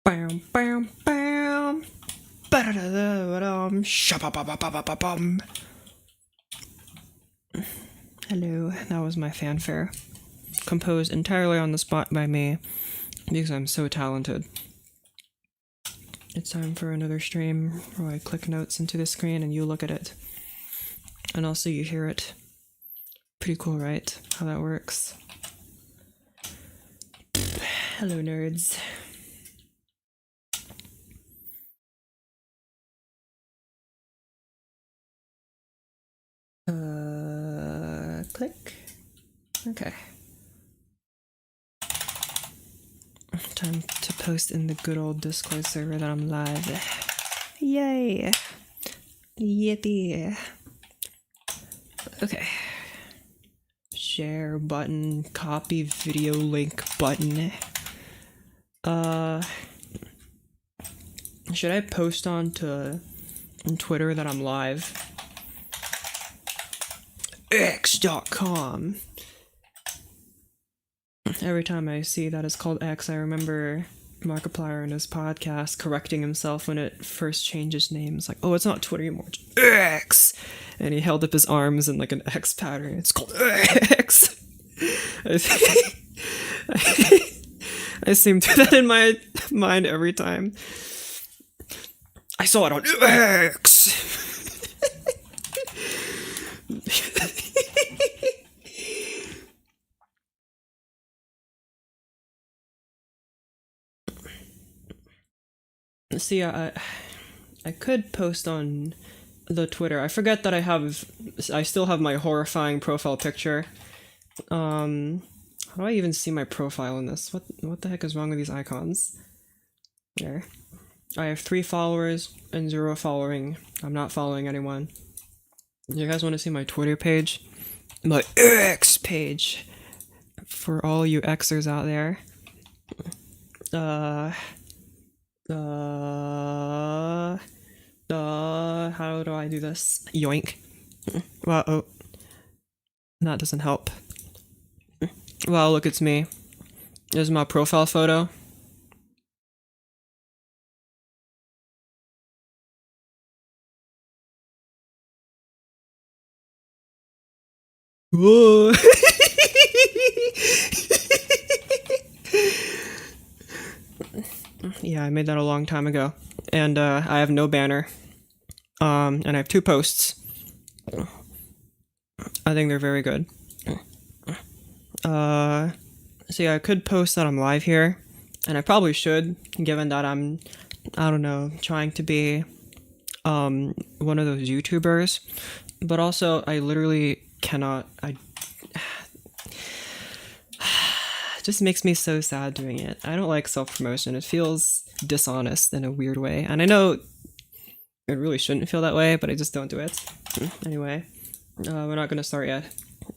Bam, bam, bam. Ba-da-da-da-da-dum. Shabba-ba-ba-ba-ba-bum. Hello, that was my fanfare. Composed entirely on the spot by me, because I'm so talented. It's time for another stream where I click notes into the screen and you look at it. And also you hear it. Pretty cool, right? How that works. Hello, nerds. Click. Okay. Time to post in the good old Discord server that I'm live. Yay! Yippee! Okay. Share button, copy video link button. Should I post on Twitter that I'm live? X.com. Every time I see that it's called X, I remember Markiplier in his podcast correcting himself when it first changed its name. It's like, oh, it's not Twitter anymore, it's X! And he held up his arms in like an X pattern. It's called X! I seem to do that in my mind every time. I saw it on X! See, I could post on the Twitter. I forget that I still have my horrifying profile picture. How do I even see my profile in this? What the heck is wrong with these icons? There. I have 3 followers and 0 following. I'm not following anyone. You guys want to see my Twitter page? My X page! For all you Xers out there. How do I do this? Yoink. Well, oh. That doesn't help. Well, look, it's me. This is my profile photo. Whoa! Yeah, I made that a long time ago. And I have no banner. And I have 2 posts. I think they're very good. See, I could post that I'm live here, and I probably should, given that I'm, I don't know, trying to be one of those YouTubers, but also I literally cannot. It just makes me so sad doing it. I don't like self-promotion. It feels dishonest in a weird way, and I know it really shouldn't feel that way, but I just don't do it. Anyway, we're not gonna start yet.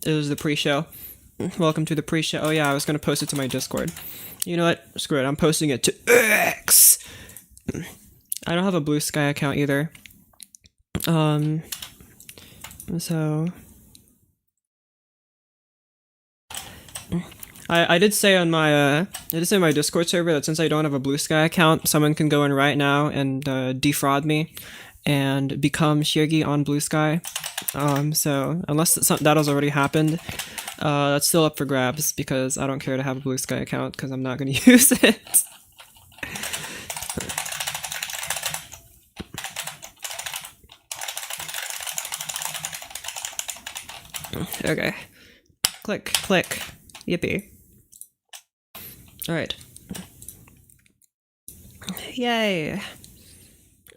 It was the pre-show. Welcome to the pre-show. Oh yeah, I was gonna post it to my Discord. You know what? Screw it. I'm posting it to X. I don't have a Blue Sky account either. So I did say on my my Discord server that since I don't have a Blue Sky account, someone can go in right now and defraud me and become Shirgi on Blue Sky. So unless that has already happened, that's still up for grabs because I don't care to have a Blue Sky account because I'm not going to use it. Okay. Click, click. Yippee. Alright. Yay!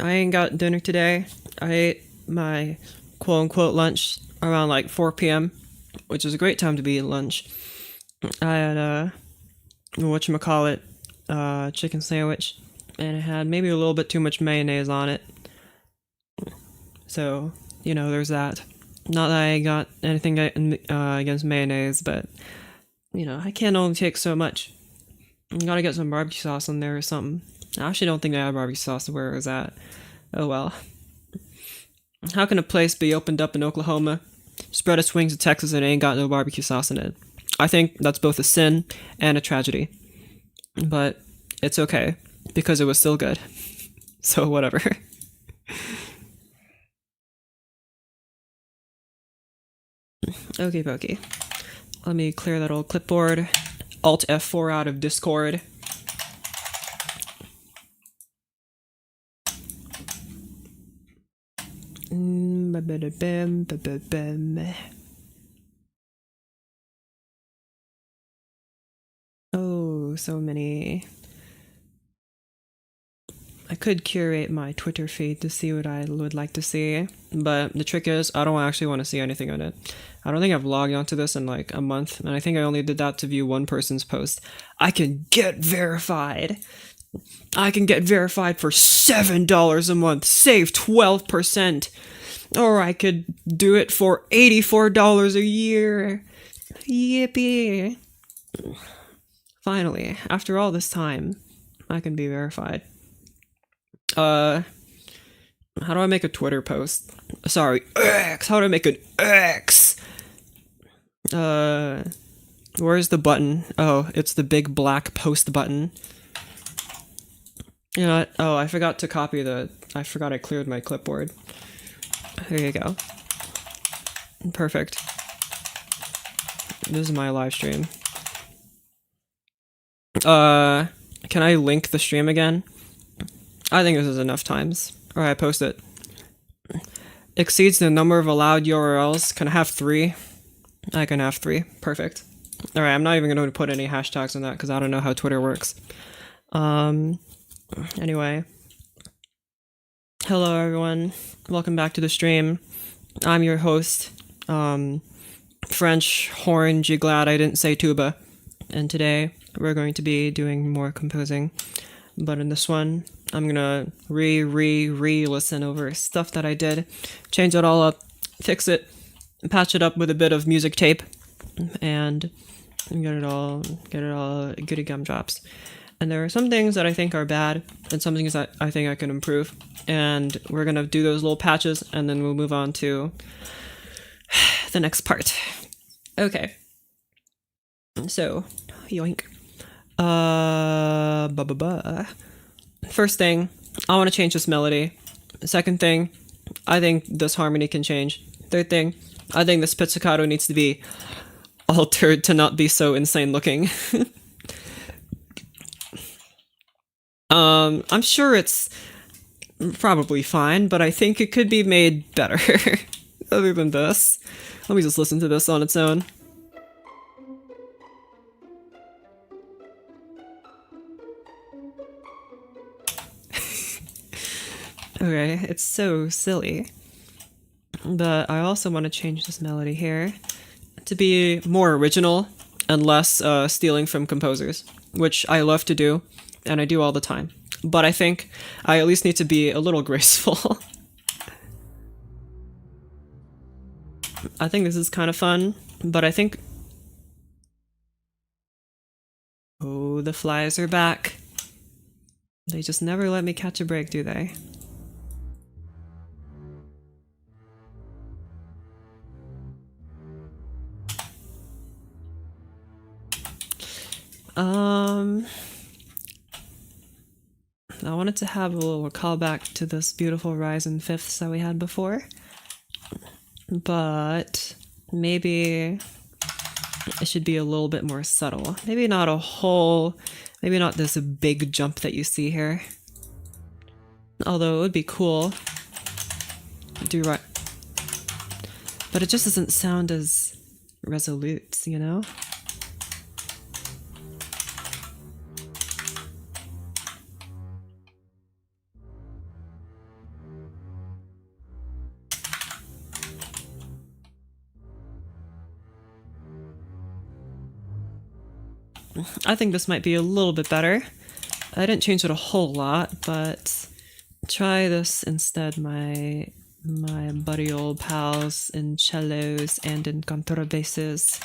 I ain't got dinner today. I ate my quote-unquote lunch around like 4 p.m., which is a great time to be at lunch. I had whatchamacallit, chicken sandwich, and it had maybe a little bit too much mayonnaise on it. So, you know, there's that. Not that I got anything against mayonnaise, but, you know, I can't only take so much. You gotta get some barbecue sauce on there or something. I actually don't think I had barbecue sauce where it was at. Oh well. How can a place be opened up in Oklahoma, spread its wings to Texas, and ain't got no barbecue sauce in it? I think that's both a sin and a tragedy. But it's okay. because it was still good. So whatever. Okay, pokey. Let me clear that old clipboard. Alt F4 out of Discord. Oh, so many. I could curate my Twitter feed to see what I would like to see, but the trick is I don't actually want to see anything on it. I don't think I've logged onto this in like a month, and I think I only did that to view one person's post. I can get verified. I can get verified for $7 a month, save 12%. Or I could do it for $84 a year. Yippee. Finally, after all this time, I can be verified. How do I make a Twitter post? Sorry, X. How do I make an X? Where's the button? Oh, it's the big black post button. You know what? Oh, I forgot to copy I forgot I cleared my clipboard. There you go. Perfect. This is my live stream. Can I link the stream again? I think this is enough times. Alright, post it. Exceeds the number of allowed URLs. Can I have 3? I can have 3. Perfect. Alright, I'm not even going to put any hashtags on that because I don't know how Twitter works. Anyway. Hello everyone. Welcome back to the stream. I'm your host, French horn, G glad I didn't say tuba. And today we're going to be doing more composing. But in this one, I'm gonna re-listen over stuff that I did, change it all up, fix it, patch it up with a bit of music tape, and get it all goody gumdrops. And there are some things that I think are bad, and some things that I think I can improve. And we're gonna do those little patches, and then we'll move on to the next part. Okay. So, yoink. First thing, I want to change this melody. Second thing, I think this harmony can change. Third thing, I think this pizzicato needs to be altered to not be so insane looking. I'm sure it's probably fine, but I think it could be made better. Other than this. Let me just listen to this on its own. Okay, it's so silly. But I also want to change this melody here to be more original and less stealing from composers, which I love to do, and I do all the time. But I think I at least need to be a little graceful. I think this is kind of fun, but I think... Oh, the flies are back. They just never let me catch a break, do they? I wanted to have a little callback to this beautiful rise in fifths that we had before, but maybe it should be a little bit more subtle. Maybe not maybe not this big jump that you see here. Although it would be cool. Do right. But it just doesn't sound as resolute, you know? I think this might be a little bit better. I didn't change it a whole lot, but try this instead, my buddy old pals in cellos and in contrabasses.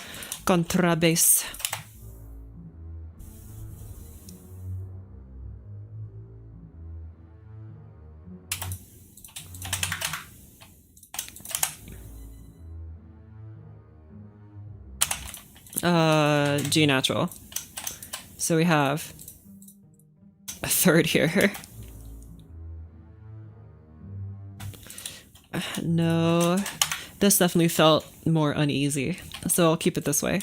Contrabass. G natural. So we have a third here. No, this definitely felt more uneasy, so I'll keep it this way.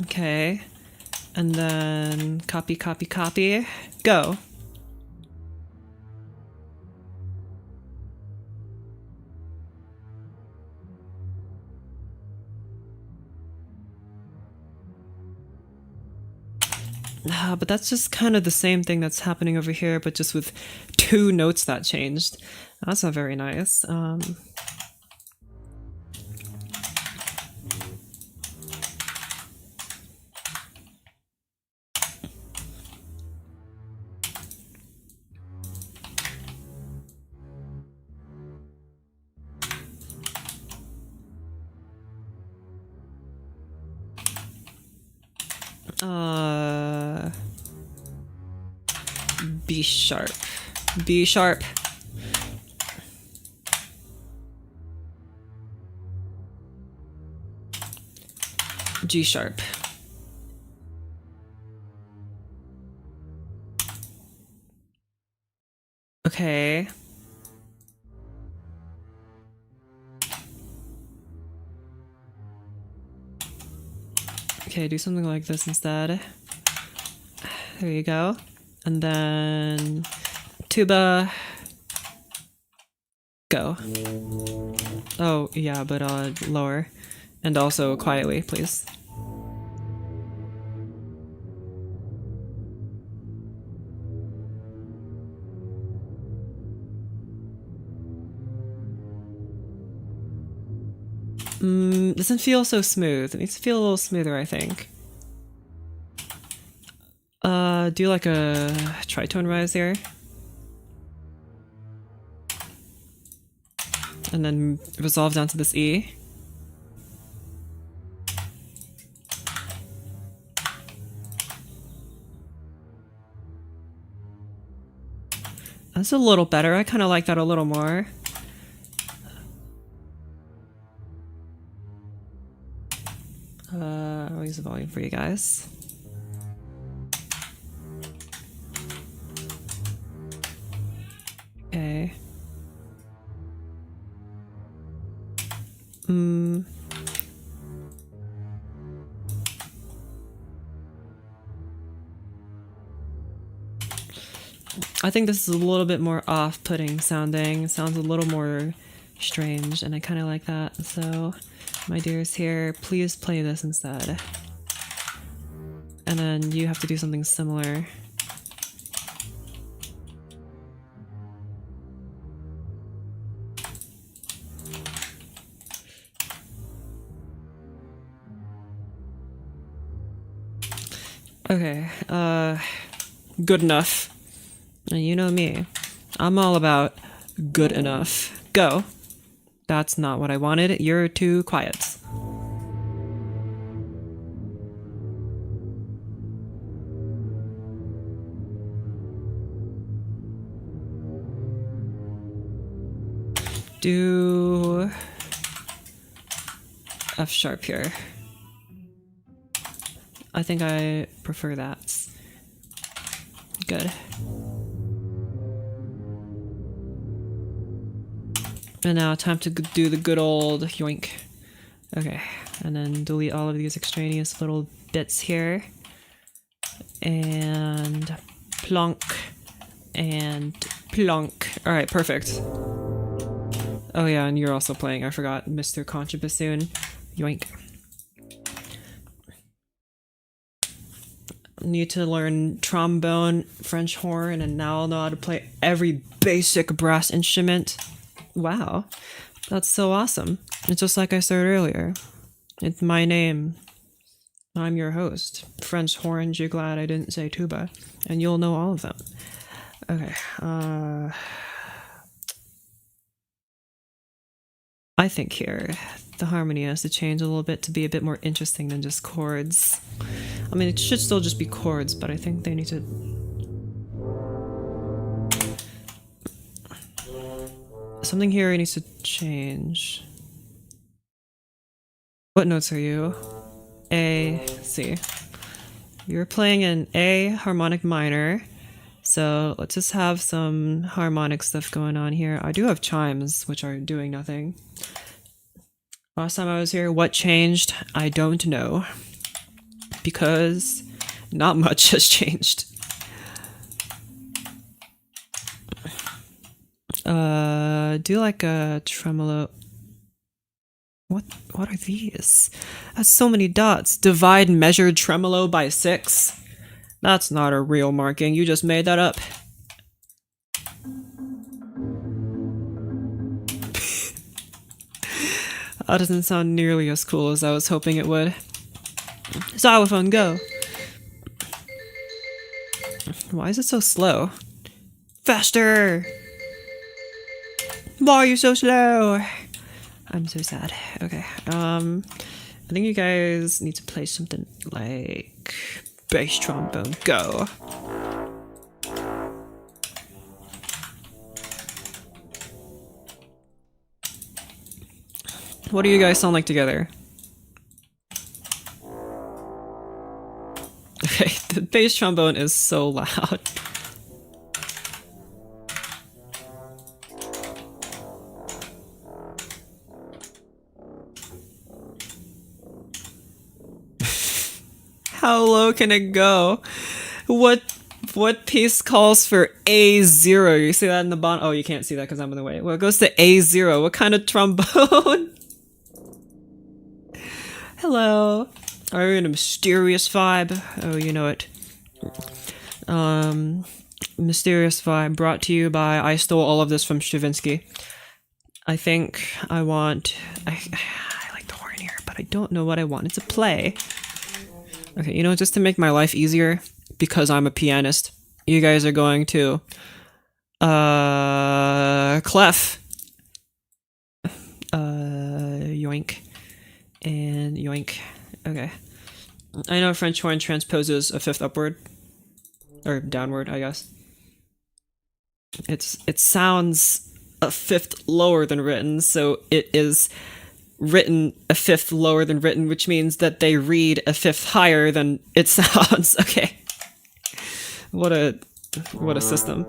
Okay, and then copy, copy, copy, go. But that's just kind of the same thing that's happening over here, but just with 2 notes that changed. That's not very nice. B sharp. B sharp. G sharp. Okay. Okay, do something like this instead. There you go. And then tuba, go. Oh, yeah, but lower. And also quietly, please. Doesn't feel so smooth. It needs to feel a little smoother, I think. Do like a tritone rise here. And then resolve down to this E. That's a little better. I kind of like that a little more. I'll use the volume for you guys. Okay. I think this is a little bit more off-putting sounding. It sounds a little more strange, and I kind of like that. So, my dears here, please play this instead. And then you have to do something similar. Okay, good enough. And you know me, I'm all about good enough. Go. That's not what I wanted. You're too quiet. Do F sharp here. I think I prefer that. Good. And now time to do the good old yoink. Okay, and then delete all of these extraneous little bits here. And plonk. And plonk. Alright, perfect. Oh yeah, and you're also playing, I forgot, Mr. Contrabassoon. Yoink. Need to learn trombone, French horn, and now I'll know how to play every basic brass instrument. Wow, that's so awesome. It's just like I said earlier. It's my name. I'm your host. French horns, you're glad I didn't say tuba. And you'll know all of them. Okay, I think here the harmony has to change a little bit to be a bit more interesting than just chords. I mean, it should still just be chords, but I think they need to... Something here needs to change. What notes are you? A, C. You're playing an A harmonic minor, so let's just have some harmonic stuff going on here. I do have chimes, which are doing nothing. Last time I was here, what changed? I don't know. Because not much has changed. Do like a tremolo. What are these? That's so many dots. Divide measured tremolo by 6. That's not a real marking. You just made that up. That doesn't sound nearly as cool as I was hoping it would. Xylophone, go! Why is it so slow? Faster! Why are you so slow? I'm so sad. Okay, I think you guys need to play something like bass trombone, go! What do you guys sound like together? Okay, the bass trombone is so loud. How low can it go? What piece calls for A0? You see that in the bottom? Oh, you can't see that because I'm in the way. Well, it goes to A0. What kind of trombone? Hello. Are you in a mysterious vibe? Oh, you know it. Mysterious vibe brought to you by I stole all of this from Stravinsky. I think I want... I like the horn here, but I don't know what I wanted to play. Okay, you know, just to make my life easier, because I'm a pianist, you guys are going to... clef. Yoink. And yoink. Okay. I know French horn transposes a fifth upward. Or downward, I guess. It sounds a fifth lower than written, so it is written a fifth lower than written, which means that they read a fifth higher than it sounds. Okay. What a system.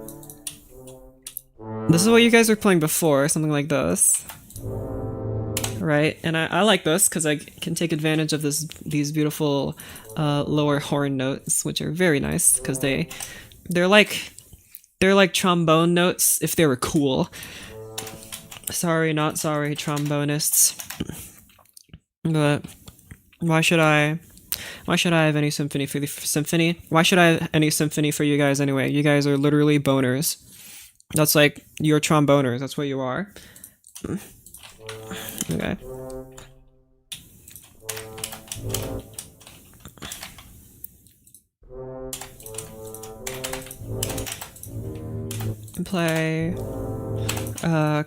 This is what you guys were playing before, something like this. Right? And I like this because I can take advantage of these beautiful lower horn notes, which are very nice because they're like trombone notes if they were cool. Sorry, not sorry, trombonists. But why should I have any symphony for the symphony? Why should I have any symphony for you guys anyway? You guys are literally boners. That's like, you're tromboners, that's what you are. Okay. Play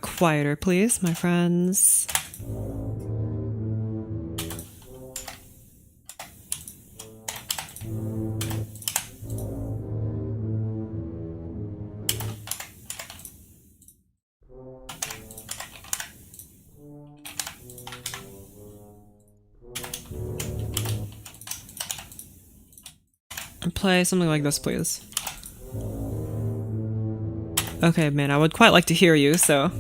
quieter, please, my friends. Play something like this, please. Okay, man, I would quite like to hear you, so...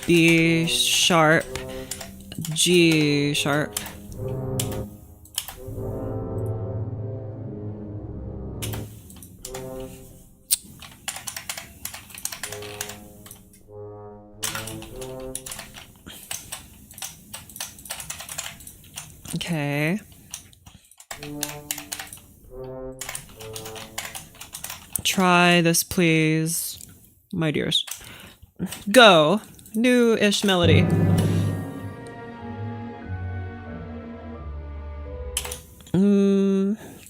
B sharp, G sharp. Okay. Try this, please. My dears. Go! New-ish melody.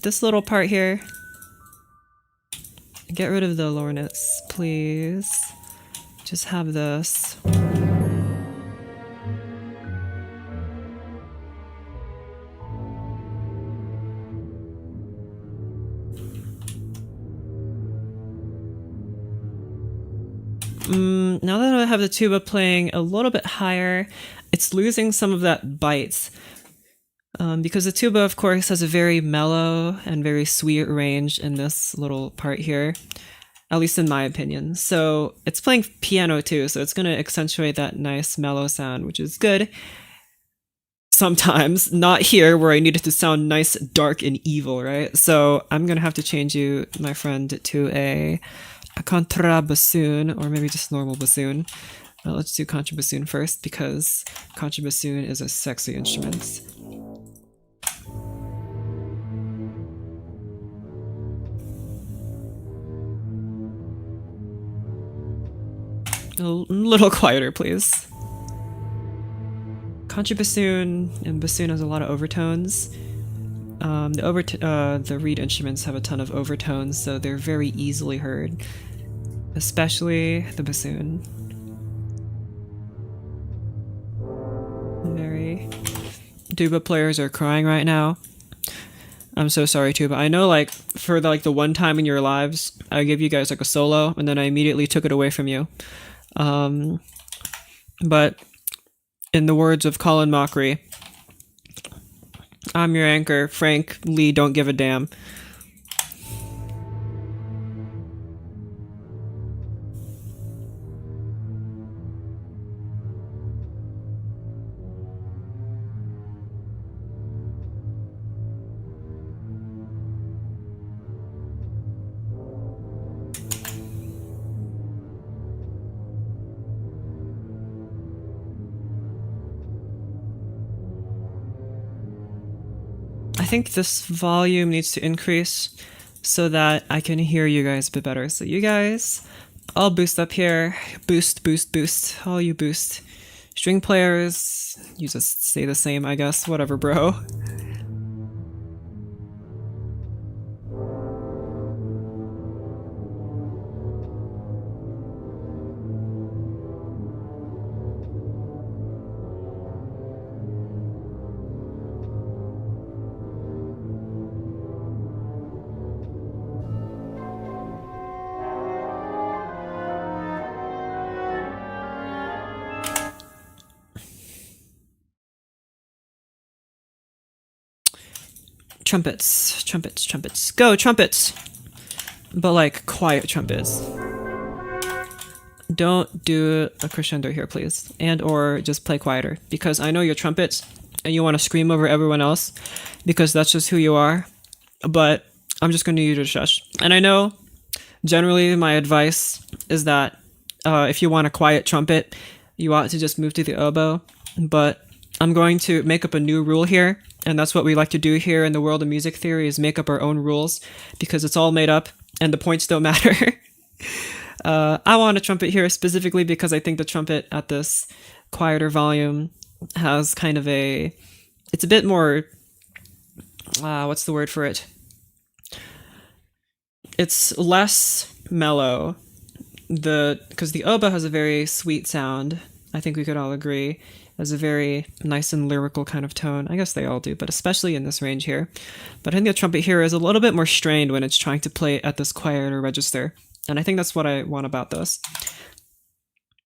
This little part here. Get rid of the lower notes, please. Just have this. Now that I have the tuba playing a little bit higher, it's losing some of that bite. Because the tuba, of course, has a very mellow and very sweet range in this little part here, at least in my opinion. So it's playing piano too, so it's going to accentuate that nice mellow sound, which is good. Sometimes, not here where I need it to sound nice, dark, and evil, right? So I'm going to have to change you, my friend, to a contrabassoon, or maybe just normal bassoon. Let's do contrabassoon first, because contrabassoon is a sexy instrument. A little quieter, please. Contrabassoon and bassoon has a lot of overtones. The reed instruments have a ton of overtones, so they're very easily heard, especially the bassoon. Very. Tuba players are crying right now. I'm so sorry, tuba. I know, like, for the one time in your lives, I give you guys like a solo, and then I immediately took it away from you. But in the words of Colin Mockery, I'm your anchor, Frank Lee, don't give a damn. I think this volume needs to increase so that I can hear you guys a bit better. So you guys, I'll boost up here. Boost, boost, boost. All you boost. String players, you just stay the same, I guess. Whatever, bro. Trumpets, trumpets, trumpets. Go, trumpets! But like, quiet trumpets. Don't do a crescendo here, please. And or just play quieter. Because I know you're trumpets, and you want to scream over everyone else, because that's just who you are. But I'm just going to need you to shush. And I know, generally, my advice is that if you want a quiet trumpet, you ought to just move to the oboe. But I'm going to make up a new rule here, and that's what we like to do here in the world of music theory, is make up our own rules, because it's all made up, and the points don't matter. I want a trumpet here specifically because I think the trumpet at this quieter volume has kind of it's a bit more, what's the word for it? It's less mellow, because the oboe has a very sweet sound. I think we could all agree. Has a very nice and lyrical kind of tone. I guess they all do, but especially in this range here. But I think the trumpet here is a little bit more strained when it's trying to play at this quieter register. And I think that's what I want about this.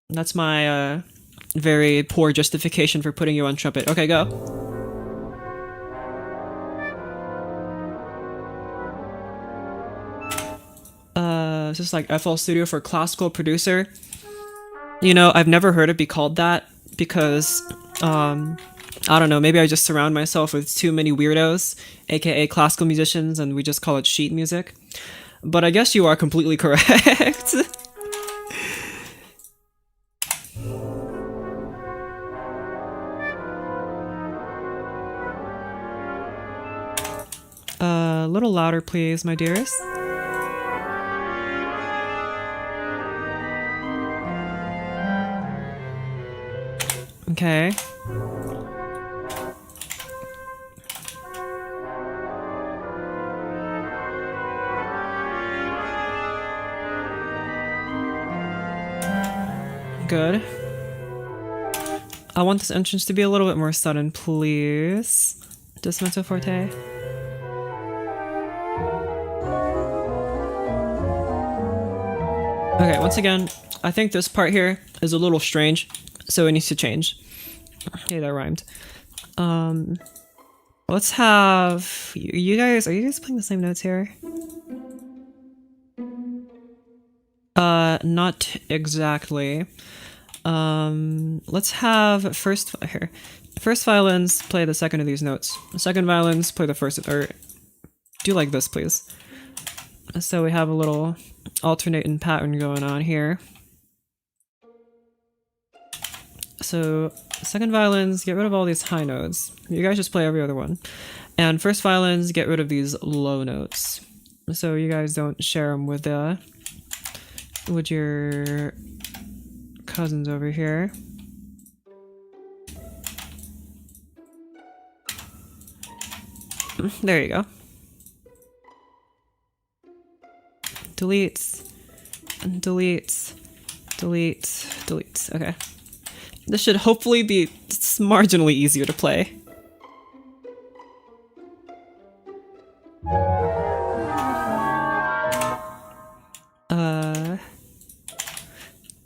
That's my very poor justification for putting you on trumpet. Okay, go. It's just like FL Studio for classical producer. You know, I've never heard it be called that because, I don't know, maybe I just surround myself with too many weirdos, aka classical musicians, and we just call it sheet music. But I guess you are completely correct. please, my dears. Okay. Good. I want this entrance to be a little bit more sudden, please. Dismento Forte. Okay, once again, I think this part here is a little strange, so it needs to change. Okay, that rhymed. Let's have you guys. Are you guys playing the same notes here? Not exactly. Let's have first violins play the second of these notes. Second violins play the first, or do like this, please. So we have a little alternating pattern going on here. So second violins, get rid of all these high notes. You guys just play every other one. And first violins, get rid of these low notes. So you guys don't share them with your cousins over here. There you go. Deletes, deletes, deletes, deletes. Okay. This should hopefully be marginally easier to play.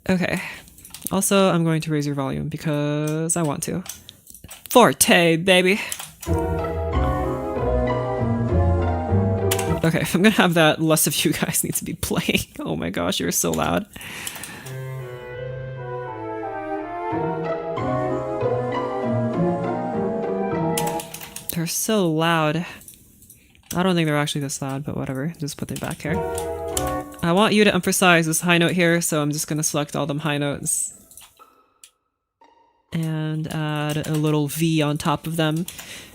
Okay. Also, I'm going to raise your volume because I want to. Forte, baby! Okay, if I'm gonna have that, less of you guys need to be playing. Oh my gosh, you're so loud. They're so loud. I don't think they're actually this loud, but whatever. Just put them back here. I want you to emphasize this high note here, so I'm just gonna select all them high notes. And add a little V on top of them.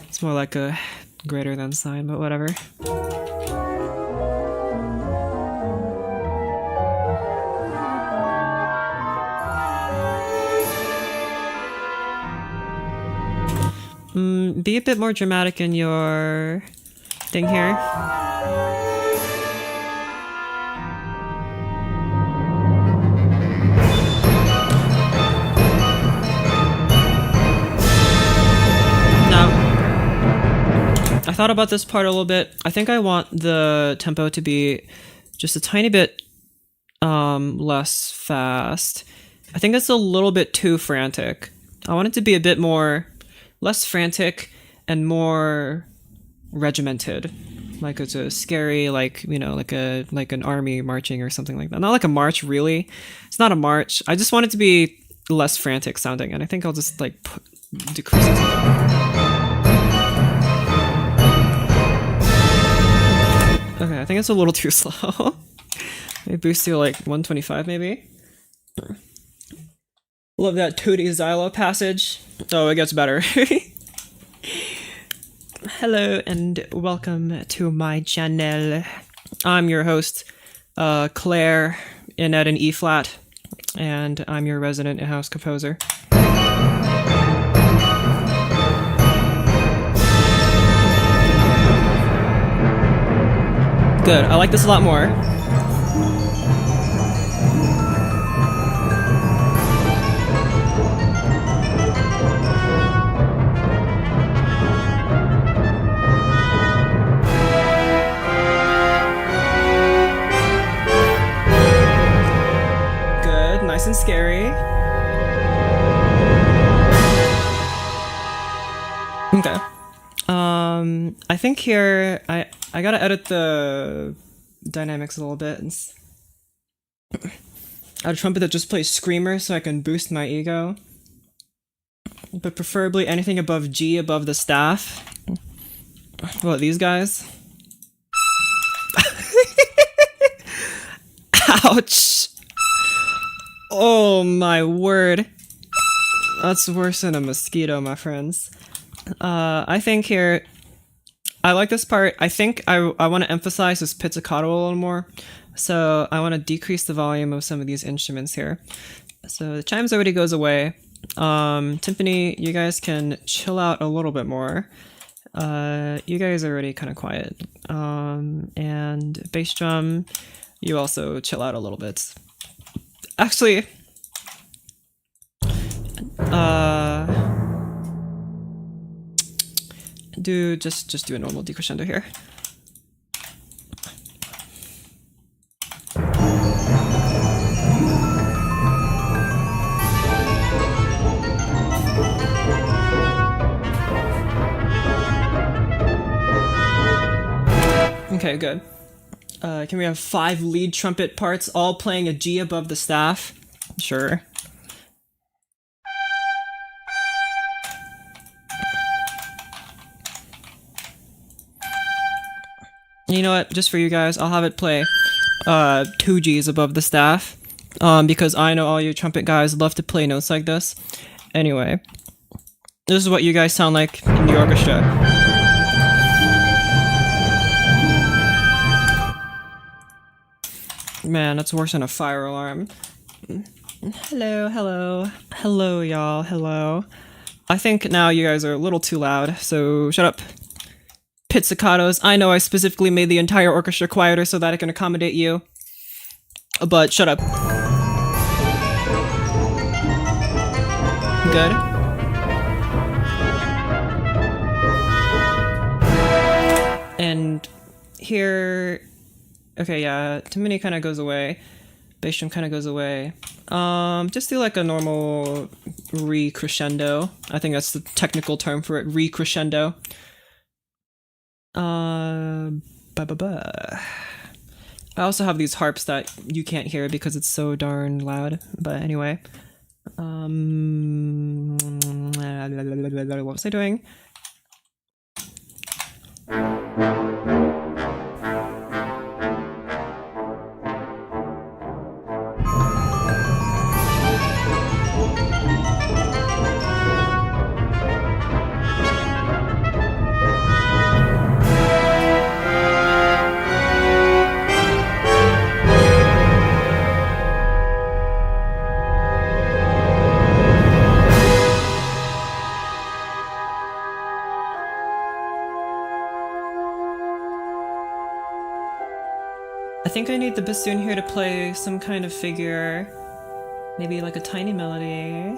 It's more like a greater than sign, but whatever. Be a bit more dramatic in your thing here. I thought about this part a little bit. I think I want the tempo to be just a tiny bit less fast. I think it's a little bit too frantic. I want it to be a bit more less frantic and more regimented. Like it's a scary, like, you know, like an army marching or something like that. Not like a march, really. It's not a march. I just want it to be less frantic sounding, and I think I'll just like decrease it. Okay, I think it's a little too slow. Maybe boost to like 125 maybe. Love that Tootie Xylo passage. Oh, it gets better. Hello and welcome to my channel. I'm your host, Claire, in at an E flat, and I'm your resident in-house composer. Good, I like this a lot more. Good, nice and scary. Okay. I think here I gotta edit the dynamics a little bit. Add a trumpet that just plays screamer so I can boost my ego. But preferably anything above G above the staff. What, these guys? Ouch! Oh my word. That's worse than a mosquito, my friends. I think here I like this part. I think I want to emphasize this pizzicato a little more. So I want to decrease the volume of some of these instruments here. So the chimes already goes away. Timpani, you guys can chill out a little bit more. You guys are already kind of quiet. And bass drum, you also chill out a little bit. Actually, just do a normal decrescendo here. Okay, good. Can we have 5 lead trumpet parts all playing a G above the staff? Sure. You know what? Just for you guys, I'll have it play 2 Gs above the staff. Because I know all you trumpet guys love to play notes like this. Anyway, this is what you guys sound like in the orchestra. Man, that's worse than a fire alarm. Hello, y'all, hello. I think now you guys are a little too loud, so shut up. Pizzicatos, I know I specifically made the entire orchestra quieter so that I can accommodate you. But shut up. Good. And here... Okay, yeah, Timpani kind of goes away. Bass drum kind of goes away. Just do like a normal re-crescendo. I think that's the technical term for it, re-crescendo. I also have these harps that you can't hear because it's so darn loud. But anyway. What was I doing? I think I need the bassoon here to play some kind of figure, maybe like a tiny melody,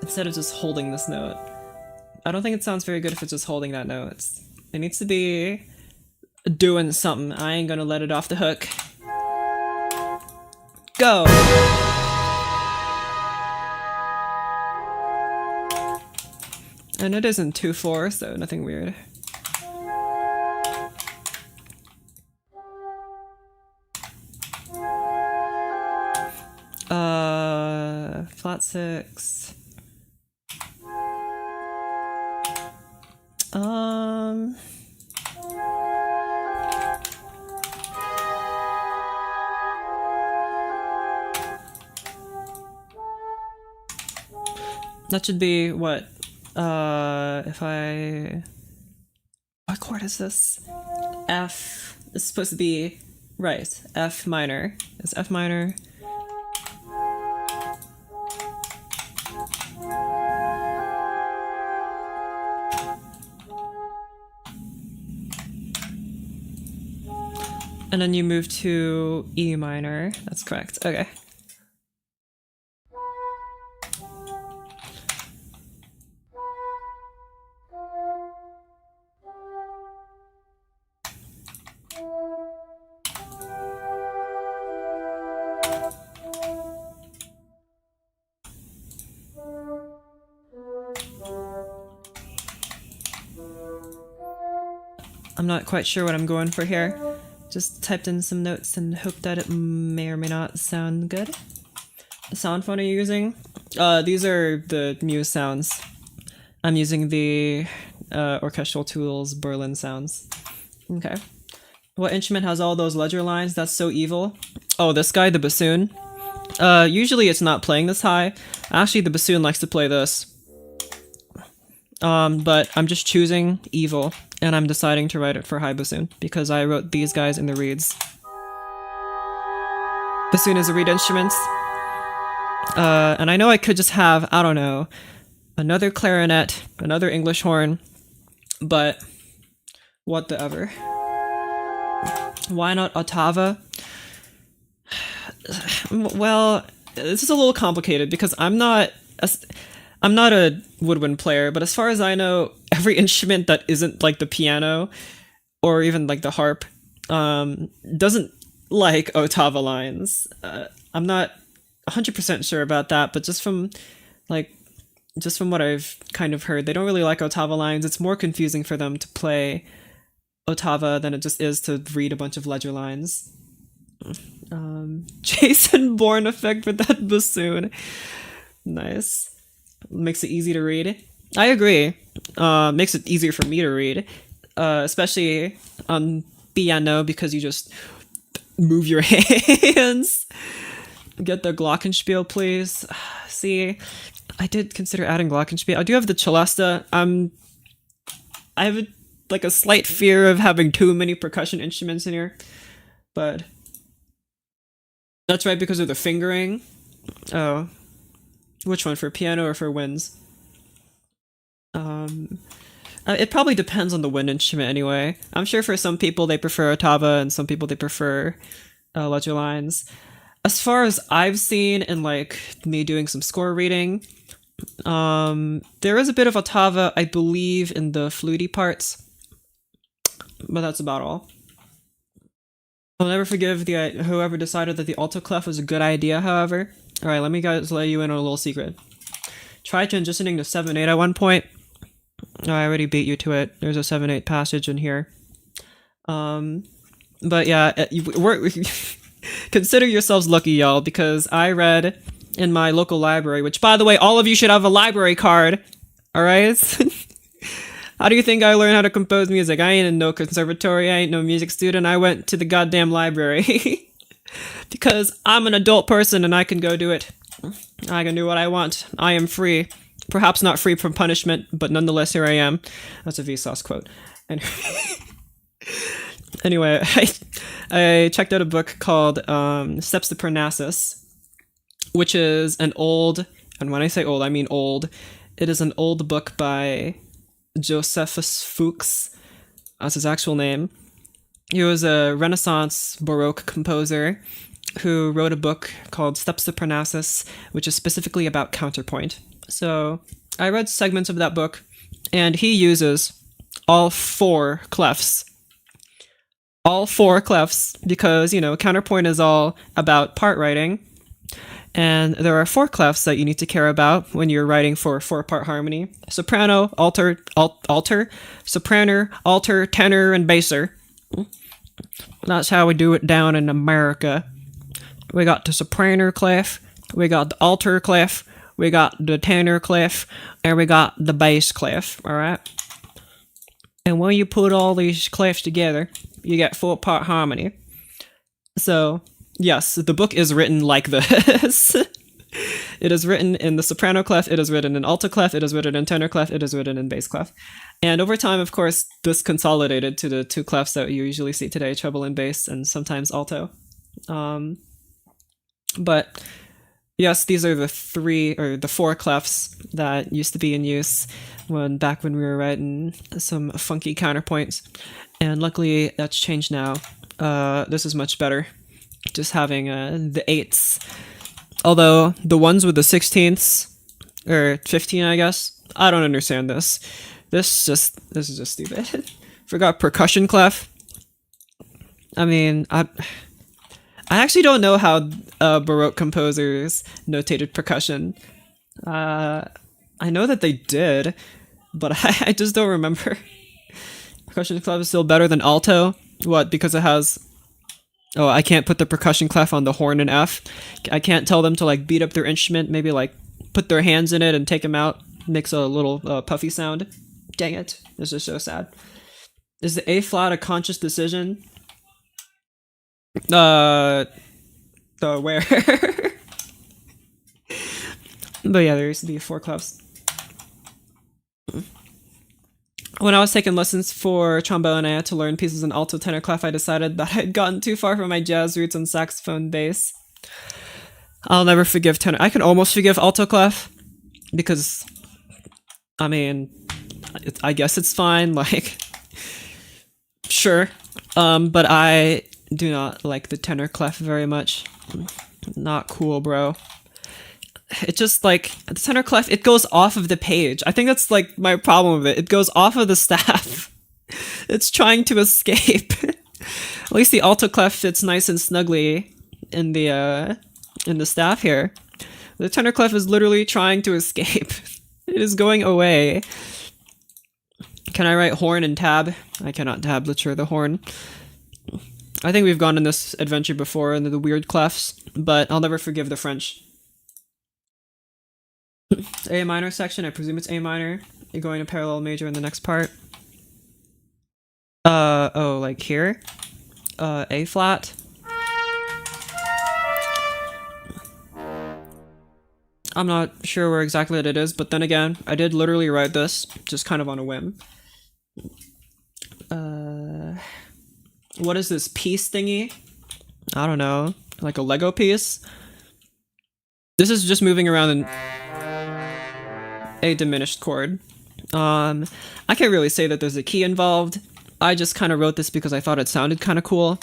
instead of just holding this note. I don't think it sounds very good if it's just holding that note. It needs to be doing something. I ain't gonna let it off the hook. Go! And it isn't 2/4, so nothing weird. Flat 6. That should be what? If I... What chord is this? F. It's supposed to be... Right. F minor. It's F minor. And then you move to E minor. That's correct. Okay. I'm not quite sure what I'm going for here. Just typed in some notes and hope that it may or may not sound good. The sound phone are you using? These are the Muse sounds. I'm using the Orchestral Tools Berlin sounds. Okay. What instrument has all those ledger lines? That's so evil. Oh, this guy, the bassoon. Usually it's not playing this high. Actually, the bassoon likes to play this. But I'm just choosing evil. and I'm deciding to write it for high bassoon because I wrote these guys in the reeds. Bassoon is a reed instrument, and I know I could just have, I don't know, another clarinet, another English horn, but what the ever. Why not ottava? Well, this is a little complicated because I'm not a woodwind player, but as far as I know, every instrument that isn't like the piano or even like the harp doesn't like ottava lines. I'm not 100% sure about that, but just from what I've kind of heard, they don't really like ottava lines. It's more confusing for them to play ottava than it just is to read a bunch of ledger lines. Jason Bourne effect with that bassoon. Nice. Makes it easy to read. I agree. Makes it easier for me to read, especially on piano because you just move your hands. Get the glockenspiel, please. See, I did consider adding glockenspiel. I do have the celesta. I have a slight fear of having too many percussion instruments in here, but that's right because of the fingering. Oh, which one, for piano or for winds? It probably depends on the wind instrument anyway. I'm sure for some people they prefer ottava and some people they prefer ledger lines. As far as I've seen in like me doing some score reading, there is a bit of ottava, I believe, in the fluty parts, but that's about all. I'll never forgive whoever decided that the alto clef was a good idea, however. Alright, let me guys let you in on a little secret. Try transitioning to 7/8 at one point. Oh, I already beat you to it. There's a 7/8 passage in here. But yeah, consider yourselves lucky, y'all, because I read in my local library, which, by the way, all of you should have a library card, alright? How do you think I learned how to compose music? I ain't in no conservatory, I ain't no music student, I went to the goddamn library. Because I'm an adult person and I can go do it. I can do what I want. I am free. Perhaps not free from punishment, but nonetheless, here I am. That's a Vsauce quote. Anyway, I checked out a book called Steps to Parnassus, which is an old, and when I say old, I mean old, it is an old book by Josephus Fuchs. That's his actual name. He was a Renaissance Baroque composer who wrote a book called Steps to Parnassus, which is specifically about counterpoint. So I read segments of that book, and he uses all four clefs. All four clefs, because, you know, counterpoint is all about part writing, and there are four clefs that you need to care about when you're writing for four-part harmony: soprano, alto, soprano, alto, tenor, and basser. That's how we do it down in America. We got the soprano clef, we got the alto clef, we got the tenor clef, and we got the bass clef, alright? And when you put all these clefs together, you get four-part harmony. So, yes, the book is written like this. It is written in the soprano clef, it is written in alto clef, it is written in tenor clef, it is written in bass clef. And over time, of course, this consolidated to the two clefs that you usually see today, treble and bass, and sometimes alto. But yes, these are the four clefs that used to be in use back when we were writing some funky counterpoints. And luckily, that's changed now. This is much better. Just having the eighths. Although, the ones with the 16ths, or 15, I guess, I don't understand this. This is just stupid. Forgot percussion clef. I mean, I actually don't know how Baroque composers notated percussion. I know that they did, but I just don't remember. Percussion clef is still better than alto. What? Because it has... Oh, I can't put the percussion clef on the horn in F. I can't tell them to like beat up their instrument, maybe like put their hands in it and take them out. Makes a little puffy sound. Dang it. This is so sad. Is the A flat a conscious decision? Where? But yeah, there's the four clefs. When I was taking lessons for trombone, I had to learn pieces in alto, tenor, clef. I decided that I'd gotten too far from my jazz roots on saxophone, bass. I'll never forgive tenor. I can almost forgive alto clef because, I mean, I guess it's fine. Like, sure, but I do not like the tenor clef very much. Not cool, bro. It just, like, the tenor clef, it goes off of the page. I think that's, like, my problem with it. It goes off of the staff. It's trying to escape. At least the alto clef fits nice and snugly in the staff here. The tenor clef is literally trying to escape. It is going away. Can I write horn and tab? I cannot tablature the horn. I think we've gone in this adventure before into the weird clefs, but I'll never forgive the French. A minor section, I presume it's A minor. You're going to parallel major in the next part. Oh, like here? A flat. I'm not sure where exactly it is, but then again, I did literally write this, just kind of on a whim. What is this piece thingy? I don't know, like a Lego piece? This is just moving around in a diminished chord. I can't really say that there's a key involved. I just kind of wrote this because I thought it sounded kind of cool.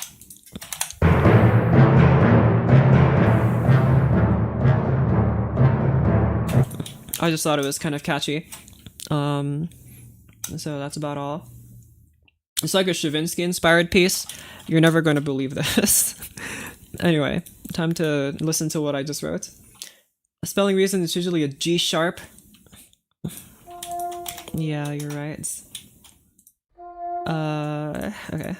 I just thought it was kind of catchy. So that's about all. It's like a Stravinsky-inspired piece. You're never going to believe this. Anyway, time to listen to what I just wrote. A spelling reason is usually a G sharp. Yeah, you're right. Okay.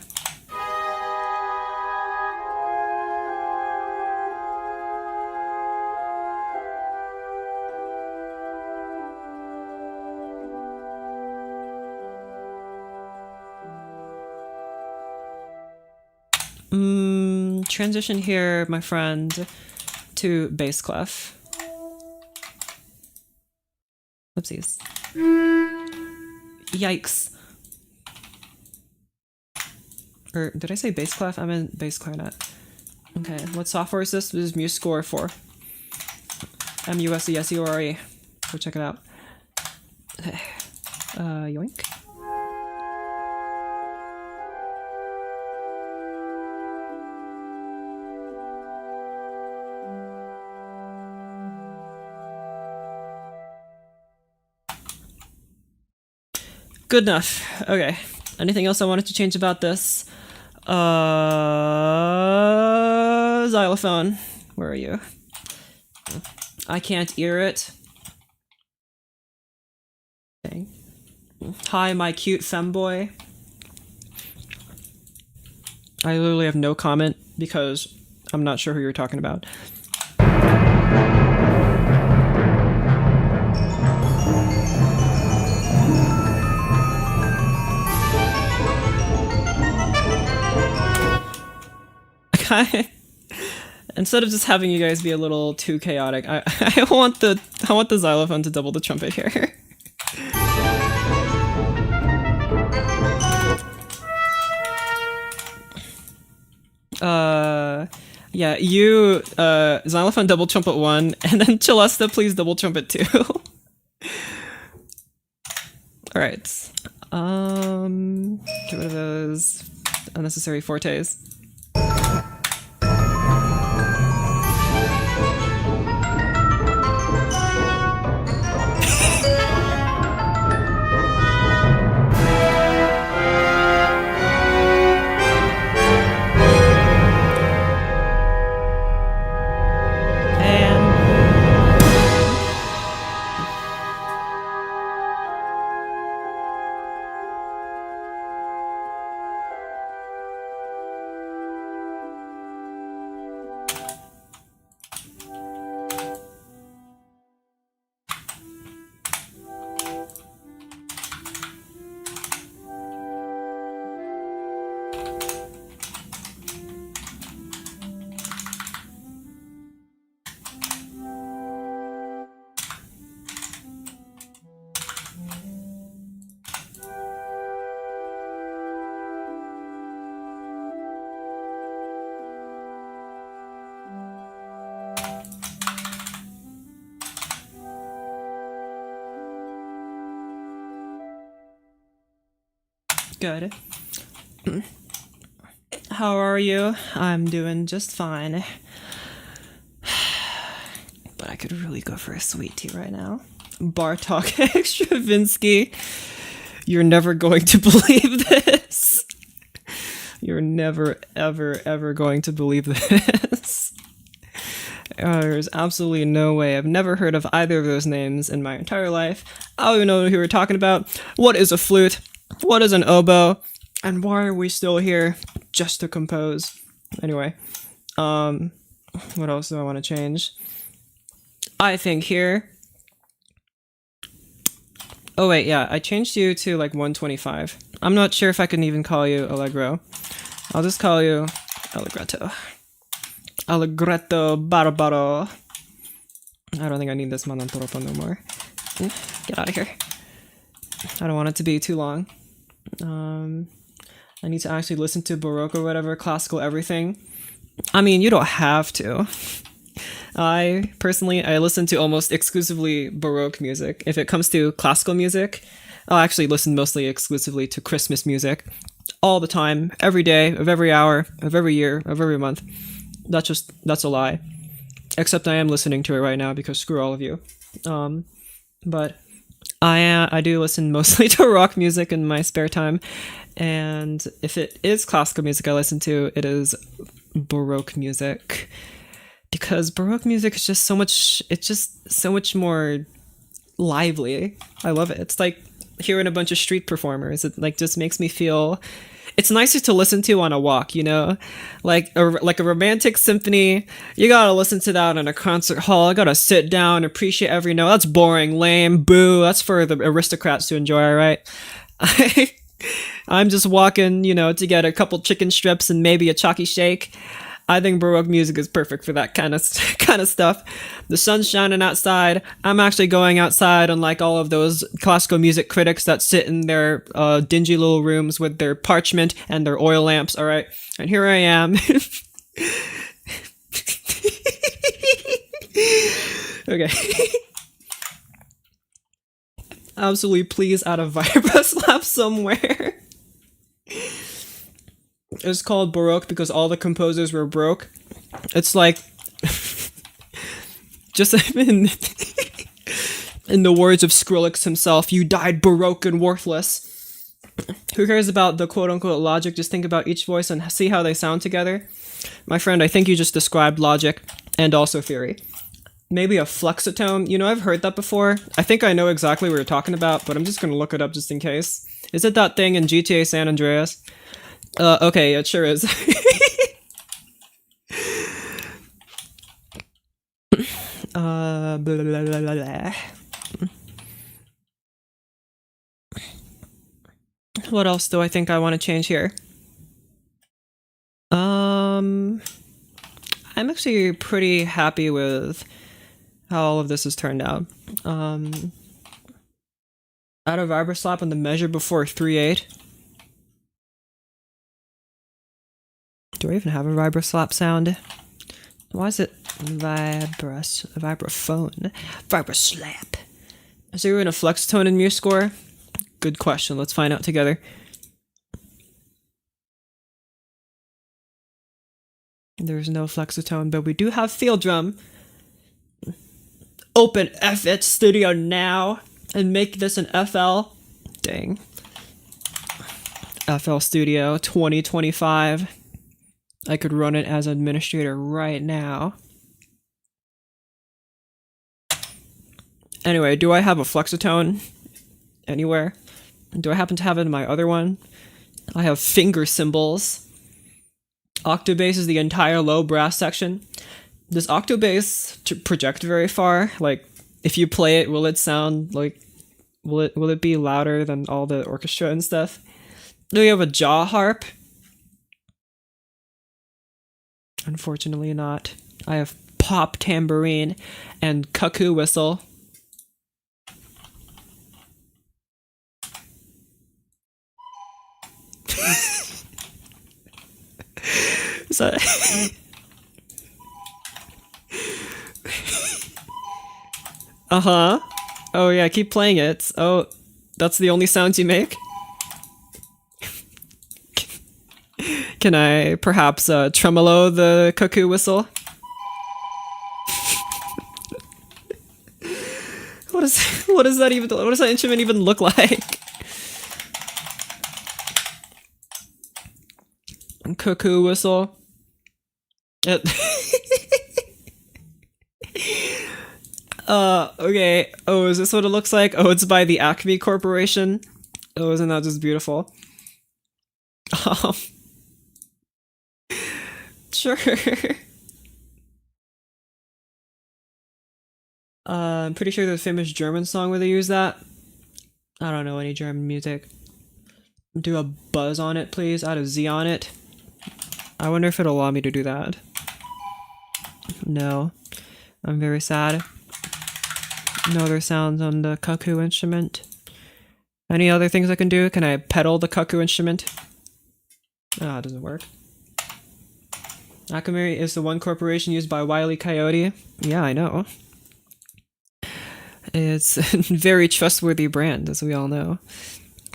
Transition here, my friend, to bass clef. Oopsies. Yikes. Or did I say bass clef? I meant bass clarinet. Okay, what software is this? This is MuseScore 4. MUSESURE. Go check it out. Yoink. Good enough. Okay. Anything else I wanted to change about this? Xylophone. Where are you? I can't hear it. Okay. Hi, my cute femboy. I literally have no comment because I'm not sure who you're talking about. Instead of just having you guys be a little too chaotic, I want the xylophone to double the trumpet here. Yeah, you xylophone double trumpet 1, and then Celesta, please double trumpet 2. All right. Get rid of those unnecessary fortes. Good. How are you? I'm doing just fine. But I could really go for a sweet tea right now. Bartok Stravinsky. You're never going to believe this. You're never, ever, ever going to believe this. There's absolutely no way. I've never heard of either of those names in my entire life. I don't even know who we're talking about. What is a flute? What is an oboe? And why are we still here just to compose? Anyway, what else do I want to change? I think here. Oh wait, yeah, I changed you to like 125. I'm not sure if I can even call you Allegro. I'll just call you Allegretto. Allegretto Barbaro. I don't think I need this Manantoropo no more. Get out of here. I don't want it to be too long. I need to actually listen to Baroque or whatever, classical everything. I mean, you don't have to. I listen to almost exclusively Baroque music. If it comes to classical music, I'll actually listen mostly exclusively to Christmas music. All the time, every day, of every hour, of every year, of every month. That's a lie. Except I am listening to it right now because screw all of you. But I do listen mostly to rock music in my spare time. And if it is classical music I listen to, it is Baroque music. Because Baroque music is just so much more lively. I love it. It's like hearing a bunch of street performers. It like just makes me feel. It's nicer to listen to on a walk, you know, like a romantic symphony. You gotta listen to that in a concert hall. I gotta sit down, appreciate every note. That's boring, lame, boo. That's for the aristocrats to enjoy, right? I'm just walking, you know, to get a couple chicken strips and maybe a chalky shake. I think Baroque music is perfect for that kind of stuff. The sun's shining outside. I'm actually going outside, unlike all of those classical music critics that sit in their dingy little rooms with their parchment and their oil lamps, all right? And here I am. Okay. Absolutely please add a vibra slap somewhere. It's called Baroque because all the composers were broke. It's like, just in the words of Skrillex himself, you died Baroque and worthless. Who cares about the quote-unquote logic? Just think about each voice and see how they sound together. My friend, I think you just described logic and also theory. Maybe a flexitone. You know, I've heard that before. I think I know exactly what you're talking about, but I'm just gonna look it up just in case. Is it that thing in GTA San Andreas? Okay, it sure is. Blah, blah, blah, blah. What else do I think I want to change here? I'm actually pretty happy with how all of this has turned out. Add a vibra slap on the measure before 3/8. Do I even have a vibra slap sound? Why is it vibraphone? Vibra slap. Is there even a flex tone in MuseScore? Good question. Let's find out together. There's no flexitone, but we do have field drum. Open FL Studio now and make this an FL. Dang. FL Studio 2025. I could run it as administrator right now. Anyway, do I have a flexitone anywhere? Do I happen to have it in my other one? I have finger cymbals. Octabass is the entire low brass section. Does octabass project very far? Like, if you play it, will it sound like... Will it be louder than all the orchestra and stuff? Do you have a jaw harp? Unfortunately not. I have pop tambourine and cuckoo whistle. So uh-huh. Oh yeah, keep playing it. Oh, that's the only sounds you make? Can I perhaps tremolo the cuckoo whistle? What does that instrument even look like? Cuckoo whistle. Okay. Oh, is this what it looks like? Oh, it's by the Acme Corporation. Oh, isn't that just beautiful? Sure. I'm pretty sure there's a famous German song where they use that. I don't know any German music. Do a buzz on it, please. Add a Z on it. I wonder if it'll allow me to do that. No. I'm very sad. No other sounds on the cuckoo instrument. Any other things I can do? Can I pedal the cuckoo instrument? Ah, it doesn't work. Acme is the one corporation used by Wile E. Coyote. Yeah, I know. It's a very trustworthy brand, as we all know.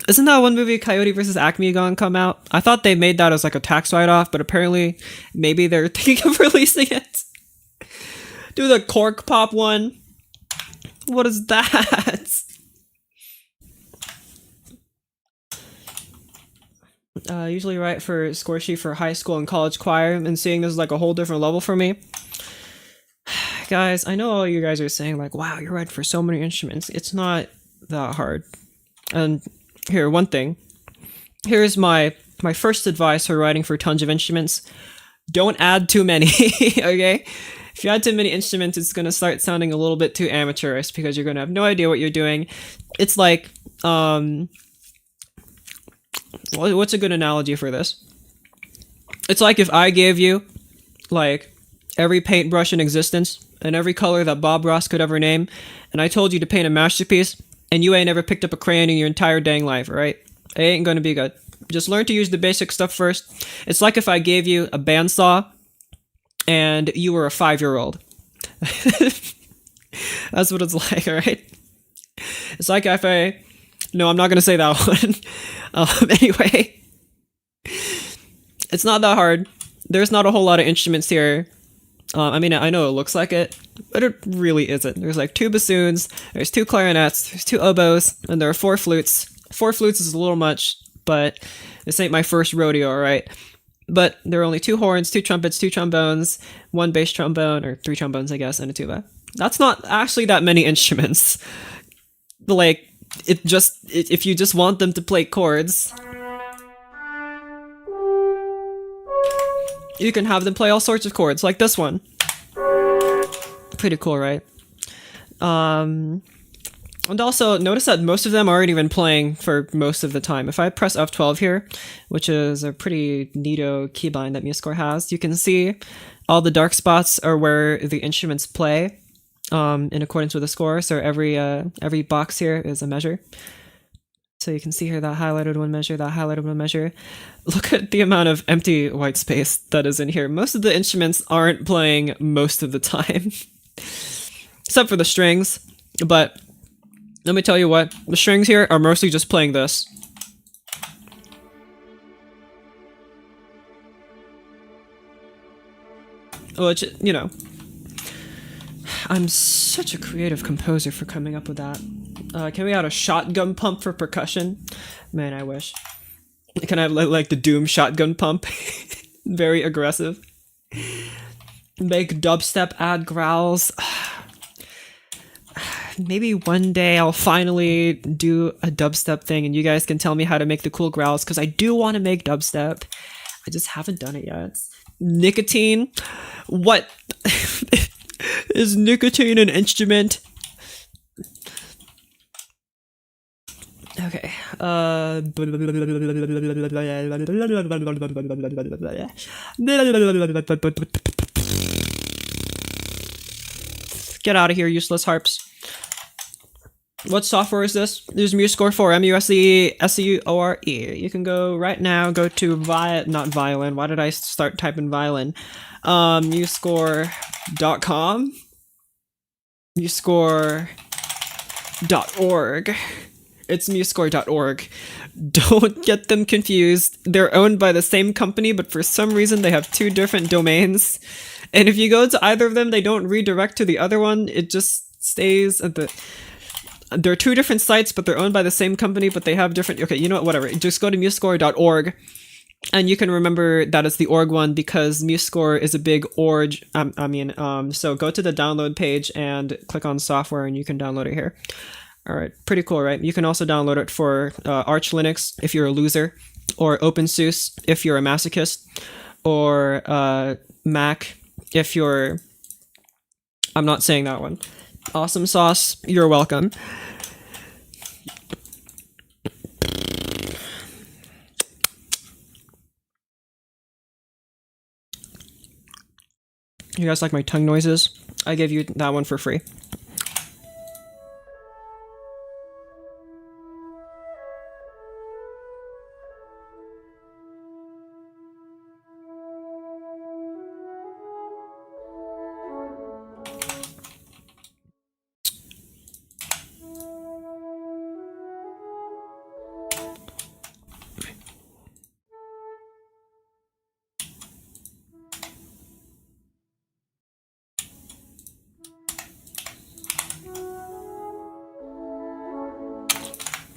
Isn't that one movie, Coyote vs. Acme, gonna come out? I thought they made that as like a tax write-off, but apparently maybe they're thinking of releasing it. Do the cork pop one. What is that? Usually write for score sheet for high school and college choir, and seeing this is like a whole different level for me. Guys, I know all you guys are saying like, wow, you're writing for so many instruments. It's not that hard. And here, one thing. Here's my first advice for writing for tons of instruments. Don't add too many, okay? If you add too many instruments, it's gonna start sounding a little bit too amateurish because you're gonna have no idea what you're doing. It's like, what's a good analogy for this? It's like if I gave you, like, every paintbrush in existence and every color that Bob Ross could ever name, and I told you to paint a masterpiece, and you ain't never picked up a crayon in your entire dang life, right? It ain't gonna be good. Just learn to use the basic stuff first. It's like if I gave you a bandsaw, and you were a 5-year-old. That's what it's like, alright? It's like if I... No, I'm not gonna say that one. Anyway. It's not that hard. There's not a whole lot of instruments here. I mean, I know it looks like it, but it really isn't. There's like 2 bassoons, there's 2 clarinets, there's 2 oboes, and there are 4 flutes. 4 flutes is a little much, but this ain't my first rodeo, alright? But there are only 2 horns, 2 trumpets, 2 trombones, 1 bass trombone, or 3 trombones, I guess, and a tuba. That's not actually that many instruments. Like, if you just want them to play chords, you can have them play all sorts of chords, like this one. Pretty cool, right? And also, notice that most of them aren't even playing for most of the time. If I press F12 here, which is a pretty neato keybind that MuseScore has, you can see all the dark spots are where the instruments play in accordance with the score. So every box here is a measure. So you can see here that highlighted one measure, that highlighted one measure. Look at the amount of empty white space that is in here. Most of the instruments aren't playing most of the time. Except for the strings, but let me tell you what, the strings here are mostly just playing this. Which, you know, I'm such a creative composer for coming up with that. Can we add a shotgun pump for percussion? Man, I wish. Can I have like the Doom shotgun pump? Very aggressive. Make dubstep add growls. Maybe one day I'll finally do a dubstep thing and you guys can tell me how to make the cool growls, because I do want to make dubstep. I just haven't done it yet. Nicotine? What? Is nicotine an instrument? Okay. Get out of here, useless harps. What software is this? There's MuseScore for MuseScore. You can go right now, go to not violin. Why did I start typing violin? MuseScore.com. MuseScore.org. It's musescore.org. Don't get them confused. They're owned by the same company, but for some reason they have two different domains. And if you go to either of them, they don't redirect to the other one. It just stays at the... They're two different sites, but they're owned by the same company, but they have different... Okay, you know what? Whatever. Just go to musescore.org. And you can remember that it's the org one because MuseScore is a big org. So go to the download page and click on software and you can download it here. All right, pretty cool, right? You can also download it for Arch Linux if you're a loser, or OpenSUSE if you're a masochist, or Mac if you're... I'm not saying that one. Awesome Sauce, you're welcome. You guys like my tongue noises? I gave you that one for free.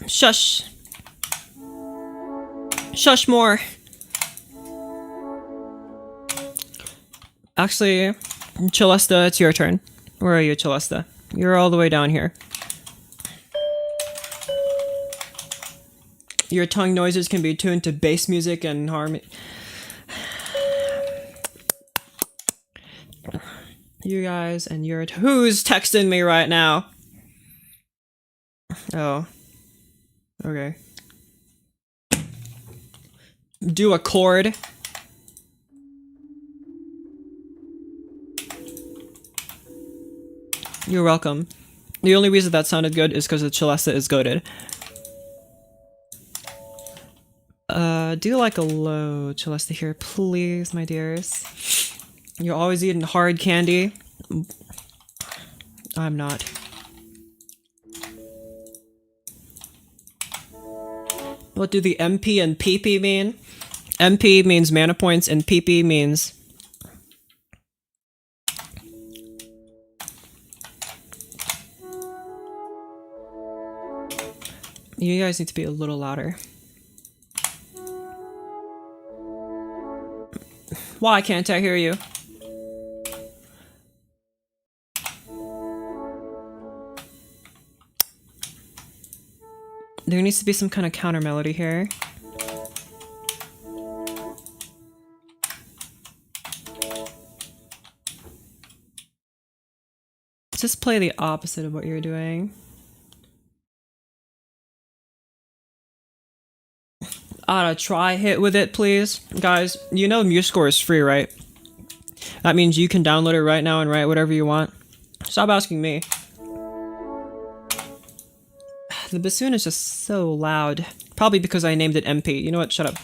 Shush. Shush more. Actually, Chalesta, it's your turn. Where are you, Chalesta? You're all the way down here. Your tongue noises can be tuned to bass music and harmony. You guys and your... Who's texting me right now? Oh. Okay. Do a chord. You're welcome. The only reason that sounded good is because the Chalesta is goated. Do like a low Chalesta here, please, my dears. You're always eating hard candy. I'm not. What do the MP and PP mean? MP means mana points and PP means... You guys need to be a little louder. Why can't I hear you? There needs to be some kind of counter melody here. Just play the opposite of what you're doing. A try hit with it, please. Guys, you know MuseScore is free, right? That means you can download it right now and write whatever you want. Stop asking me. The bassoon is just so loud. Probably because I named it MP. You know what? Shut up.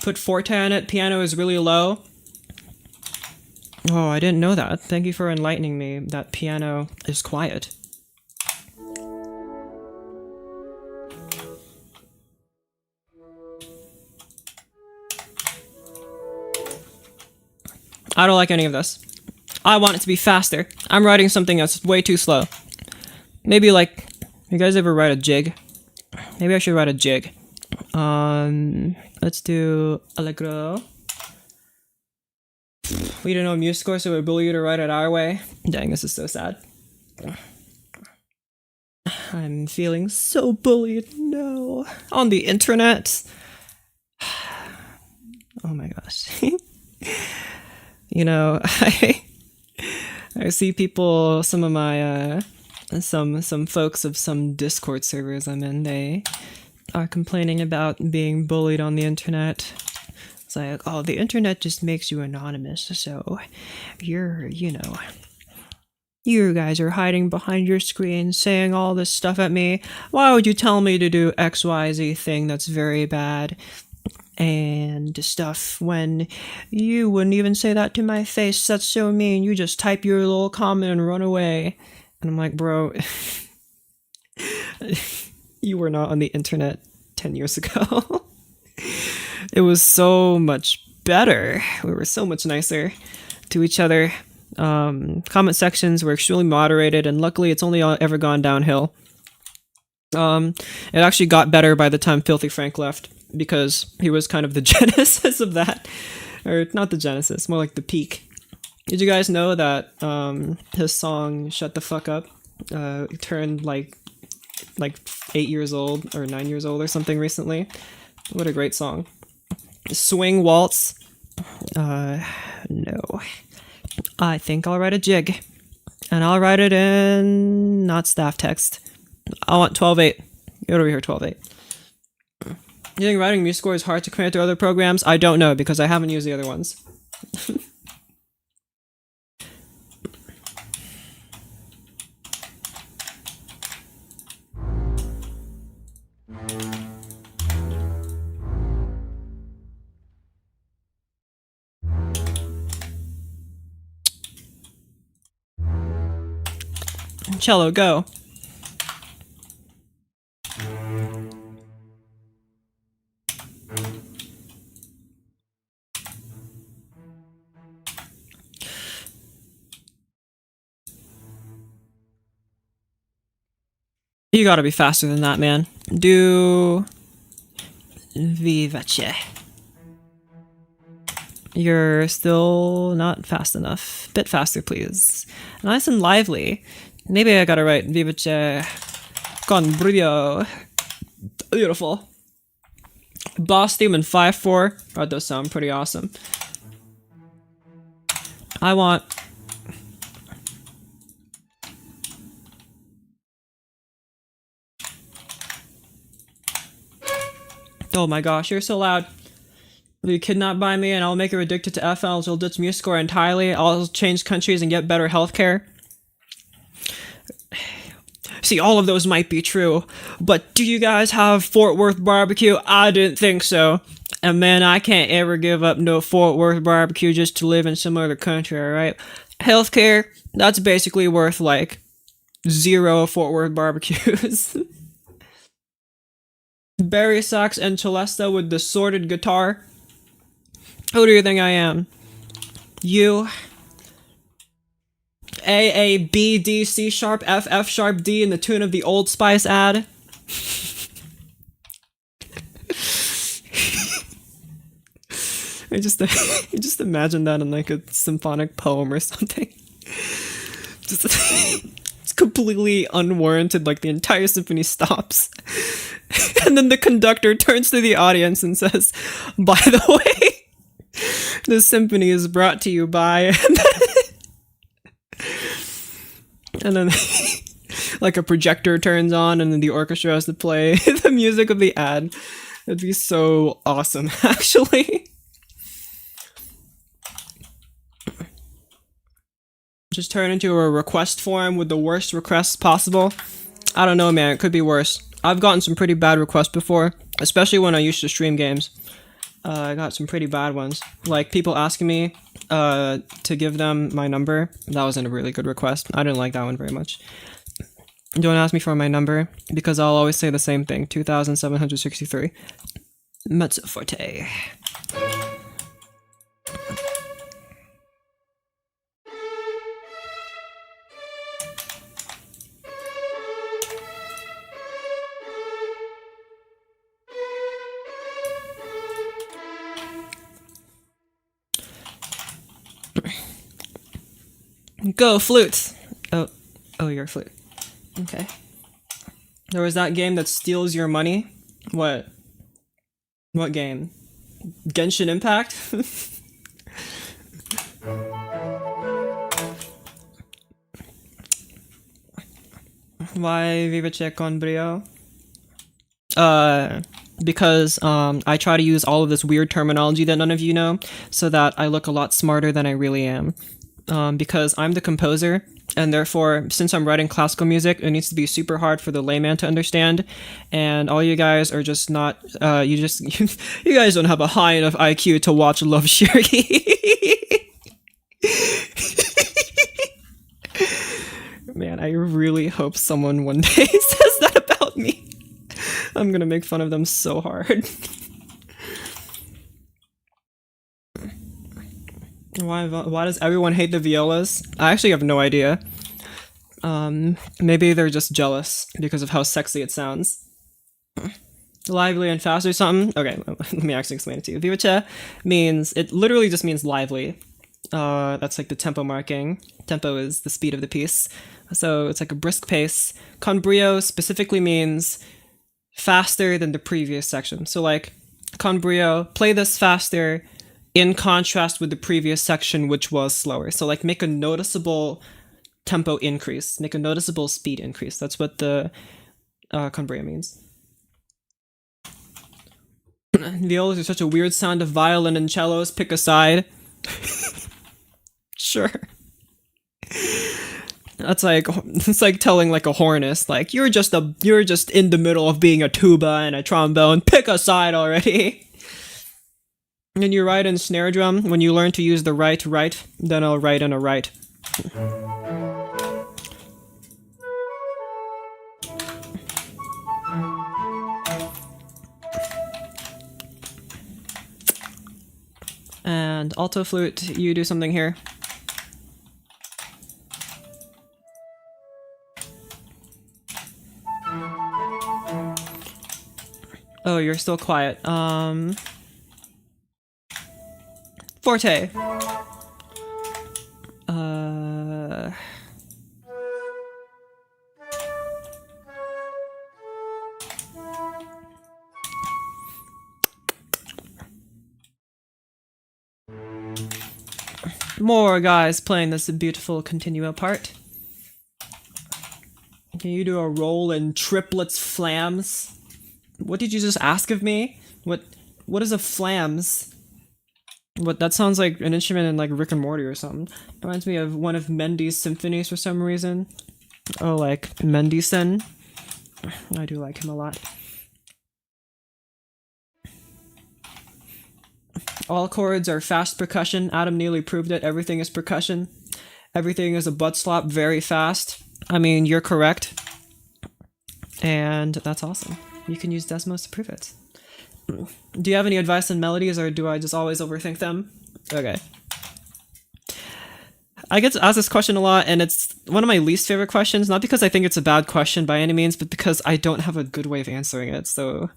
Put forte on it. Piano is really low. Oh, I didn't know that. Thank you for enlightening me that piano is quiet. I don't like any of this. I want it to be faster. I'm writing something that's way too slow. Maybe like, you guys ever write a jig? Maybe I should write a jig. Let's do Allegro. We don't know MuseScore, so we bully you to write it our way. Dang, this is so sad. I'm feeling so bullied. No. On the internet. Oh my gosh. You know, I see people, some of my, some folks of some Discord servers I'm in, they are complaining about being bullied on the internet. It's like, oh, the internet just makes you anonymous, so you're, you know, You guys are hiding behind your screen, saying all this stuff at me. Why would you tell me to do XYZ thing that's very bad? And stuff when you wouldn't even say that to my face. That's so mean. You just type your little comment and run away. And I'm like, bro, you were not on the internet 10 years ago. It was so much better. We were so much nicer to each other. Comment sections were extremely moderated, and luckily it's only ever gone downhill. It actually got better by the time Filthy Frank left, because he was kind of the genesis of that. Or not the genesis, more like the peak. Did you guys know that his song Shut the Fuck Up turned like 8 years old or 9 years old or something recently? What a great song. Swing Waltz. No. I think I'll write a jig. And I'll write it in not staff text. I want 12.8. Get over here, 12.8. You think writing MuseScore is hard to compare to other programs? I don't know, because I haven't used the other ones. Cello, go. You gotta be faster than that, man. Do... Vivace. You're still not fast enough. Bit faster, please. Nice and lively. Maybe I gotta write Vivace con brio. Beautiful. Boss theme in 5/4. That does sound pretty awesome. I want... Oh my gosh, you're so loud. You kidnap by me and I'll make her addicted to FL. She'll ditch MuseScore entirely. I'll change countries and get better healthcare. See, all of those might be true, but do you guys have Fort Worth barbecue? I didn't think so. And man, I can't ever give up no Fort Worth barbecue just to live in some other country, alright? Healthcare, that's basically worth like 0 Fort Worth barbecues. Barry Sachs and Celesta with the sorted guitar. Who do you think I am? You. A, A, B, D, C sharp, F, F sharp, D in the tune of the Old Spice ad. I just imagine that in like a symphonic poem or something. Just it's completely unwarranted, like the entire symphony stops. And then the conductor turns to the audience and says, by the way, this symphony is brought to you by... And then like a projector turns on and then the orchestra has to play the music of the ad. That'd be so awesome, actually. Just turn into a request form with the worst requests possible. I don't know, man. It could be worse. I've gotten some pretty bad requests before, especially when I used to stream games. I got some pretty bad ones. Like people asking me to give them my number. That wasn't a really good request. I didn't like that one very much. Don't ask me for my number, because I'll always say the same thing. 2763. Mezzo forte. Go, flute! Oh, you're a flute. Okay. There was that game that steals your money? What? What game? Genshin Impact? Why Vivace con brio? Because I try to use all of this weird terminology that none of you know, so that I look a lot smarter than I really am. because I'm the composer, and therefore, since I'm writing classical music, it needs to be super hard for the layman to understand. And all you guys are just not, you guys don't have a high enough IQ to watch Love Shirgi. Man, I really hope someone one day says that about me. I'm gonna make fun of them so hard. Why does everyone hate the violas? I actually have no idea. Maybe they're just jealous because of how sexy it sounds. Lively and fast or something? Okay, let me actually explain it to you. Vivace means, it literally just means lively. That's like the tempo marking. Tempo is the speed of the piece. So it's like a brisk pace. Con brio specifically means faster than the previous section. So like, con brio, play this faster in contrast with the previous section, which was slower. So like make a noticeable tempo increase, make a noticeable speed increase. That's what the con brio means. Violas are such a weird sound of violin and cellos. Pick a side. Sure. That's like, it's like telling like a hornist, like you're just in the middle of being a tuba and a trombone. Pick a side already. And you write in snare drum, when you learn to use the right, then I'll write in a right. And alto flute, you do something here. Oh, you're still quiet. Forte. More guys playing this beautiful continuo part. Can you do a roll in triplets flams? What did you just ask of me? What is a flams? What, that sounds like an instrument in like Rick and Morty or something. It reminds me of one of Mendy's symphonies for some reason. Oh, like Mendelssohn. I do like him a lot. All chords are fast percussion. Adam Neely proved it. Everything is percussion. Everything is a butt slap very fast. I mean, you're correct. And that's awesome. You can use Desmos to prove it. Do you have any advice on melodies, or do I just always overthink them? Okay. I get to ask this question a lot, and it's one of my least favorite questions, not because I think it's a bad question by any means, but because I don't have a good way of answering it. So,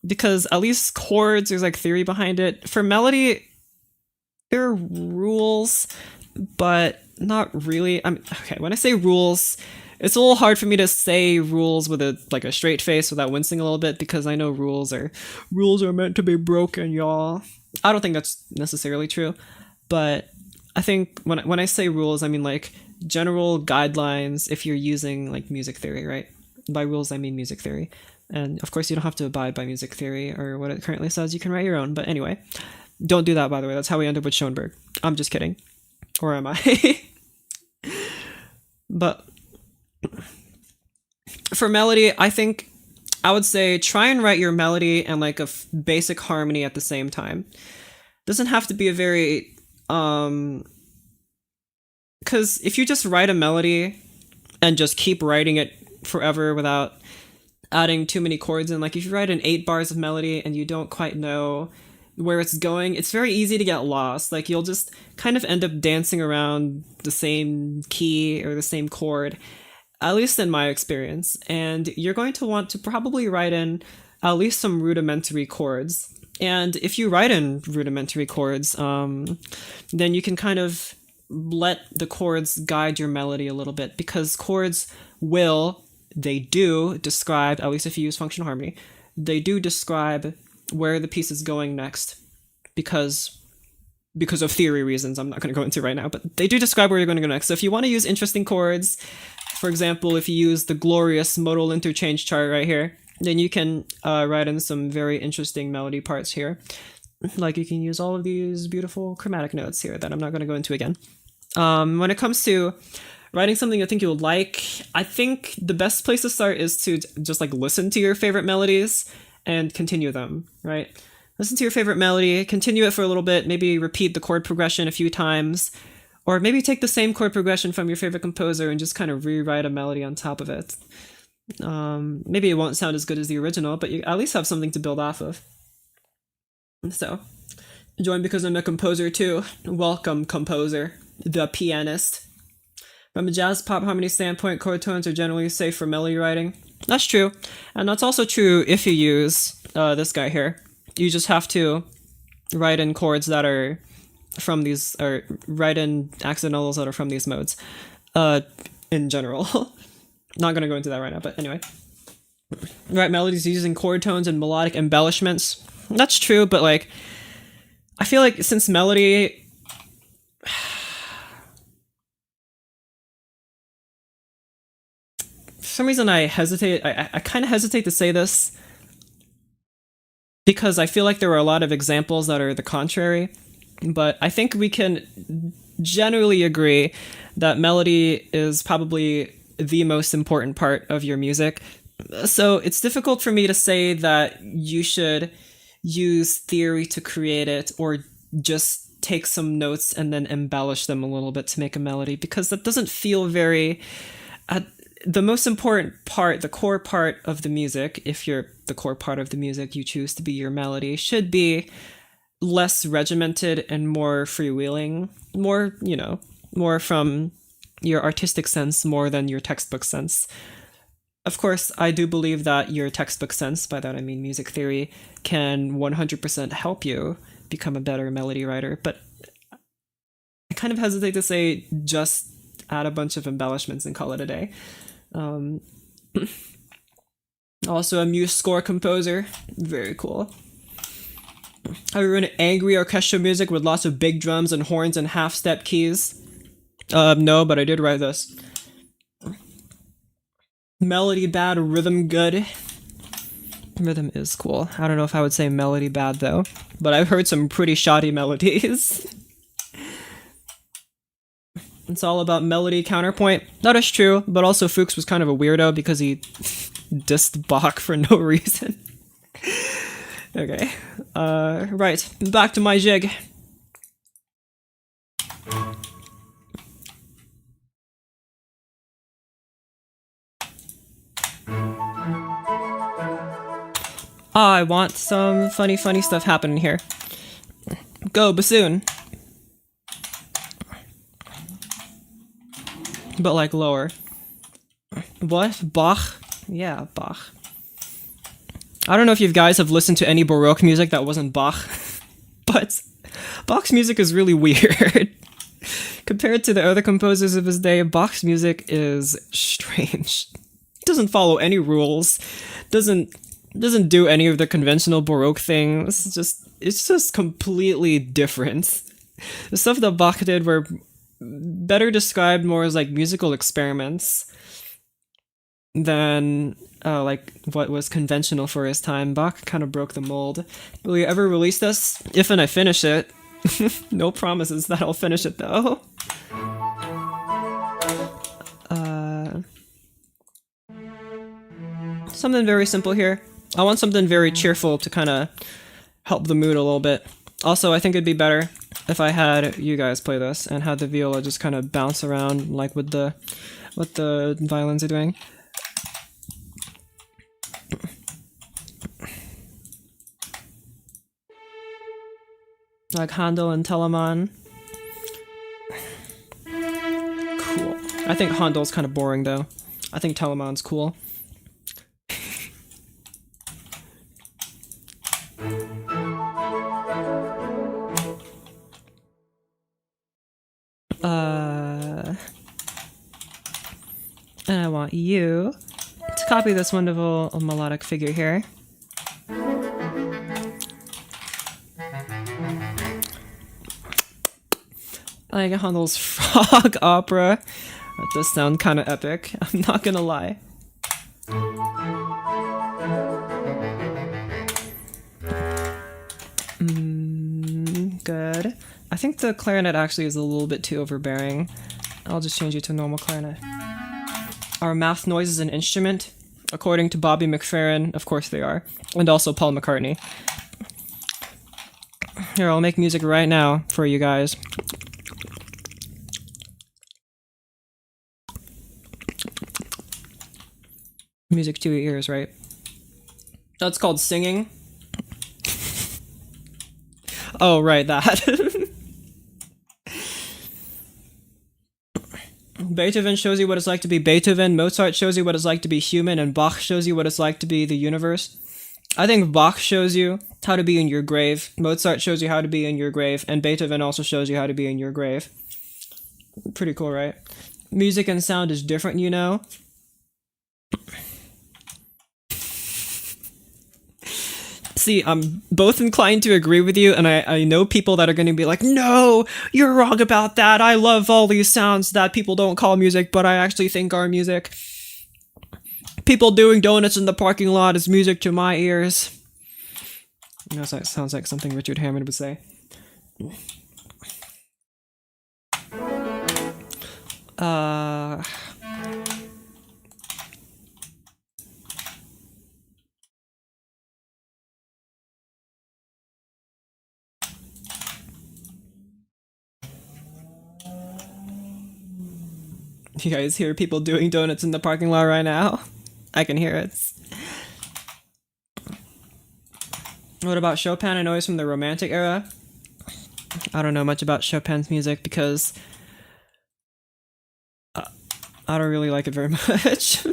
because at least chords, there's like theory behind it. For melody, there are rules, but not really. Okay, when I say rules, it's a little hard for me to say rules with a straight face without wincing a little bit, because I know rules are meant to be broken, y'all. I don't think that's necessarily true, but I think when I say rules, I mean like general guidelines if you're using like music theory, right? By rules, I mean music theory. And of course, you don't have to abide by music theory or what it currently says. You can write your own. But anyway, don't do that, by the way. That's how we end up with Schoenberg. I'm just kidding. Or am I? But for melody, I think I would say try and write your melody and like a basic harmony at the same time. Doesn't have to be a very because if you just write a melody and just keep writing it forever without adding too many chords in, like if you write an 8 bars of melody and you don't quite know where it's going, it's very easy to get lost. Like you'll just kind of end up dancing around the same key or the same chord, at least in my experience. And you're going to want to probably write in at least some rudimentary chords. And if you write in rudimentary chords, then you can kind of let the chords guide your melody a little bit, because chords they do describe, at least if you use functional harmony, they do describe where the piece is going next, because of theory reasons I'm not going to go into right now, but they do describe where you're going to go next. So if you want to use interesting chords, for example, if you use the glorious modal interchange chart right here, then you can write in some very interesting melody parts here. Like you can use all of these beautiful chromatic notes here that I'm not going to go into again. When it comes to writing something you think you'll like, I think the best place to start is to just like listen to your favorite melodies and continue them, right? Listen to your favorite melody, continue it for a little bit, maybe repeat the chord progression a few times, or maybe take the same chord progression from your favorite composer and just kind of rewrite a melody on top of it. Maybe it won't sound as good as the original, but you at least have something to build off of. So, join because I'm a composer too. Welcome, composer, the pianist. From a jazz pop harmony standpoint, chord tones are generally safe for melody writing. That's true. And that's also true if you use this guy here. You just have to write in chords that are from these, or write in accidentals that are from these modes. In general. Not going to go into that right now, but anyway. Write melodies using chord tones and melodic embellishments. That's true, but like, I feel like since melody... For some reason I hesitate, I kind of hesitate to say this because I feel like there are a lot of examples that are the contrary, but I think we can generally agree that melody is probably the most important part of your music. So it's difficult for me to say that you should use theory to create it or just take some notes and then embellish them a little bit to make a melody, because that doesn't feel very... the most important part, the core part of the music, if you're the core part of the music you choose to be your melody, should be less regimented and more freewheeling, more, you know, more from your artistic sense more than your textbook sense. Of course, I do believe that your textbook sense, by that I mean music theory, can 100% help you become a better melody writer, but I kind of hesitate to say just add a bunch of embellishments and call it a day. Also a muse score composer, very cool. Have you written angry orchestral music with lots of big drums and horns and half-step keys? No, but I did write this. Melody bad, rhythm good. Rhythm is cool. I don't know if I would say melody bad though, but I've heard some pretty shoddy melodies. It's all about melody counterpoint. That is true, but also Fuchs was kind of a weirdo because he dissed Bach for no reason. Okay. Right. Back to my jig. I want some funny stuff happening here. Go, bassoon. But like lower. What? Bach? Yeah, Bach. I don't know if you guys have listened to any Baroque music that wasn't Bach, but Bach's music is really weird. Compared to the other composers of his day, Bach's music is strange. It doesn't follow any rules, doesn't do any of the conventional Baroque things. It's just completely different. The stuff that Bach did were better described more as like musical experiments than like what was conventional for his time. Bach kind of broke the mold. Will you ever release this? If and I finish it. No promises that I'll finish it though. Something very simple here. I want something very cheerful to kind of help the mood a little bit. Also, I think it'd be better if I had you guys play this and had the viola just kind of bounce around like with what the violins are doing. Like Handel and Telemann. Cool. I think Handel's kind of boring though. I think Telemann's cool. And I want you to copy this wonderful melodic figure here. Like Handel's frog opera. That does sound kind of epic, I'm not gonna lie. Good. I think the clarinet actually is a little bit too overbearing. I'll just change it to normal clarinet. Are mouth noises an instrument? According to Bobby McFerrin, of course they are. And also Paul McCartney. Here, I'll make music right now for you guys. Music to your ears, right? That's called singing. Oh, right, that. Beethoven shows you what it's like to be Beethoven, Mozart shows you what it's like to be human, and Bach shows you what it's like to be the universe. I think Bach shows you how to be in your grave, Mozart shows you how to be in your grave, and Beethoven also shows you how to be in your grave. Pretty cool, right? Music and sound is different, you know? See, I'm both inclined to agree with you, and I know people that are going to be like, no, you're wrong about that. I love all these sounds that people don't call music, but I actually think are music. People doing donuts in the parking lot is music to my ears. You know, that sounds like something Richard Hammond would say. You guys hear people doing donuts in the parking lot right now? I can hear it. What about Chopin? I know he's from the Romantic era. I don't know much about Chopin's music because I don't really like it very much.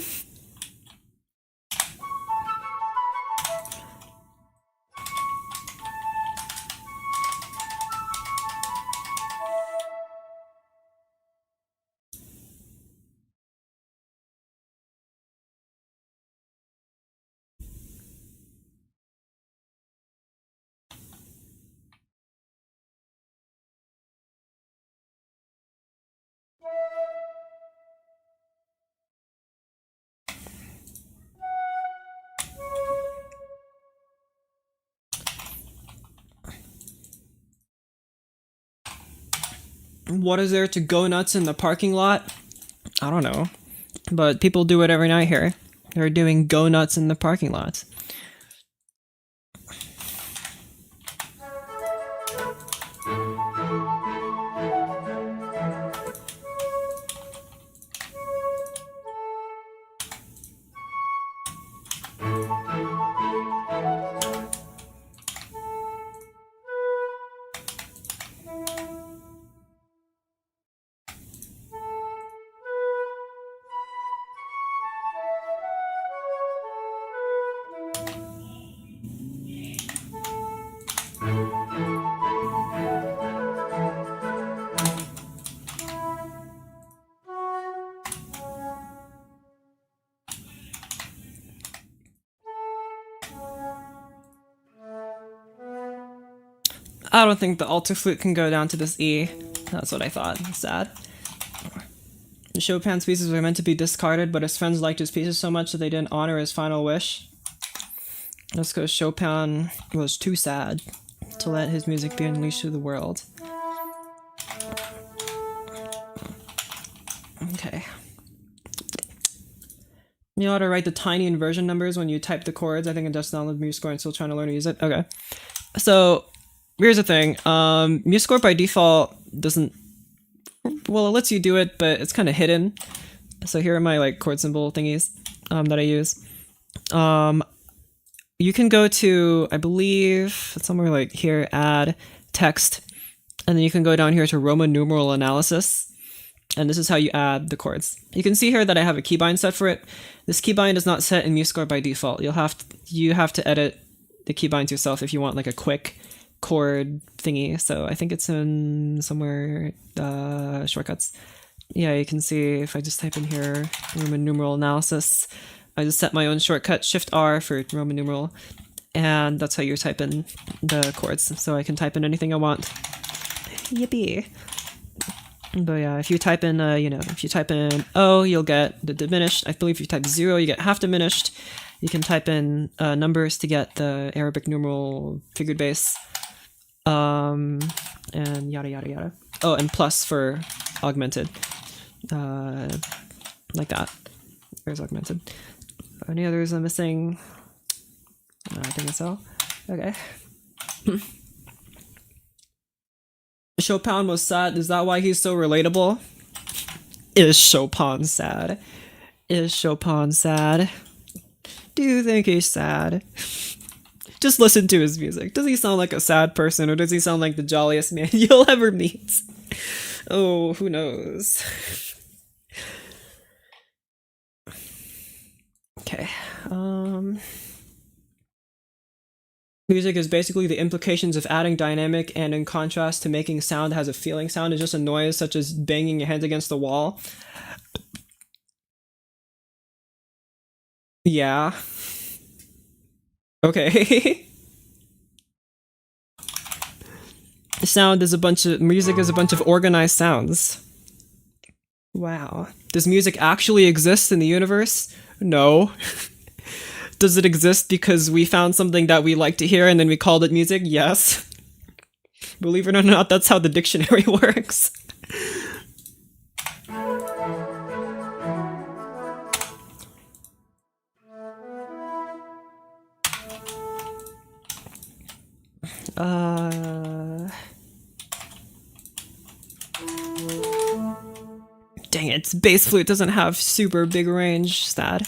What is there to go nuts in the parking lot? I don't know. But people do it every night here. They're doing go nuts in the parking lot. I don't think the alto flute can go down to this E. That's what I thought. Sad. Chopin's pieces were meant to be discarded, but his friends liked his pieces so much that they didn't honor his final wish. That's because Chopin was too sad to let his music be unleashed to the world. Okay. You know how to write the tiny inversion numbers when you type the chords? I think I just downloaded MuseScore and still trying to learn to use it. Okay. So, here's the thing. MuseScore by default doesn't... Well, it lets you do it, but it's kind of hidden. So here are my like chord symbol thingies that I use. You can go to, I believe, somewhere like here, add text, and then you can go down here to Roman numeral analysis, and this is how you add the chords. You can see here that I have a keybind set for it. This keybind is not set in MuseScore by default. You have to edit the keybinds yourself if you want like a quick chord thingy. So I think it's in somewhere shortcuts. Yeah, you can see if I just type in here Roman numeral analysis. I just set my own shortcut, Shift R for Roman numeral, and that's how you type in the chords. So I can type in anything I want. Yippee! But yeah, if you type in, if you type in O, you'll get the diminished. I believe if you type 0, you get half diminished. You can type in numbers to get the Arabic numeral figured bass. And yada yada yada. Oh, and plus for augmented. Like that. Where's augmented? Any others I'm missing? I think that's all. Okay. Chopin was sad. Is that why he's so relatable? Is Chopin sad? Is Chopin sad? Do you think he's sad? Just listen to his music. Does he sound like a sad person, or does he sound like the jolliest man you'll ever meet? Oh, who knows? Okay. Music is basically the implications of adding dynamic, and in contrast to making sound that has a feeling. Sound is just a noise, such as banging your hands against the wall. Yeah. Okay. Sound is a bunch of... Music is a bunch of organized sounds. Wow. Does music actually exist in the universe? No. Does it exist because we found something that we like to hear and then we called it music? Yes. Believe it or not, that's how the dictionary works. Dang it, bass flute doesn't have super big range, sad.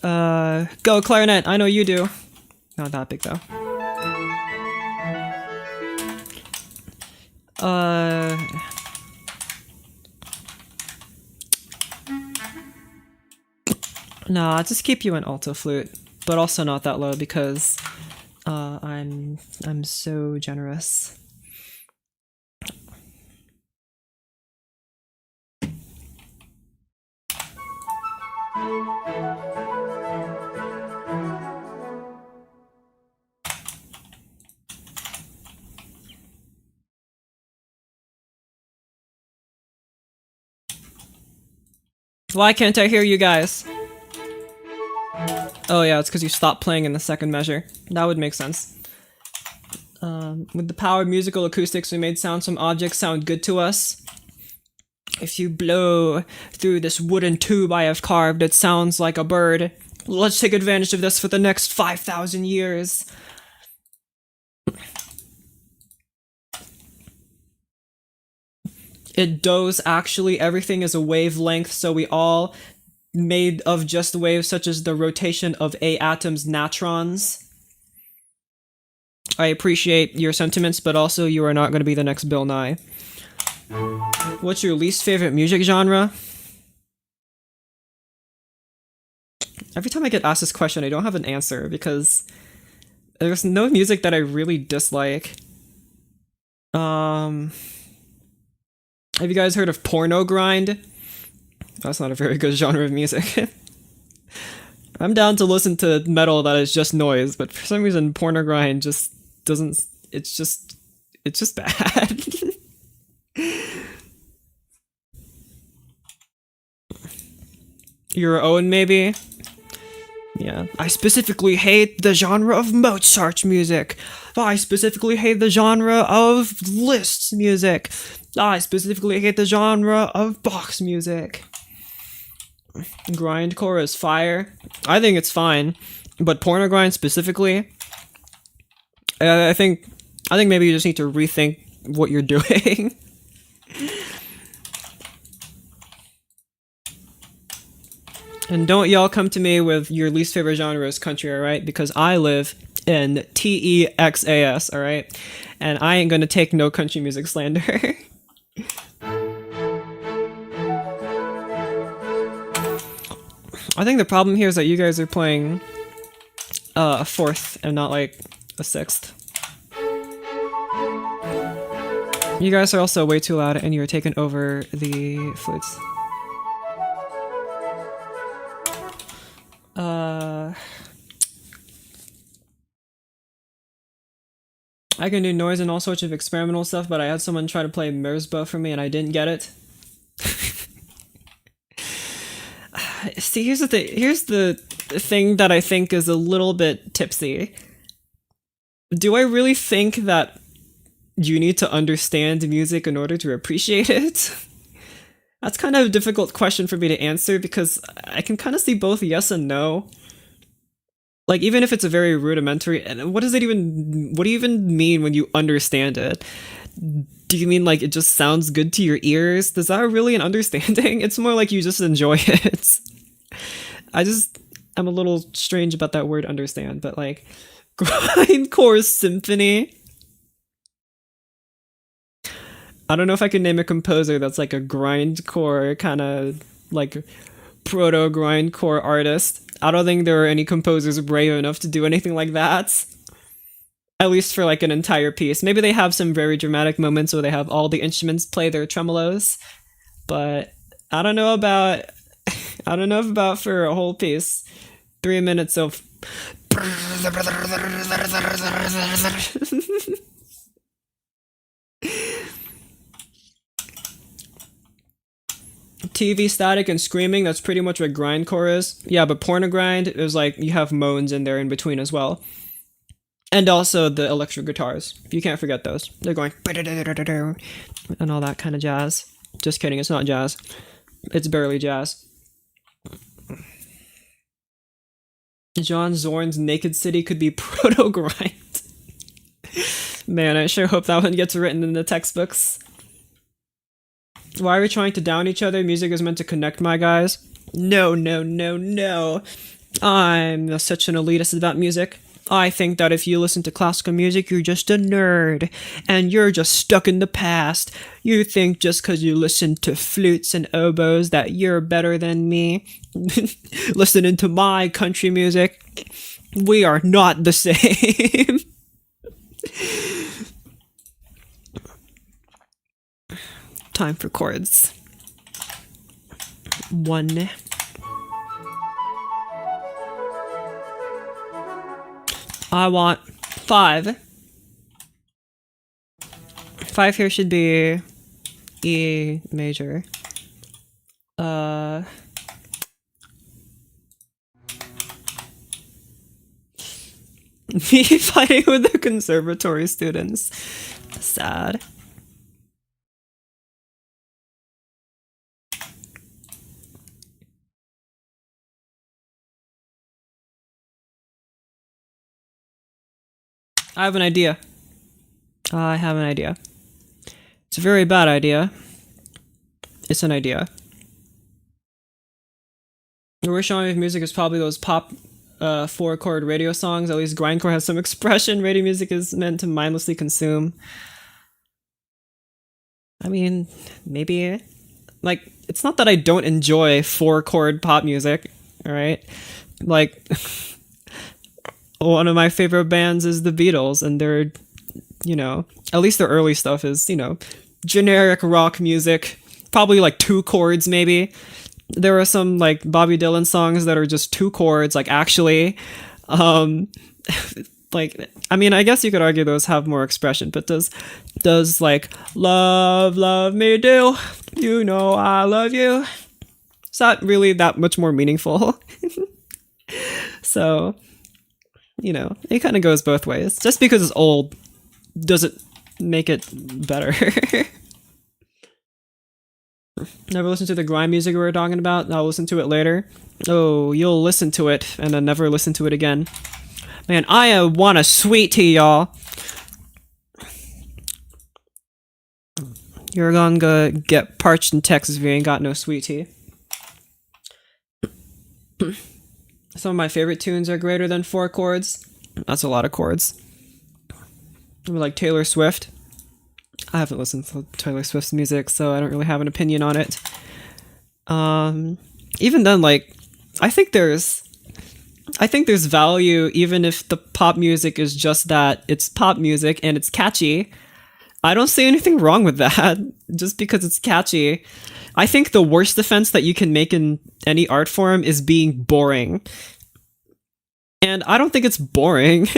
Go clarinet, I know you do. Not that big though. Nah, just keep you an alto flute, but also not that low because I'm so generous. Why can't I hear you guys? Oh yeah, it's because you stopped playing in the second measure. That would make sense. With the power of musical acoustics, we made sounds from objects sound good to us. If you blow through this wooden tube I have carved, it sounds like a bird. Let's take advantage of this for the next 5,000 years. It does actually. Everything is a wavelength, so we all made of just waves, such as the rotation of a atom's natrons. I appreciate your sentiments, but also you are not going to be the next Bill Nye. What's your least favorite music genre? Every time I get asked this question, I don't have an answer because there's no music that I really dislike. Have you guys heard of porno grind? That's not a very good genre of music. I'm down to listen to metal that is just noise, but for some reason porno grind just doesn't... It's just bad. Your own, maybe? Yeah. I specifically hate the genre of Mozart's music. I specifically hate the genre of Liszt's music. I specifically hate the genre of Bach's music. Grindcore is fire. I think it's fine, but porno grind specifically, I think maybe you just need to rethink what you're doing. And don't y'all come to me with your least favorite genre is country, alright? Because I live in Texas, alright? And I ain't gonna take no country music slander. I think the problem here is that you guys are playing a fourth and not like a sixth. You guys are also way too loud and you're taking over the flutes. I can do noise and all sorts of experimental stuff, but I had someone try to play Merzbow for me and I didn't get it. See, here's the thing that I think is a little bit tipsy. Do I really think that you need to understand music in order to appreciate it? That's kind of a difficult question for me to answer because I can kind of see both yes and no. Like even if it's a very rudimentary, and what do you even mean when you understand it? Do you mean like it just sounds good to your ears? Is that really an understanding? It's more like you just enjoy it. I just I'm a little strange about that word understand, but like grindcore symphony. I don't know if I can name a composer that's like a grindcore kind of like proto grindcore artist. I don't think there are any composers brave enough to do anything like that. At least for like an entire piece. Maybe they have some very dramatic moments where they have all the instruments play their tremolos, but I don't know about I don't know about for a whole piece. 3 minutes of TV static and screaming, that's pretty much what grindcore is. Yeah, but pornogrind is like you have moans in there in between as well. And also the electric guitars. You can't forget those. They're going and all that kind of jazz. Just kidding, it's not jazz. It's barely jazz. John Zorn's Naked City could be proto-grind. Man, I sure hope that one gets written in the textbooks. Why are we trying to down each other? Music is meant to connect, my guys. No, no, no, no. I'm such an elitist about music. I think that if you listen to classical music, you're just a nerd, and you're just stuck in the past. You think just because you listen to flutes and oboes that you're better than me. Listening to my country music, we are not the same. Time for chords. 1. I want 5. 5 here should be E major. Me fighting with the conservatory students. Sad. I have an idea. I have an idea. It's a very bad idea. It's an idea. What we're showing with music is probably those pop 4-chord radio songs. At least grindcore has some expression. Radio music is meant to mindlessly consume. I mean, maybe. Like, it's not that I don't enjoy 4-chord pop music, alright? Like, one of my favorite bands is the Beatles, and they're, you know, at least their early stuff is, you know, generic rock music. Probably like 2 chords, maybe. There are some like Bobby Dylan songs that are just 2 chords, like actually. Like, I mean, I guess you could argue those have more expression, but does like love me do, you know I love you, is that really that much more meaningful? So, you know, it kind of goes both ways. Just because it's old doesn't make it better. Never listen to the grind music we were talking about. I'll listen to it later. Oh, you'll listen to it and then never listen to it again. Man, I want a sweet tea, y'all. You're gonna get parched in Texas if you ain't got no sweet tea. Some of my favorite tunes are greater than 4 chords. That's a lot of chords. Like Taylor Swift. I haven't listened to Taylor Swift's music, so I don't really have an opinion on it. Even then, like, I think there's value even if the pop music is just that. It's pop music and it's catchy. I don't see anything wrong with that, just because it's catchy. I think the worst offense that you can make in any art form is being boring. And I don't think it's boring.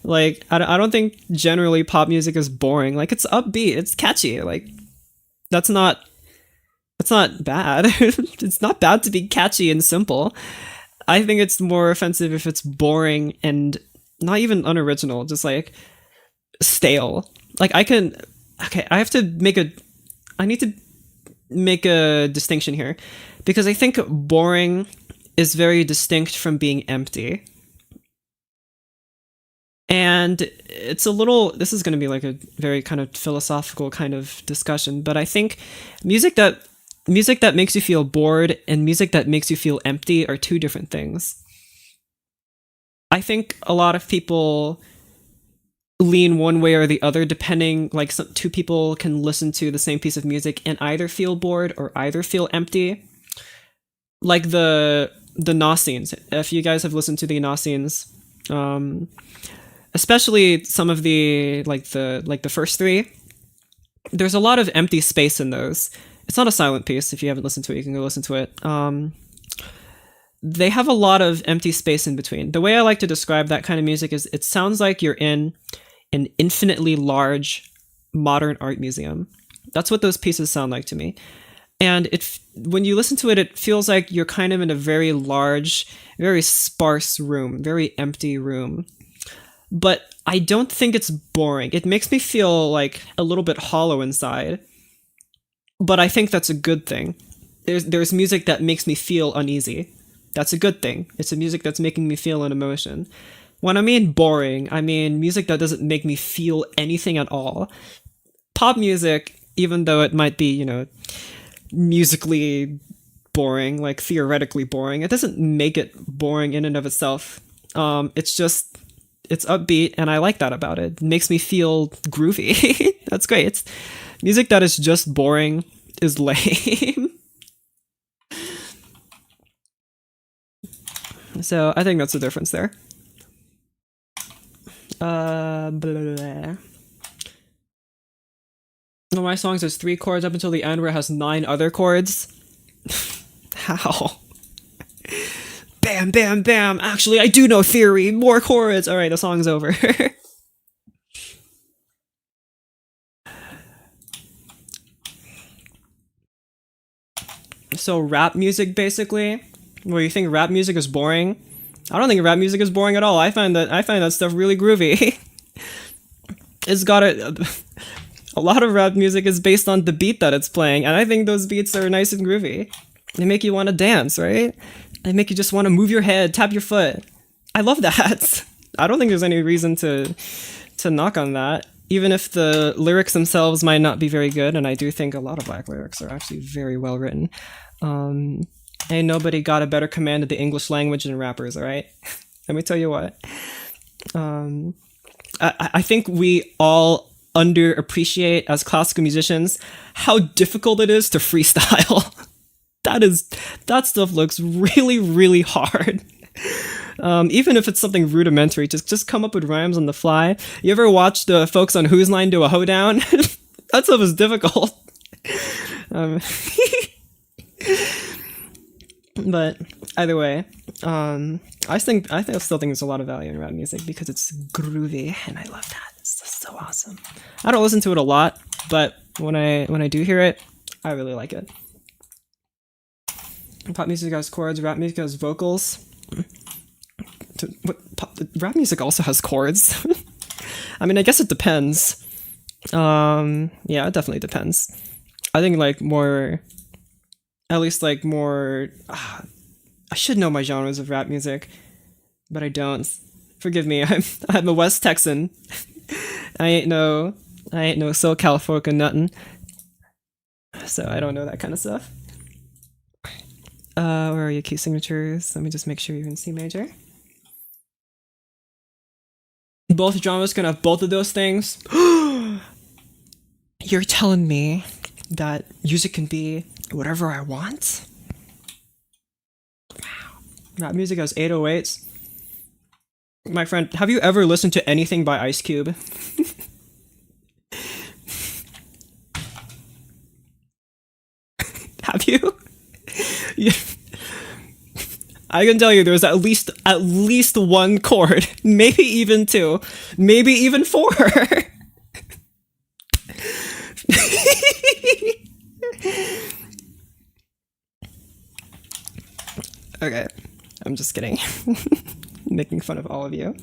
Like, I don't think generally pop music is boring. Like, it's upbeat, it's catchy. Like, that's not bad. It's not bad to be catchy and simple. I think it's more offensive if it's boring and not even unoriginal, just like stale. like I can, okay, I need to make a distinction here because I think boring is very distinct from being empty. And it's a little, this is going to be like a very kind of philosophical kind of discussion, but I think music that makes you feel bored and music that makes you feel empty are two different things. I think a lot of people lean one way or the other depending, like two people can listen to the same piece of music and either feel bored or either feel empty. Like the Gnossians. If you guys have listened to the Gnossians, especially some of the first three, there's a lot of empty space in those. It's not a silent piece. If you haven't listened to it, you can go listen to it. They have a lot of empty space in between. The way I like to describe that kind of music is it sounds like you're in an infinitely large modern art museum. That's what those pieces sound like to me. And when you listen to it, it feels like you're kind of in a very large, very sparse room, very empty room. But I don't think it's boring. It makes me feel like a little bit hollow inside. But I think that's a good thing. There's music that makes me feel uneasy. That's a good thing. It's a music that's making me feel an emotion. When I mean boring, I mean music that doesn't make me feel anything at all. Pop music, even though it might be, musically boring, like theoretically boring, it doesn't make it boring in and of itself. It's upbeat, and I like that about it. It makes me feel groovy. That's great. It's music that is just boring is lame. So I think that's the difference there. Blah, blah, blah. One of my songs has 3 chords up until the end where it has 9 other chords. How? Bam, bam, bam. Actually, I do know theory. More chords. All right, the song's over. So rap music, basically. Well, you think rap music is boring? I don't think rap music is boring at all. I find that stuff really groovy. It's got a lot of rap music is based on the beat that it's playing, and I think those beats are nice and groovy. They make you want to dance, right? They make you just want to move your head, tap your foot. I love that. I don't think there's any reason to knock on that, even if the lyrics themselves might not be very good, and I do think a lot of black lyrics are actually very well written. Ain't nobody got a better command of the English language than rappers, all right? Let me tell you what. I think we all underappreciate as classical musicians how difficult it is to freestyle. That stuff looks really, really hard. Even if it's something rudimentary, just come up with rhymes on the fly. You ever watch the folks on Who's Line do a hoedown? That stuff is difficult. But either way, I still think there's a lot of value in rap music because it's groovy, and I love that. It's just so awesome. I don't listen to it a lot, but when I do hear it, I really like it. Pop music has chords, rap music has vocals. Rap music also has chords. I mean, I guess it depends. Yeah, it definitely depends. I think I should know my genres of rap music, but I don't. Forgive me, I'm a West Texan. I ain't no SoCal folk or nothing. So I don't know that kind of stuff. Where are your key signatures? Let me just make sure you're in C major. Both genres can have both of those things. You're telling me that music can be whatever I want? Wow. Rap music has 808s. My friend, have you ever listened to anything by Ice Cube? Have you? Yeah. I can tell you there's at least one chord, maybe even 2, maybe even 4. Okay, I'm just kidding. Making fun of all of you.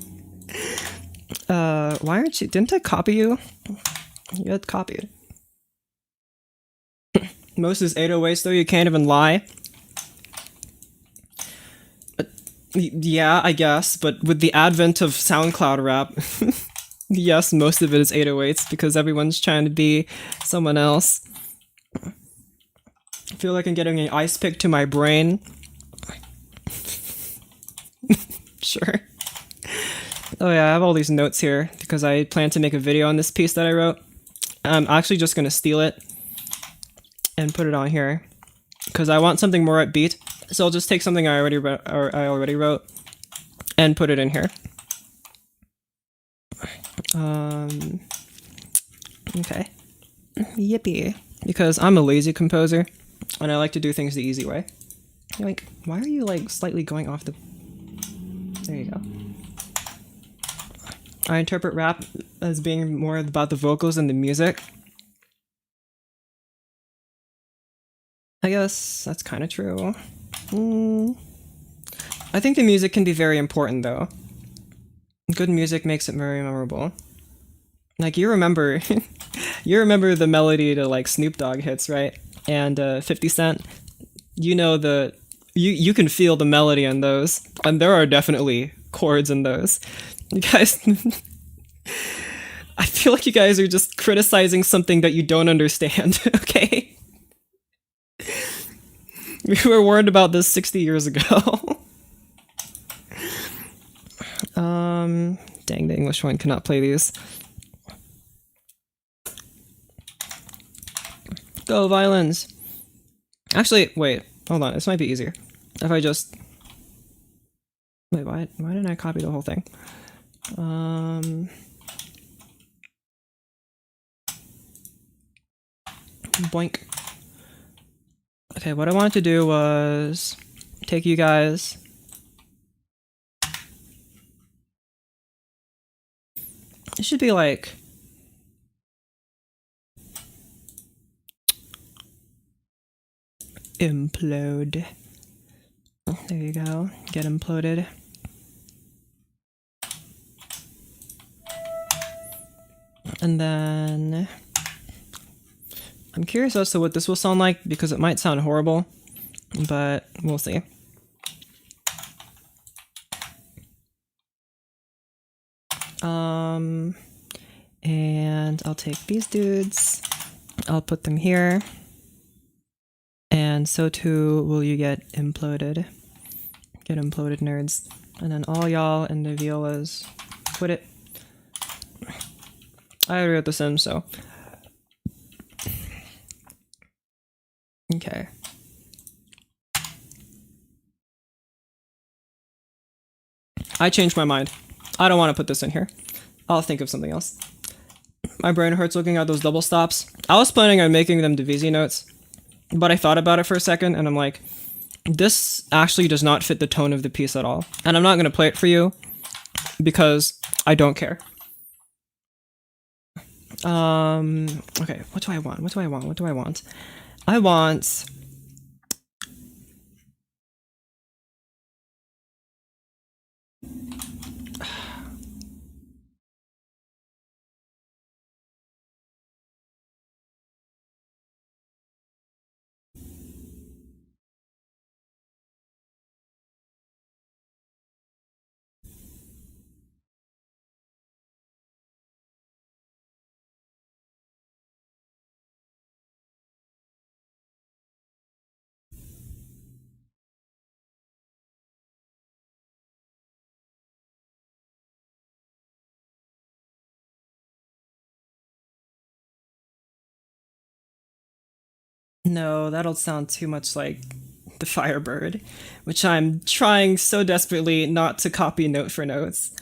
Why aren't you? Didn't I copy you? You get copied. Most is 808s though, you can't even lie. Yeah, I guess, but with the advent of SoundCloud rap, yes, most of it is 808s because everyone's trying to be someone else. I feel like I'm getting an ice pick to my brain. Sure. Oh yeah, I have all these notes here because I plan to make a video on this piece that I wrote. I'm actually just gonna steal it and put it on here because I want something more upbeat. So I'll just take something I already wrote and put it in here. Okay. Yippee. Because I'm a lazy composer and I like to do things the easy way. Like, why are you like slightly going off the... There you go. I interpret rap as being more about the vocals than the music. I guess that's kind of true. I think the music can be very important though. Good music makes it very memorable. Like you remember the melody to like Snoop Dogg hits, right? And 50 Cent. You know you can feel the melody in those. And there are definitely chords in those. You guys I feel like you guys are just criticizing something that you don't understand, okay? We were warned about this 60 years ago. Dang, the English one cannot play these. Go, violins! Actually, wait, hold on, this might be easier. If I just... Wait, why didn't I copy the whole thing? Boink. Okay, what I wanted to do was take you guys... It should be like... Implode. There you go. Get imploded. And then... I'm curious as to what this will sound like because it might sound horrible, but we'll see. And I'll take these dudes, I'll put them here, and so too will you get imploded. Get imploded, nerds. And then all y'all in the violas, quit it. I already wrote the Sims, so. Okay. I changed my mind. I don't want to put this in here. I'll think of something else. My brain hurts looking at those double stops. I was planning on making them divisi notes, but I thought about it for a second and I'm like, this actually does not fit the tone of the piece at all. And I'm not going to play it for you because I don't care. Okay, what do I want? What do I want? What do I want? I want... No, that'll sound too much like the Firebird, which I'm trying so desperately not to copy note for notes.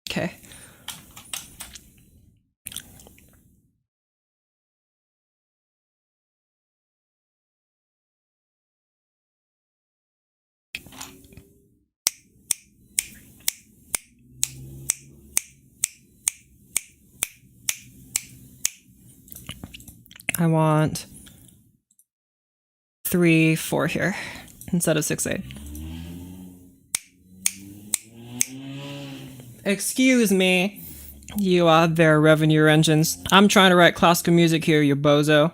Okay. I want 3, 4 here instead of 6, 8. Excuse me, you out there revenue engines. I'm trying to write classical music here, you bozo.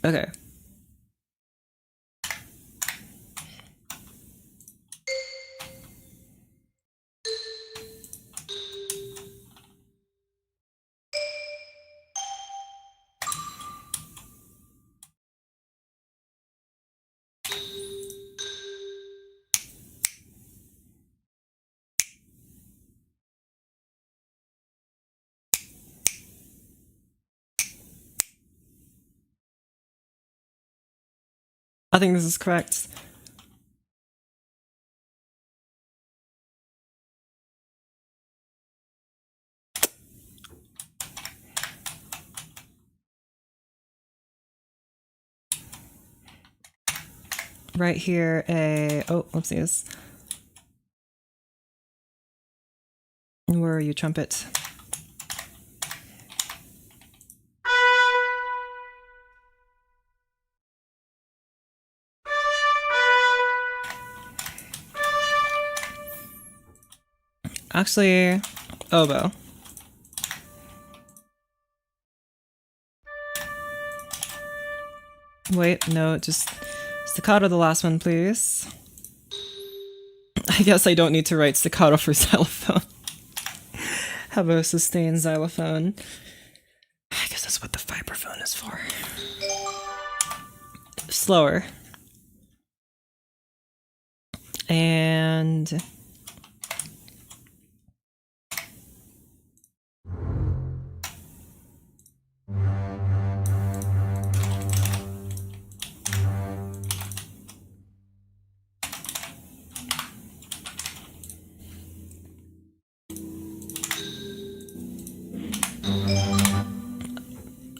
Okay. I think this is correct. Right here, oh, whoopsies. Where are you, trumpet? Actually, oboe. Wait, no, just staccato the last one, please. I guess I don't need to write staccato for xylophone. Have a sustained xylophone. I guess that's what the vibraphone is for. Slower. And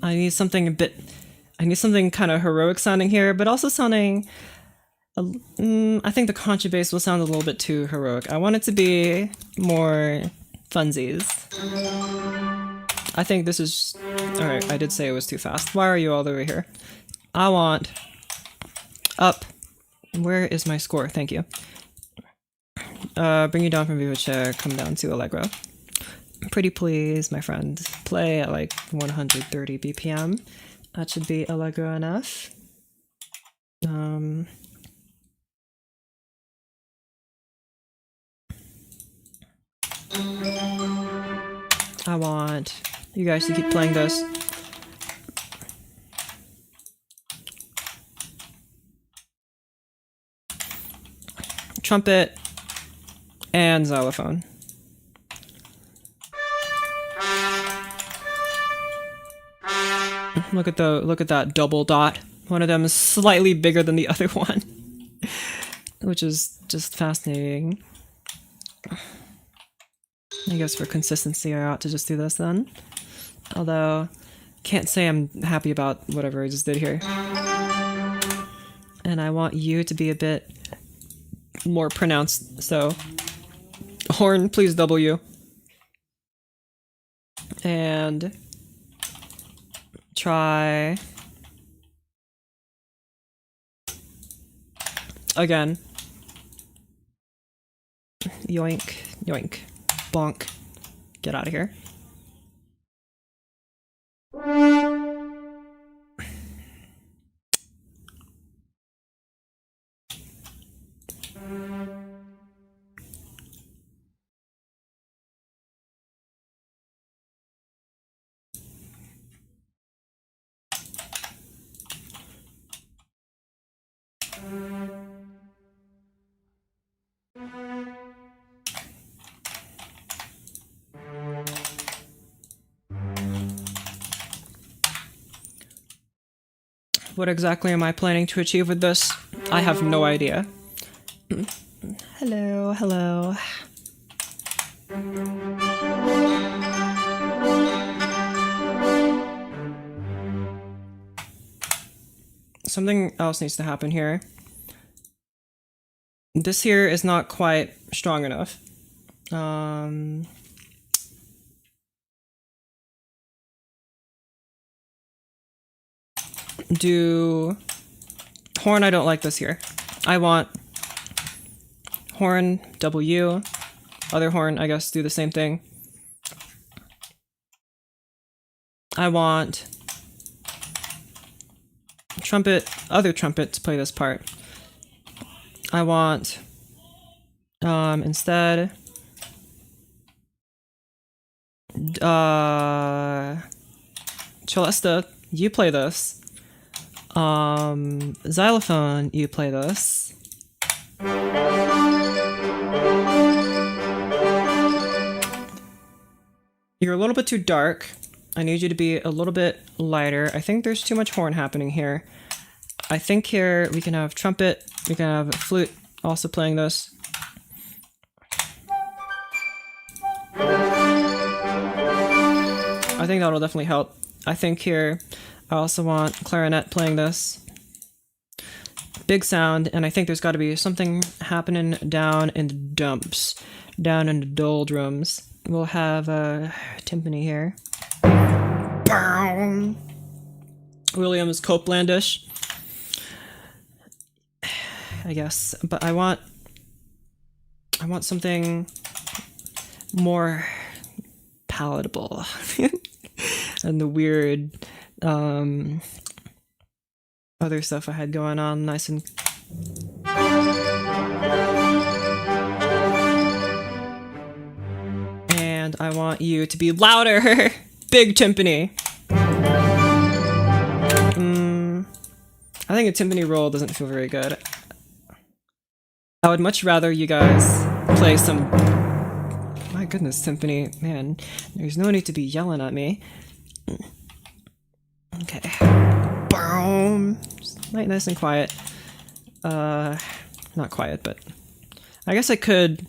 I need something kind of heroic sounding here, but also sounding, I think the contrabass will sound a little bit too heroic. I want it to be more funsies. I think this is, alright, I did say it was too fast. Why are you all the way here? I want up. Where is my score? Thank you. Bring you down from Viva Chair, come down to Allegro. Pretty please, my friend. Play at like 130 BPM. That should be Allegro enough. I want you guys to keep playing this. Trumpet and xylophone. Look at that double dot. One of them is slightly bigger than the other one, which is just fascinating. I guess for consistency, I ought to just do this then. Although, can't say I'm happy about whatever I just did here. And I want you to be a bit more pronounced, so horn, please W. And try again. Yoink, yoink, bonk. Get out of here. What exactly am I planning to achieve with this? I have no idea. Hello, hello. Something else needs to happen here. This here is not quite strong enough. Do horn, I don't like this here. I want horn, W, other horn, I guess do the same thing. I want trumpet, other trumpet to play this part. I want, instead, Celesta, you play this. Xylophone, you play this. You're a little bit too dark. I need you to be a little bit lighter. I think there's too much horn happening here. I think here we can have trumpet, we can have flute also playing this. I think that'll definitely help. I think here I also want clarinet playing this. Big sound, and I think there's got to be something happening down in the dumps, down in the doldrums. We'll have a timpani here. Williams Copelandish, I guess, but I want something more palatable and the weird other stuff I had going on, nice and and I want you to be louder. Big timpani. I think a timpani roll doesn't feel very good. I would much rather you guys play some... My goodness, timpani. Man, there's no need to be yelling at me. Okay. Boom! Just nice and quiet. Not quiet, but... I guess I could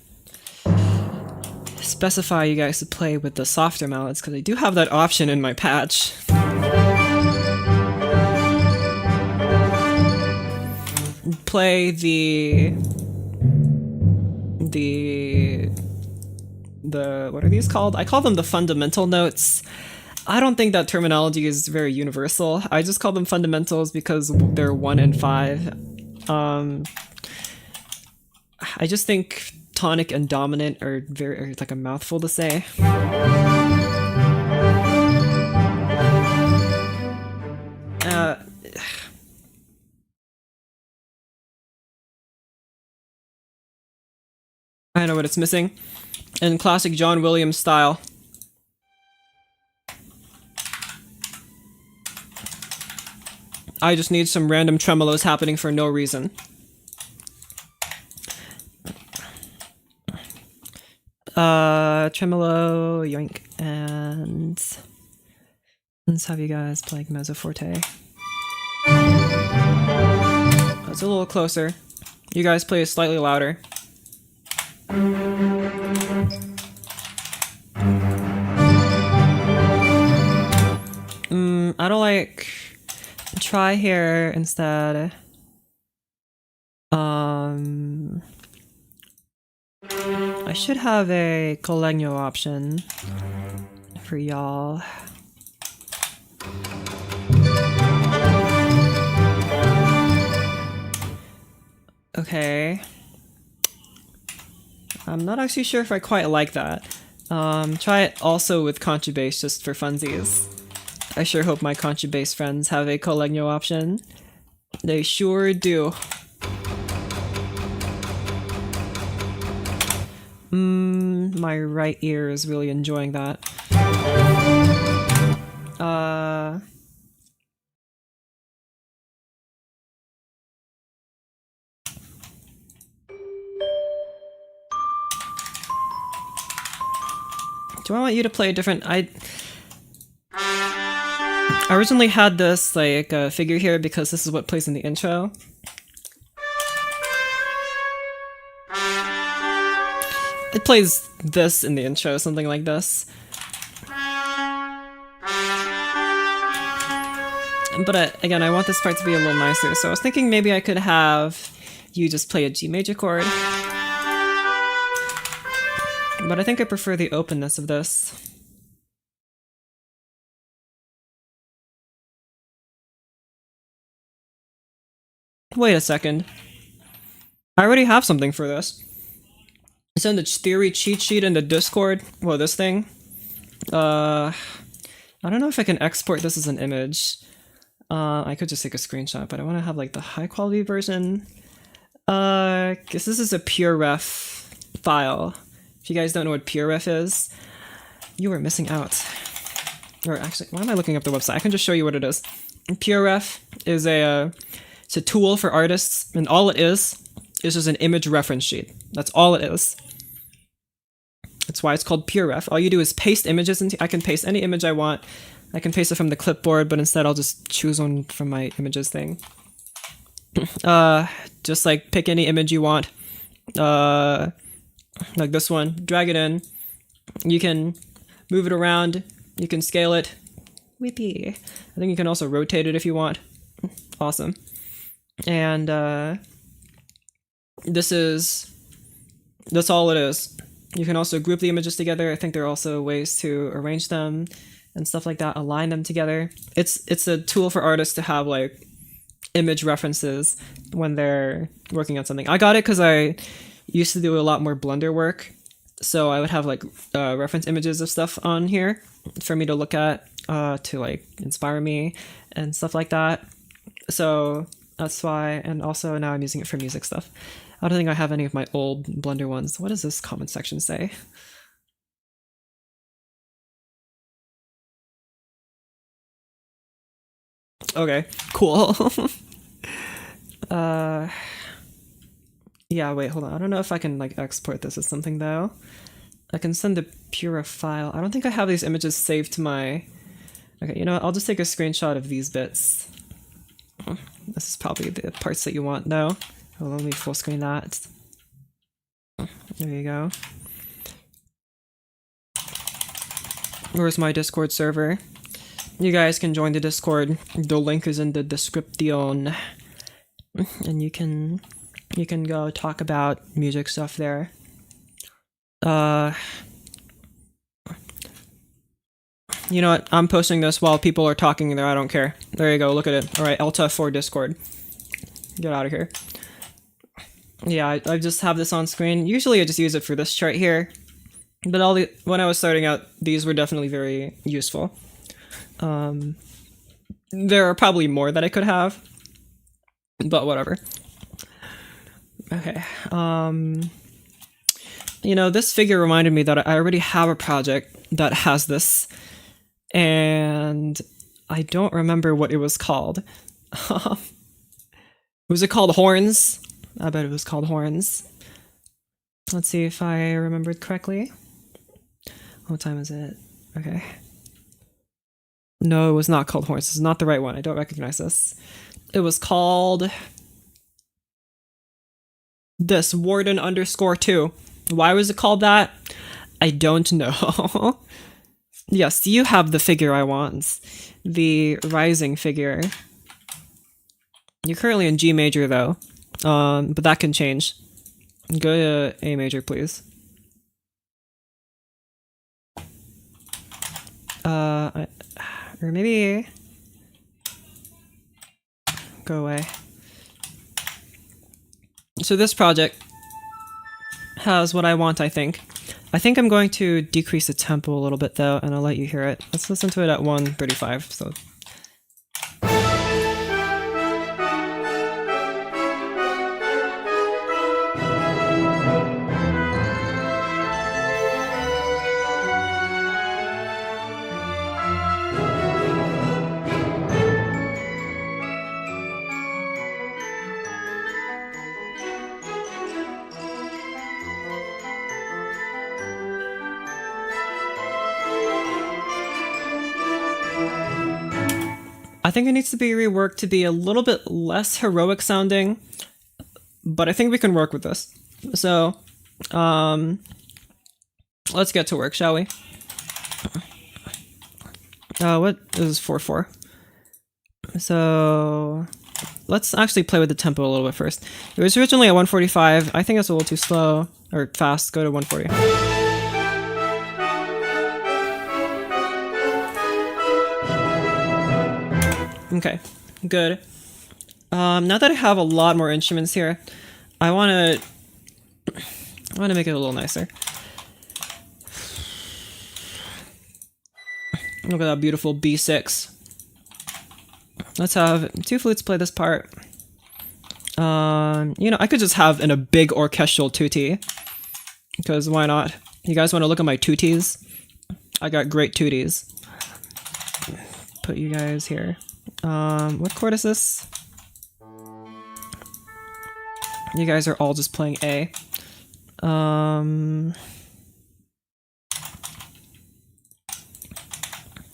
specify you guys to play with the softer mallets, because I do have that option in my patch. Play the what are these called? I call them the fundamental notes. I don't think that terminology is very universal. I just call them fundamentals because they're 1 and 5. I just think tonic and dominant are like a mouthful to say. I know what it's missing. In classic John Williams style. I just need some random tremolos happening for no reason. Tremolo, yoink, and let's have you guys play mezzo forte. That's a little closer. You guys play slightly louder. I don't like... Try here instead. I should have a Colegno option for y'all. Okay. I'm not actually sure if I quite like that. Try it also with contrabass just for funsies. I sure hope my contrabass friends have a Colegno option. They sure do. My right ear is really enjoying that. Do I want you to play a different... I originally had this like figure here because this is what plays in the intro. It plays this in the intro, something like this. But again, I want this part to be a little nicer, so I was thinking maybe I could have you just play a G major chord. But I think I prefer the openness of this. Wait a second. I already have something for this. It's in the theory cheat sheet in the Discord. Well, this thing. I don't know if I can export this as an image. I could just take a screenshot, but I want to have like the high quality version. Guess this is a PureRef file. If you guys don't know what PureRef is, you are missing out. Or actually, why am I looking up the website? I can just show you what it is. PureRef is it's a tool for artists, and all it is just an image reference sheet. That's all it is. That's why it's called PureRef. All you do is paste images into. I can paste any image I want. I can paste it from the clipboard, but instead I'll just choose one from my images thing. Just like pick any image you want. Like this one. Drag it in. You can move it around. You can scale it. Whippy. I think you can also rotate it if you want. Awesome. And that's all it is. You can also group the images together. I think there are also ways to arrange them and stuff like that, align them together. It's a tool for artists to have like image references when they're working on something. I got it because I used to do a lot more Blender work, so I would have like reference images of stuff on here for me to look at to like inspire me and stuff like that. So that's why, and also now I'm using it for music stuff. I don't think I have any of my old Blender ones. What does this comment section say? Okay, cool. Yeah, wait, hold on. I don't know if I can like export this as something though. I can send the Pura file. I don't think I have these images saved to my... Okay, you know what? I'll just take a screenshot of these bits. This is probably the parts that you want though. Oh, let me full screen that. There you go. Where's my Discord server? You guys can join the Discord. The link is in the description. And you can go talk about music stuff there. You know what? I'm posting this while people are talking there. I don't care. There you go. Look at it. All right, Alta for Discord. Get out of here. Yeah, I just have this on screen. Usually I just use it for this chart here. But when I was starting out, these were definitely very useful. There are probably more that I could have. But whatever. Okay. You know, this figure reminded me that I already have a project that has this. And I don't remember what it was called. Was it called Horns? I bet it was called Horns. Let's see if I remembered correctly. What time is it? Okay. No, it was not called Horns. This is not the right one. I don't recognize this. It was called... this, Warden_2. Why was it called that? I don't know. Yes, you have the figure I want. The Rising figure. You're currently in G major though. But that can change. Go to A major, please. Or maybe... go away. So this project has what I want, I think. I think I'm going to decrease the tempo a little bit though, and I'll let you hear it. Let's listen to it at 135, so... I think it needs to be reworked to be a little bit less heroic sounding, but I think we can work with this. So, let's get to work, shall we? What is 4/4? So, let's actually play with the tempo a little bit first. It was originally at 145. I think it's a little too slow, or fast. Go to 140. Okay, good. Now that I have a lot more instruments here, I wanna make it a little nicer. Look at that beautiful B6. Let's have 2 flutes play this part. You know, I could just have a big orchestral tutti. Because why not? You guys want to look at my tutis? I got great tutis. Put you guys here. What chord is this? You guys are all just playing A.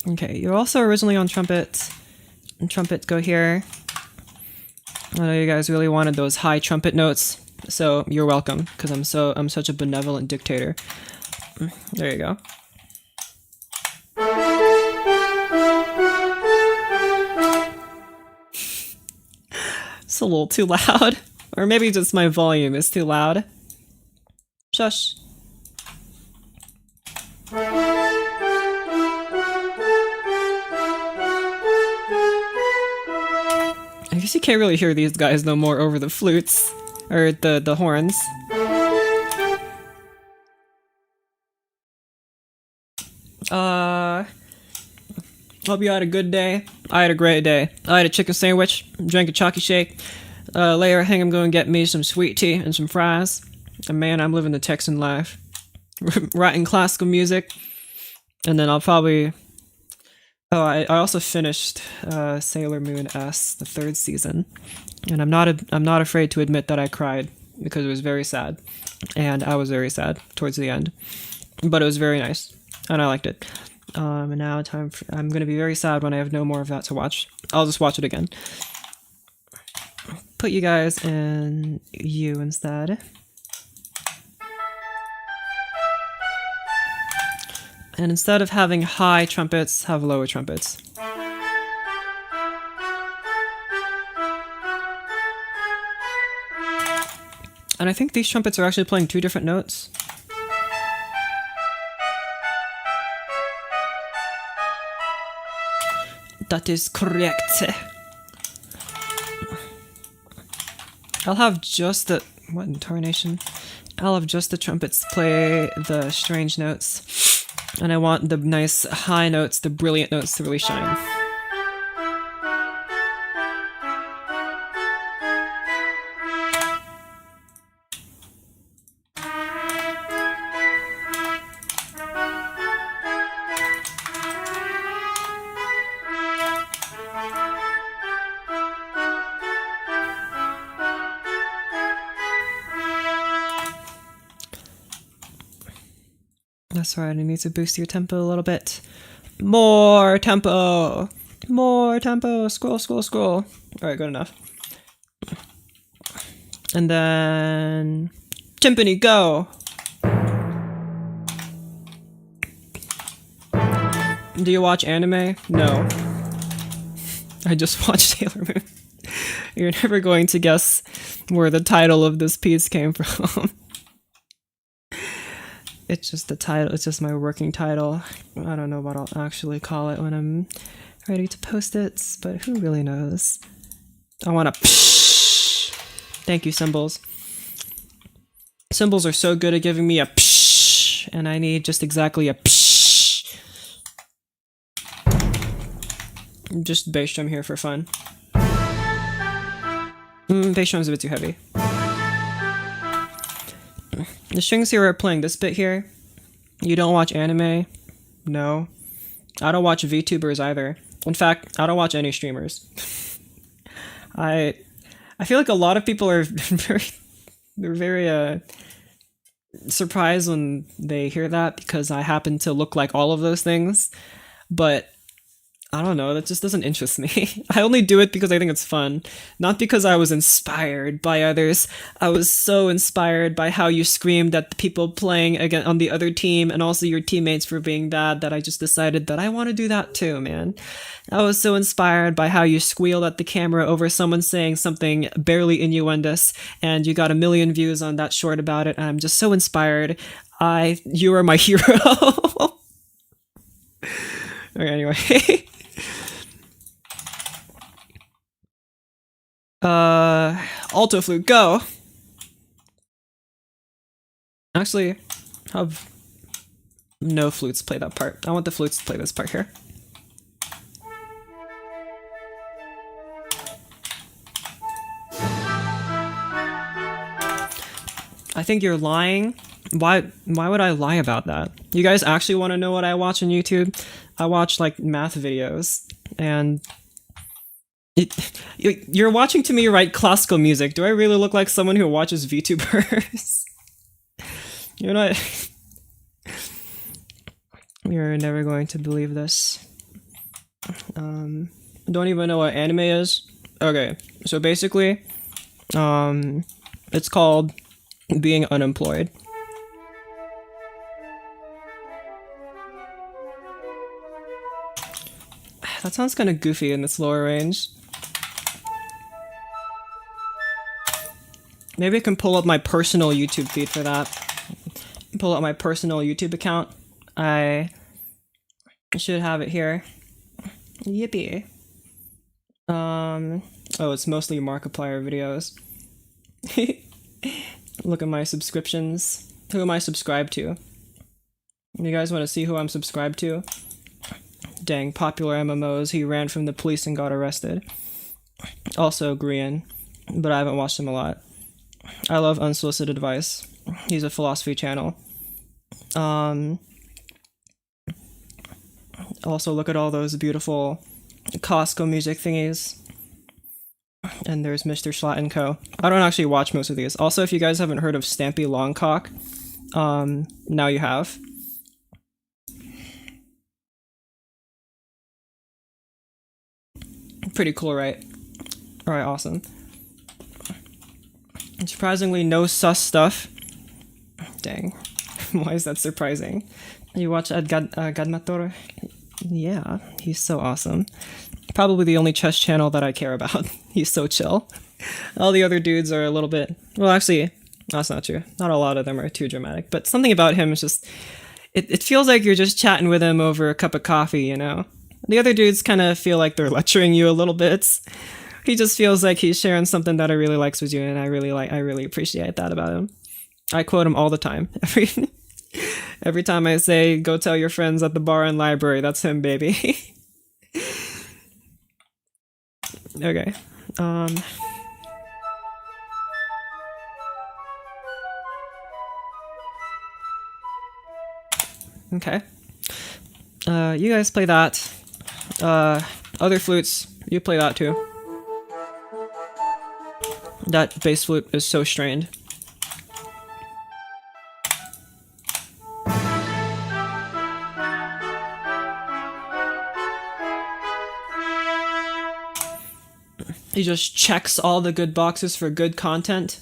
Okay, you're also originally on trumpet. And trumpet, go here. I know you guys really wanted those high trumpet notes, so you're welcome, because I'm such a benevolent dictator. There you go. It's a little too loud. Or maybe just my volume is too loud. Shush. I guess you can't really hear these guys no more over the flutes. Or the horns. Hope you had a good day. I had a great day. I had a chicken sandwich, drank a chalky shake. Later, I think I'm going to get me some sweet tea and some fries. And man, I'm living the Texan life. Writing classical music. And then I'll probably... Oh, I also finished Sailor Moon S, the 3rd season. And I'm not afraid to admit that I cried, because it was very sad. And I was very sad towards the end. But it was very nice. And I liked it. And now I'm going to be very sad when I have no more of that to watch. I'll just watch it again. Put you guys in U instead. And instead of having high trumpets, have lower trumpets. And I think these trumpets are actually playing 2 different notes. That is correct. I'll have just the... What intonation? I'll have just the trumpets play the strange notes. And I want the nice high notes, the brilliant notes to really shine. That's right, I need to boost your tempo a little bit. More tempo! More tempo! Scroll, scroll, scroll. Alright, good enough. And then... Timpani, go! Do you watch anime? No. I just watched Sailor Moon. You're never going to guess where the title of this piece came from. It's just the title, it's just my working title. I don't know what I'll actually call it when I'm ready to post it, but who really knows? I want to psh. Thank you, symbols. Symbols are so good at giving me a psh, and I need just exactly a psh. Just bass drum here for fun. Bass drum's a bit too heavy. The strings here are playing this bit here. You don't watch anime? No. I don't watch VTubers either. In fact, I don't watch any streamers. I feel like a lot of people are very surprised when they hear that, because I happen to look like all of those things. But I don't know, that just doesn't interest me. I only do it because I think it's fun, not because I was inspired by others. I was so inspired by how you screamed at the people playing again on the other team, and also your teammates for being bad, that I just decided that I want to do that too, man. I was so inspired by how you squealed at the camera over someone saying something barely innuendous, and you got 1 million views on that short about it, and I'm just so inspired. You are my hero. Okay, anyway. Alto flute, go! Actually, have no flutes play that part. I want the flutes to play this part here. I think you're lying. Why would I lie about that? You guys actually want to know what I watch on YouTube? I watch like math videos, and you're watching to me write classical music. Do I really look like someone who watches VTubers? You're not. You're never going to believe this. Don't even know what anime is. Okay, so basically, it's called being unemployed. That sounds kind of goofy in this lower range. Maybe I can pull up my personal YouTube feed for that. Pull up my personal YouTube account. I should have it here. Yippee. Oh, it's mostly Markiplier videos. Look at my subscriptions. Who am I subscribed to? You guys want to see who I'm subscribed to? Dang, popular MMOs. He ran from the police and got arrested. Also Grian, but I haven't watched him a lot. I love Unsolicited Advice. He's a philosophy channel. Also look at all those beautiful Costco music thingies. And there's Mr. Schlatt & Co. I don't actually watch most of these. Also, if you guys haven't heard of Stampy Longcock, now you have. Pretty cool, right? Alright, awesome. And surprisingly, no sus stuff. Dang. Why is that surprising? You watch Gadmator? Yeah, he's so awesome. Probably the only chess channel that I care about. He's so chill. All the other dudes are a little bit... Well, actually, that's not true. Not a lot of them are too dramatic. But something about him is just... It feels like you're just chatting with him over a cup of coffee, you know? The other dudes kind of feel like they're lecturing you a little bit. He just feels like he's sharing something that I really likes with you, and I really appreciate that about him. I quote him all the time. Every time I say, go tell your friends at the bar and library, that's him, baby. Okay. Okay. You guys play that. Other flutes, you play that too. That bass flute is so strained. He just checks all the good boxes for good content.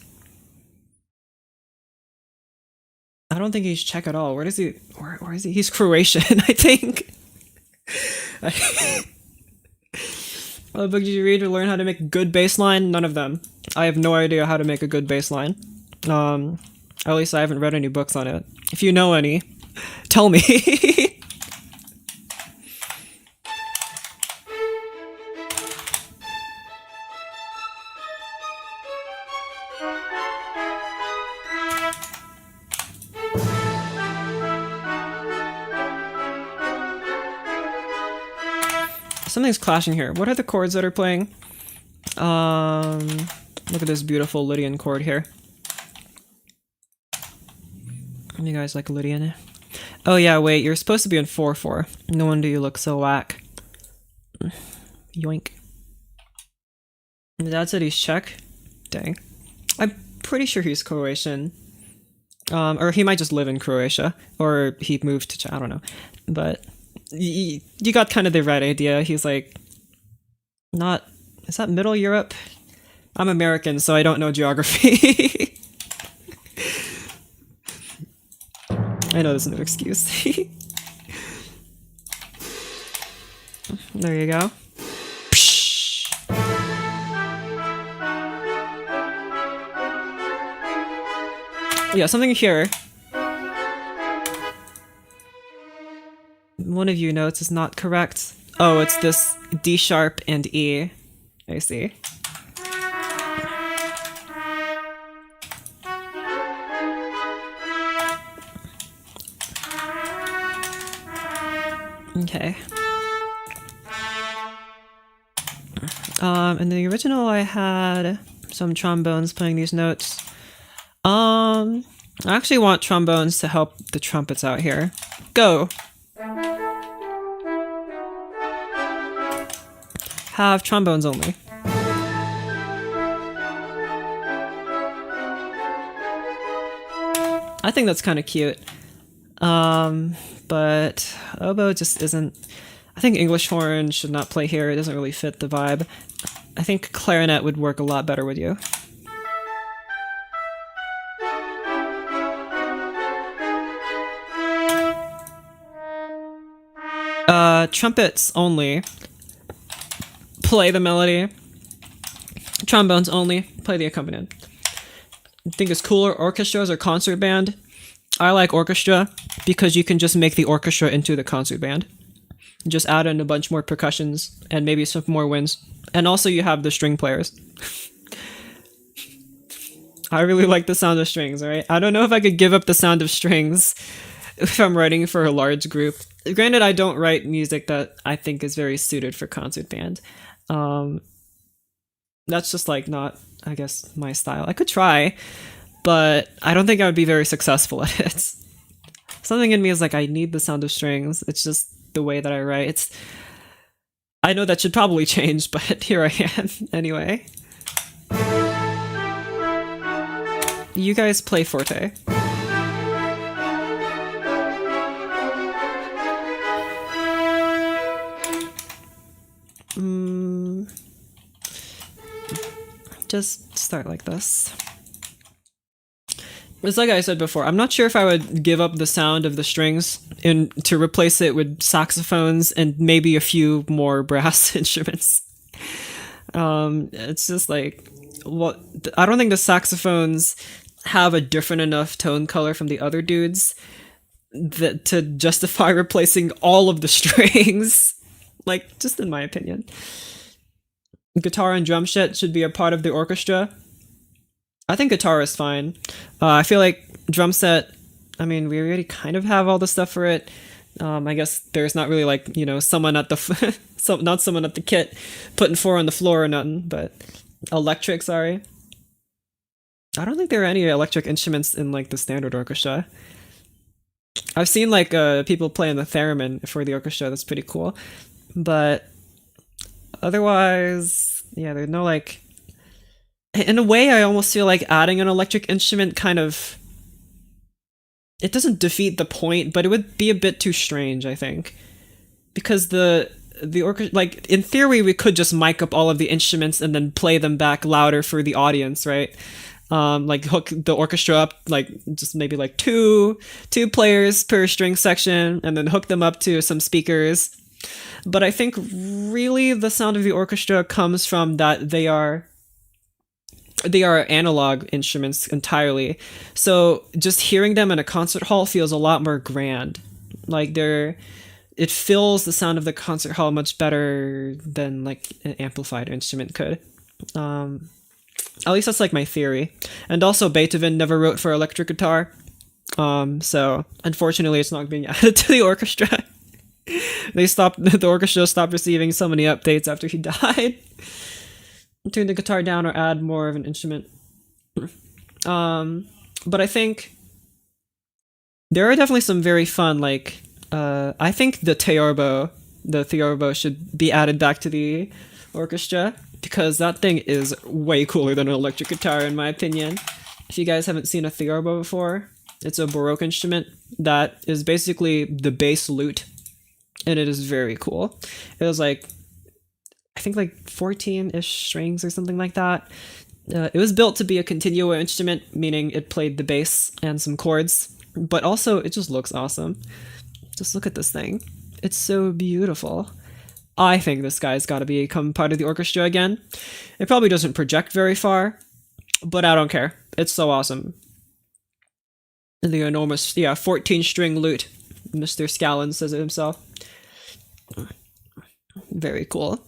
I don't think he's Czech at all. Where is he? He's Croatian, I think. What book did you read to learn how to make a good bassline? None of them. I have no idea how to make a good bassline. At least I haven't read any books on it. If you know any, tell me. Something's clashing here. What are the chords that are playing? Look at this beautiful Lydian chord here. You guys like Lydian? Oh yeah, wait, you're supposed to be in 4/4. No wonder you look so whack. Yoink. Dad said he's Czech? Dang. I'm pretty sure he's Croatian. Or he might just live in Croatia. Or he moved to Czech, I don't know. But you got kind of the right idea. He's like... Not... Is that Middle Europe? I'm American, so I don't know geography. I know there's no excuse. There you go. Yeah, something here. One of you notes is not correct. Oh, it's this D sharp and E. I see. Okay. In the original I had some trombones playing these notes. I actually want trombones to help the trumpets out here. Go! Have trombones only. I think that's kind of cute. But oboe just isn't... I think English horn should not play here. It doesn't really fit the vibe. I think clarinet would work a lot better with you. Trumpets only. Play the melody. Trombones only. Play the accompaniment. I think it's cooler orchestras or concert band. I like orchestra because you can just make the orchestra into the concert band. Just add in a bunch more percussions and maybe some more winds. And also you have the string players. I really like the sound of strings, alright? I don't know if I could give up the sound of strings if I'm writing for a large group. Granted, I don't write music that I think is very suited for concert band. That's just like not, I guess, my style. I could try, but I don't think I would be very successful at it. Something in me is like, I need the sound of strings. It's just the way that I write. I know that should probably change, but here I am anyway. You guys play forte. Just start like this. It's like I said before, I'm not sure if I would give up the sound of the strings to replace it with saxophones and maybe a few more brass instruments. It's just like, what? I don't think the saxophones have a different enough tone color from the other dudes to justify replacing all of the strings. Like, just in my opinion. Guitar and drum set should be a part of the orchestra. I think guitar is fine. I feel like drum set, I mean, we already kind of have all the stuff for it. I guess there's not really like, you know, someone at the, not someone at the kit putting four on the floor or nothing, but electric, sorry. I don't think there are any electric instruments in like the standard orchestra. I've seen like people playing the theremin for the orchestra. That's pretty cool. But otherwise, yeah, there's no like... In a way, I almost feel like adding an electric instrument kind of... It doesn't defeat the point, but it would be a bit too strange, I think. Because the orchestra... Like, in theory, we could just mic up all of the instruments and then play them back louder for the audience, right? Like hook the orchestra up, like just maybe like two players per string section, and then hook them up to some speakers. But I think really the sound of the orchestra comes from that they are analog instruments entirely. So just hearing them in a concert hall feels a lot more grand. Like it fills the sound of the concert hall much better than like an amplified instrument could. At least that's like my theory. And also Beethoven never wrote for electric guitar. So unfortunately it's not being added to the orchestra. The orchestra stopped receiving so many updates after he died. Tune the guitar down or add more of an instrument. But I think there are definitely some very fun, like, I think the theorbo should be added back to the orchestra, because that thing is way cooler than an electric guitar, in my opinion. If you guys haven't seen a theorbo before, it's a Baroque instrument that is basically the bass lute, and it is very cool. It was like, I think like 14-ish strings or something like that. It was built to be a continuo instrument, meaning it played the bass and some chords, but also it just looks awesome. Just look at this thing. It's so beautiful. I think this guy's got to become part of the orchestra again. It probably doesn't project very far, but I don't care. It's so awesome. And the enormous, 14-string lute. Mr. Scallon says it himself. Very cool.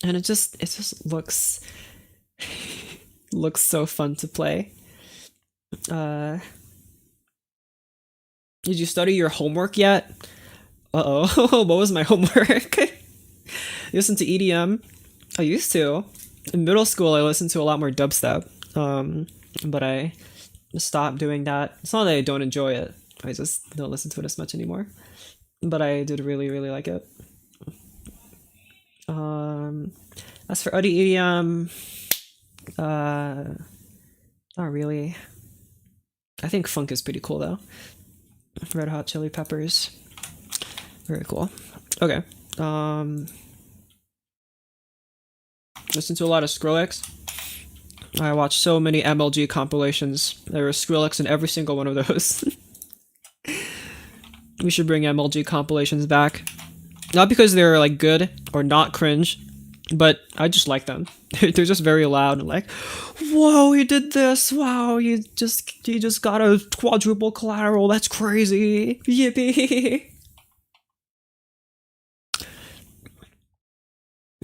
And it just looks looks so fun to play. Did you study your homework yet? Uh-oh. What was my homework? You listen to EDM? I used to. In middle school, I listened to a lot more dubstep. But I stopped doing that. It's not that I don't enjoy it. I just don't listen to it as much anymore. But I did really, really like it. As for other EDM, not really. I think funk is pretty cool though. Red Hot Chili Peppers. Very cool. Okay. Listen to a lot of Skrillex. I watched so many MLG compilations. There was Skrillex in every single one of those. We should bring MLG compilations back. Not because they're like good or not cringe, but I just like them. They're just very loud and like, whoa, he did this. Wow, he just got a quadruple collateral. That's crazy. Yippee.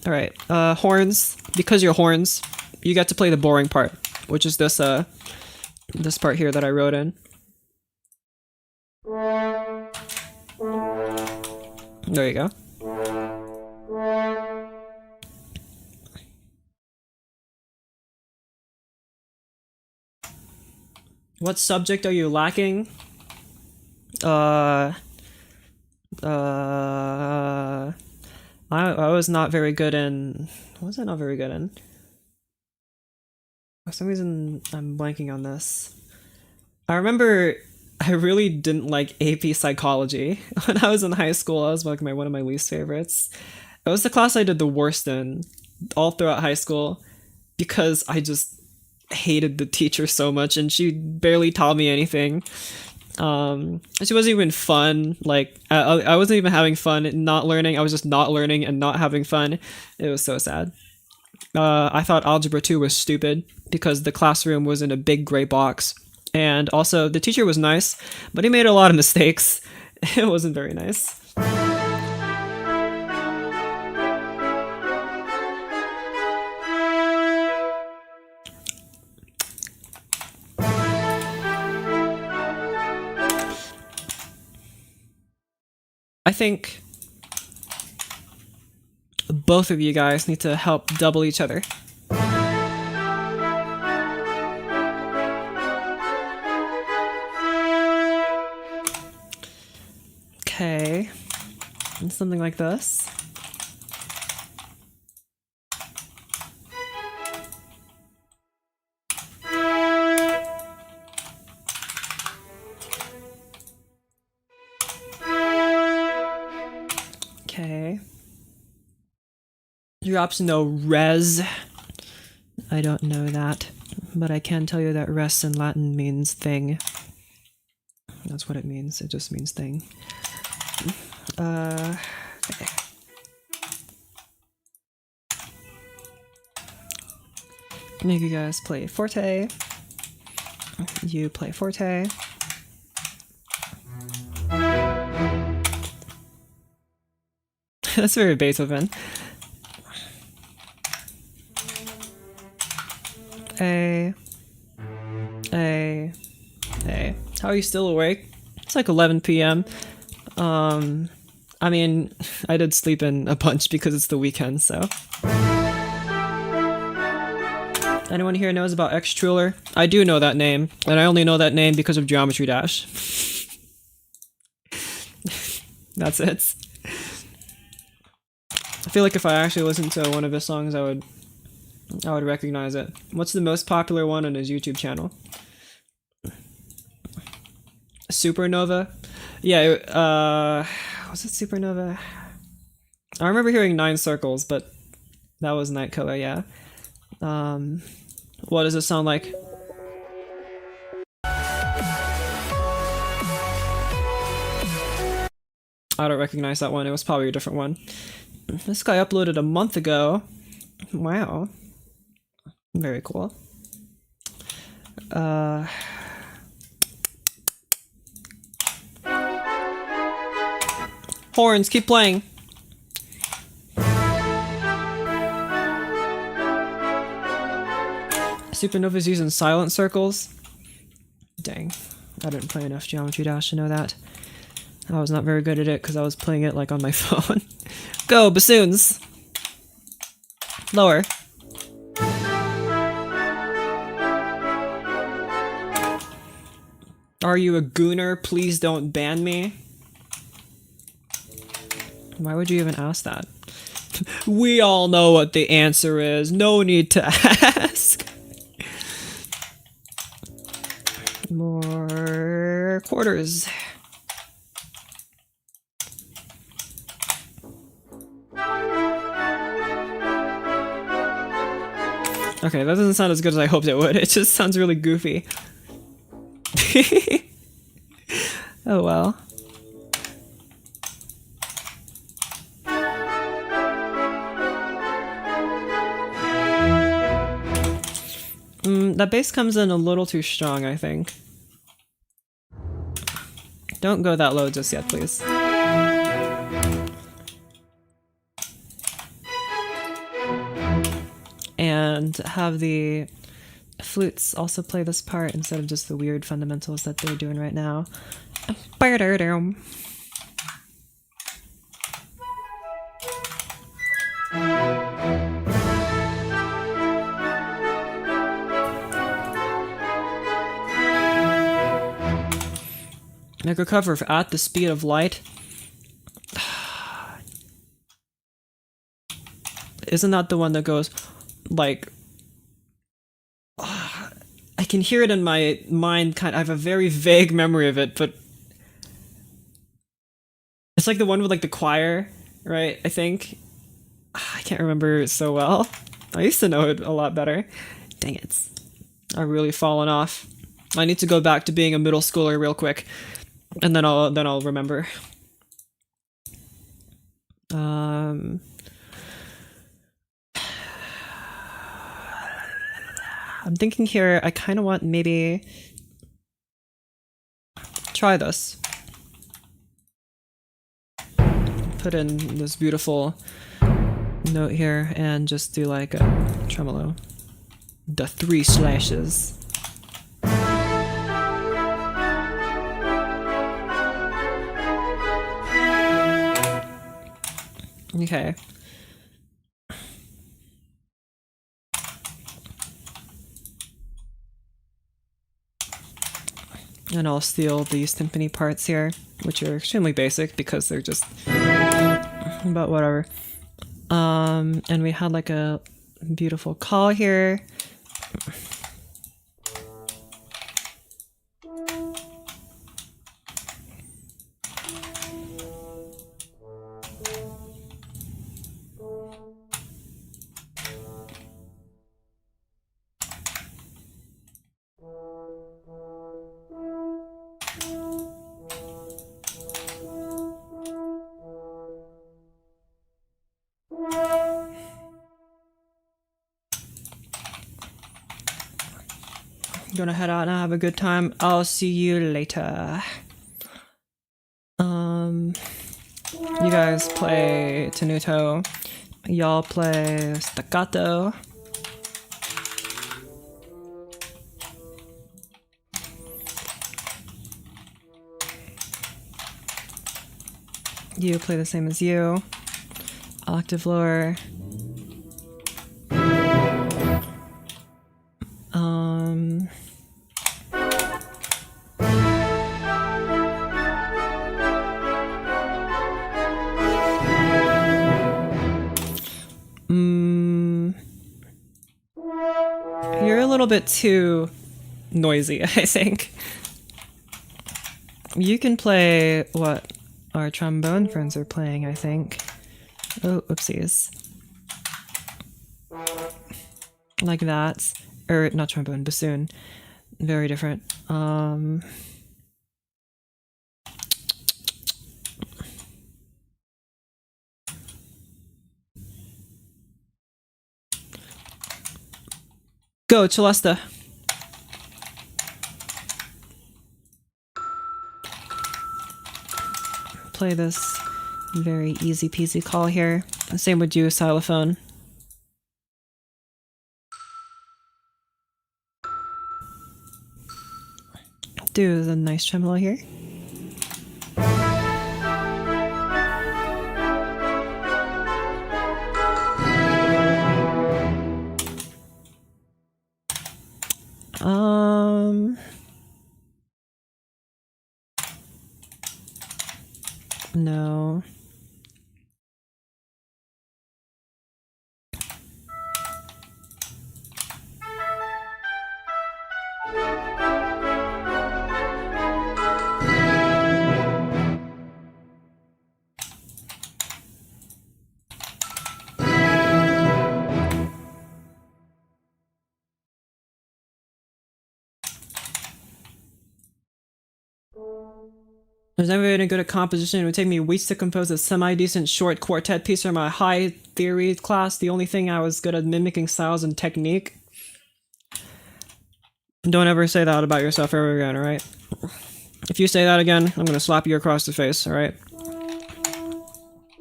All right, horns. Because you're horns, you get to play the boring part, which is this this part here that I wrote in. There you go. What subject are you lacking? I was not very good in... What was I not very good in? For some reason, I'm blanking on this. I remember I really didn't like AP Psychology. When I was in high school, that was like one of my least favorites. It was the class I did the worst in all throughout high school because I just hated the teacher so much and she barely taught me anything. She wasn't even fun. Like, I wasn't even having fun not learning. I was just not learning and not having fun. It was so sad. I thought Algebra 2 was stupid because the classroom was in a big gray box. And also, the teacher was nice, but he made a lot of mistakes. It wasn't very nice. I think both of you guys need to help double each other. Okay, and something like this. Okay. Drops no res. I don't know that, but I can tell you that res in Latin means thing. That's what it means. It just means thing. Okay. Make you guys play forte. You play forte. That's very Beethoven. A. How are you still awake? It's like 11 p.m. I mean, I did sleep in a bunch because it's the weekend, so. Anyone here knows about X-Truler? I do know that name, and I only know that name because of Geometry Dash. That's it. I feel like if I actually listened to one of his songs, I would recognize it. What's the most popular one on his YouTube channel? Supernova? Yeah, was it Supernova? I remember hearing 9 Circles, but that was Night Killer, yeah. What does it sound like? I don't recognize that one. It was probably a different one. This guy uploaded a month ago. Wow. Very cool. Horns, keep playing. Supernova's using silent circles. Dang, I didn't play enough Geometry Dash to know that. I was not very good at it because I was playing it like on my phone. Go, bassoons! Lower. Are you a gooner? Please don't ban me. Why would you even ask that? We all know what the answer is. No need to ask. More quarters. Okay, that doesn't sound as good as I hoped it would. It just sounds really goofy. Oh well. That bass comes in a little too strong, I think. Don't go that low just yet, please. And have the flutes also play this part instead of just the weird fundamentals that they're doing right now. Make a cover for At the Speed of Light. Isn't that the one that goes like... I can hear it in my mind, I have a very vague memory of it, but... It's like the one with like the choir, right? I think. I can't remember it so well. I used to know it a lot better. Dang it. I've really fallen off. I need to go back to being a middle schooler real quick. And then I'll remember. I'm thinking here, I kind of want maybe try this. Put in this beautiful note here and just do like a tremolo. The 3 slashes. Okay. And I'll steal these timpani parts here, which are extremely basic because they're just about whatever. And we had like a beautiful call here. Gonna head out and have a good time. I'll see you later. You guys play tenuto. Y'all play staccato. You play the same as you. Octave lower. You're a little bit too noisy, I think. You can play what our trombone friends are playing, I think. Oh, oopsies. Like that. Or, not trombone, bassoon. Very different. Go, Celesta. Play this very easy peasy call here. Same with you, xylophone. Do the nice tremolo here. No. There's never been a good at composition. It would take me weeks to compose a semi-decent short quartet piece for my high theory class. The only thing I was good at mimicking styles and technique. Don't ever say that about yourself ever again, alright? If you say that again, I'm gonna slap you across the face, alright?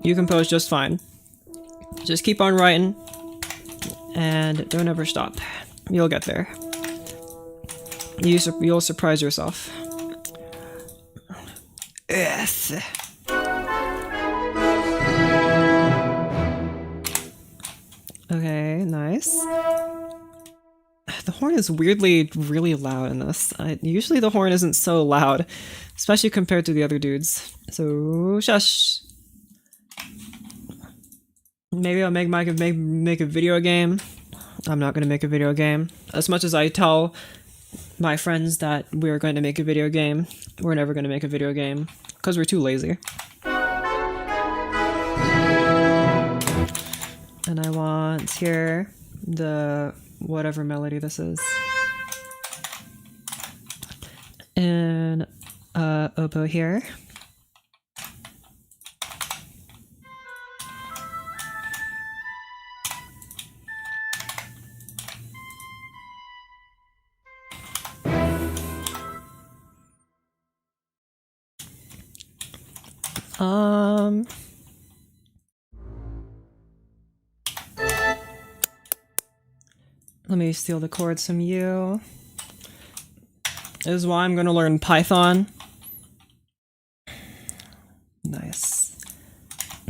You compose just fine. Just keep on writing, and don't ever stop. You'll get there. You'll surprise yourself. Yes. Okay, nice. The horn is weirdly really loud in this. Usually the horn isn't so loud, especially compared to the other dudes. So shush. Maybe I'll make a video game. I'm not gonna make a video game. As much as I tell my friends that we're going to make a video game, we're never gonna make a video game because we're too lazy. And I want here the whatever melody this is. And oboe here. Let me steal the chords from you. This is why I'm gonna learn Python. Nice.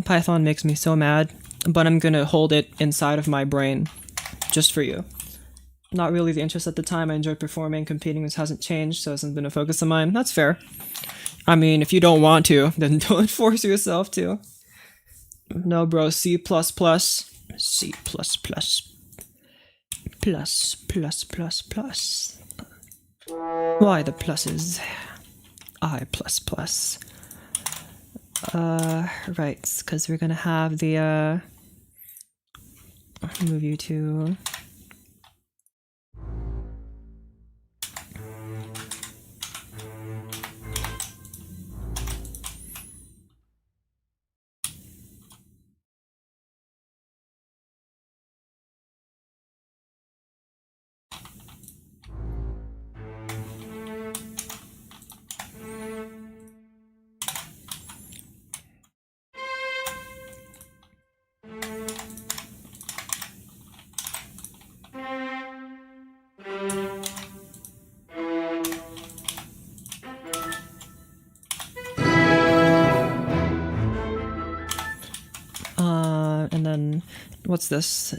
Python makes me so mad, but I'm gonna hold it inside of my brain just for you. Not really the interest at the time. I enjoy performing, competing. This hasn't changed, so it hasn't been a focus of mine. That's fair. I mean, if you don't want to, then don't force yourself to. No, bro. C++. C++. Plus. Why the pluses? I++. Right, because we're gonna have the, move you to... and then, what's this?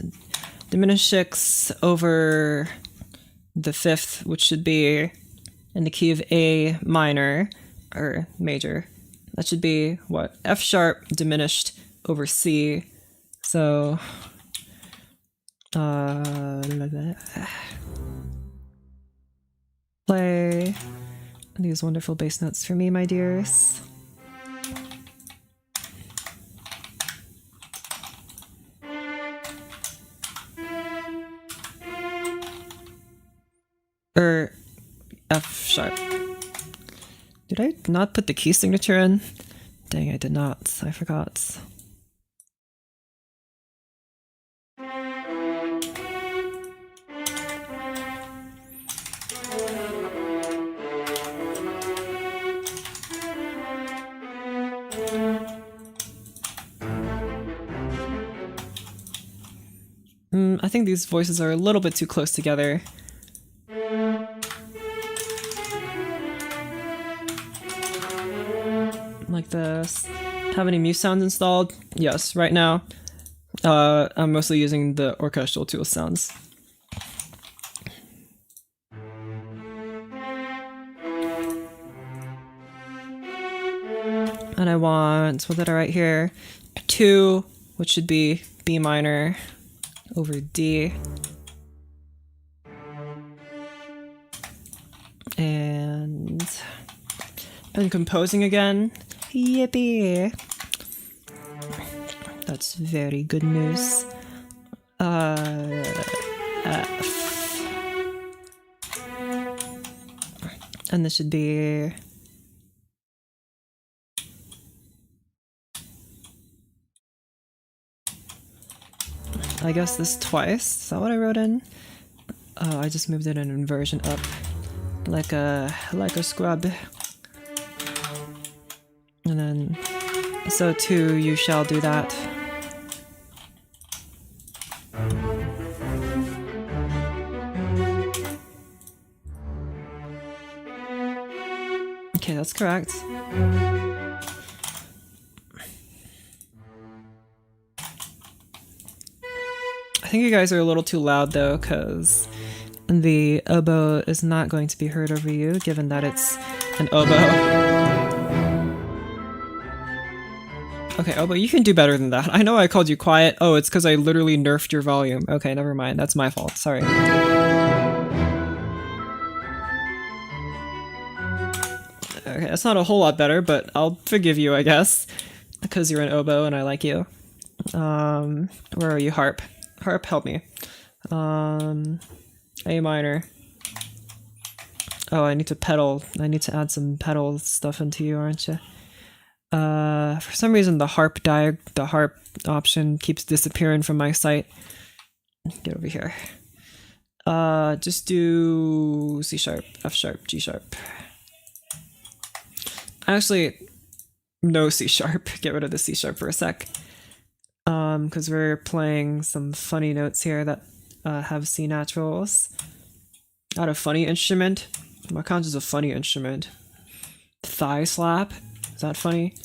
Diminished 6 over the 5th, which should be in the key of A minor, or major. That should be, what? F sharp diminished over C. So, play these wonderful bass notes for me, my dears. Or F sharp. Did I not put the key signature in? Dang, I did not. I forgot. I think these voices are a little bit too close together. Like this. Have any Muse sounds installed? Yes, right now. I'm mostly using the orchestral tool sounds. And I want, what did I write here? 2, which should be B minor over D. And composing again. Yippee! That's very good news. F. And this should be... I guess this twice. Is that what I wrote in? Oh, I just moved it in inversion up. Like a scrub. And then, so too, you shall do that. Okay, that's correct. I think you guys are a little too loud though, because the oboe is not going to be heard over you, given that it's an oboe. Okay, oboe, you can do better than that. I know I called you quiet. Oh, it's because I literally nerfed your volume. Okay, never mind. That's my fault. Sorry. Okay, that's not a whole lot better, but I'll forgive you, I guess. Because you're an oboe and I like you. Where are you, harp? Harp, help me. A minor. Oh, I need to pedal. I need to add some pedal stuff into you, aren't you? For some reason the harp option keeps disappearing from my site. Get over here. Just do C sharp, F sharp, G sharp. Actually, no C sharp. Get rid of the C sharp for a sec. Because we're playing some funny notes here that have C naturals. Not a funny instrument. What counts as a funny instrument? Thigh slap? Is that funny?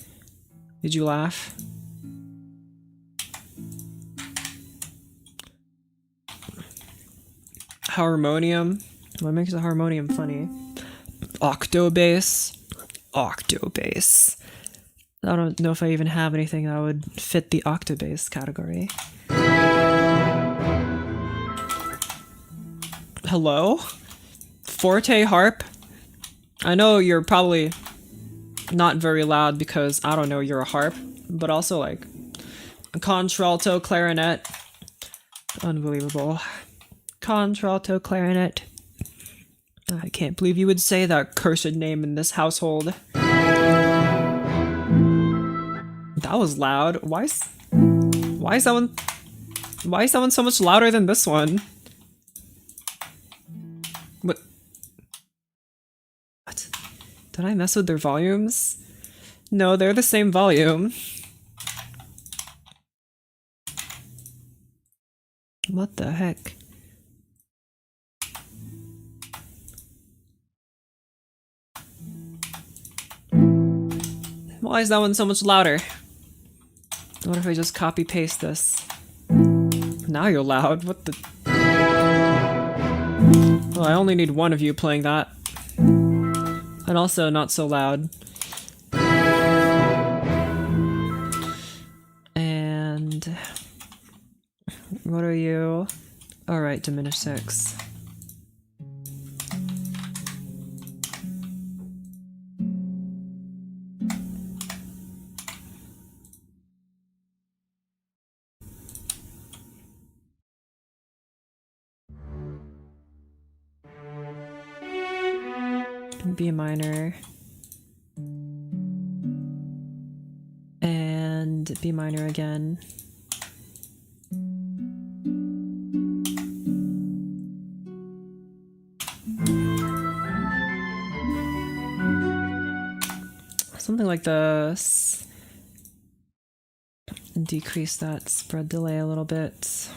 Did you laugh? Harmonium. What makes a harmonium funny? Octobass. Octobass. I don't know if I even have anything that would fit the octobass category. Hello? Forte harp? I know you're probably not very loud because, I don't know, you're a harp, but also like a contralto clarinet. Unbelievable. Contralto clarinet. I can't believe you would say that cursed name in this household. That was loud. Why is that one so much louder than this one? What? Did I mess with their volumes? No, they're the same volume. What the heck? Why is that one so much louder? What if I just copy paste this? Now you're loud. What the? Well, I only need one of you playing that. And also not so loud. And what are you? All right, diminish 6. B minor and B minor again. Something like this. And decrease that spread delay a little bit.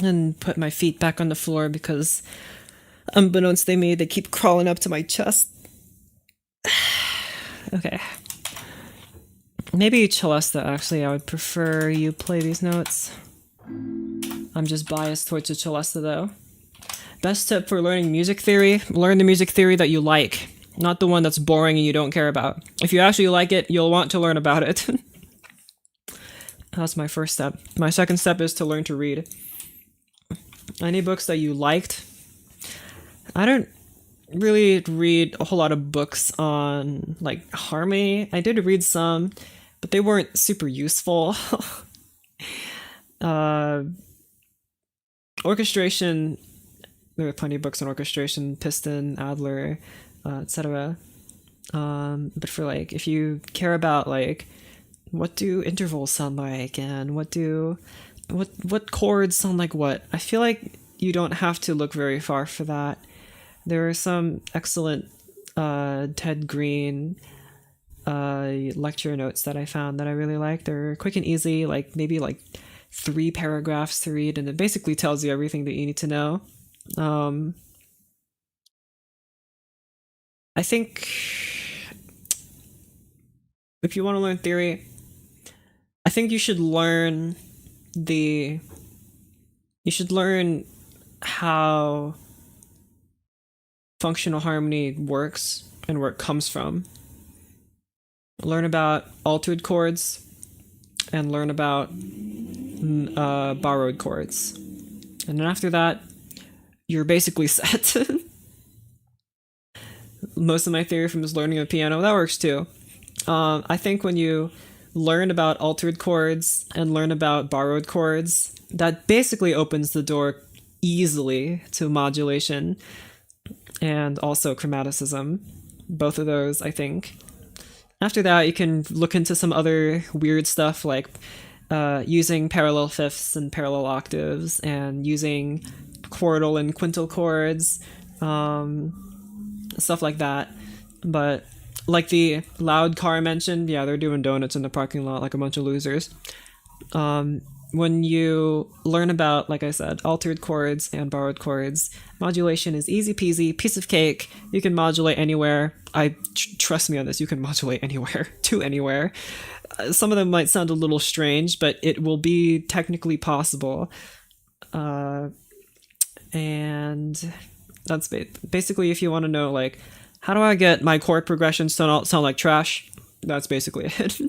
And put my feet back on the floor because unbeknownst to me, they keep crawling up to my chest. Okay. Maybe Celesta, actually. I would prefer you play these notes. I'm just biased towards the Celesta, though. Best tip for learning music theory? Learn the music theory that you like. not the one that's boring and you don't care about. If you actually like it, you'll want to learn about it. That's my first step. My second step is to learn to read. Any books that you liked. I don't really read a whole lot of books on like harmony. I did read some, but they weren't super useful. Orchestration, there are plenty of books on orchestration, Piston, Adler, etc. But for like, if you care about like, what do intervals sound like, and what chords sound like what, I feel like you don't have to look very far for that. There are some excellent Ted Green lecture notes that I found that I really like. They're quick and easy, like maybe like 3 paragraphs to read, and it basically tells you everything that you need to know. I think if you want to learn theory, I think you should learn how functional harmony works and where it comes from. Learn about altered chords and learn about borrowed chords. And then after that, you're basically set. Most of my theory from just learning a piano, that works too. I think when you learn about altered chords and learn about borrowed chords, that basically opens the door easily to modulation and also chromaticism. Both of those, I think. After that, you can look into some other weird stuff like using parallel fifths and parallel octaves and using quartal and quintal chords, stuff like that. But like the loud car mentioned, yeah, they're doing donuts in the parking lot like a bunch of losers. When you learn about, like I said, altered chords and borrowed chords, modulation is easy peasy, piece of cake. You can modulate anywhere. Trust me on this, you can modulate anywhere, to anywhere. Some of them might sound a little strange, but it will be technically possible. And that's basically, if you want to know, like, how do I get my chord progressions to not sound like trash? That's basically it.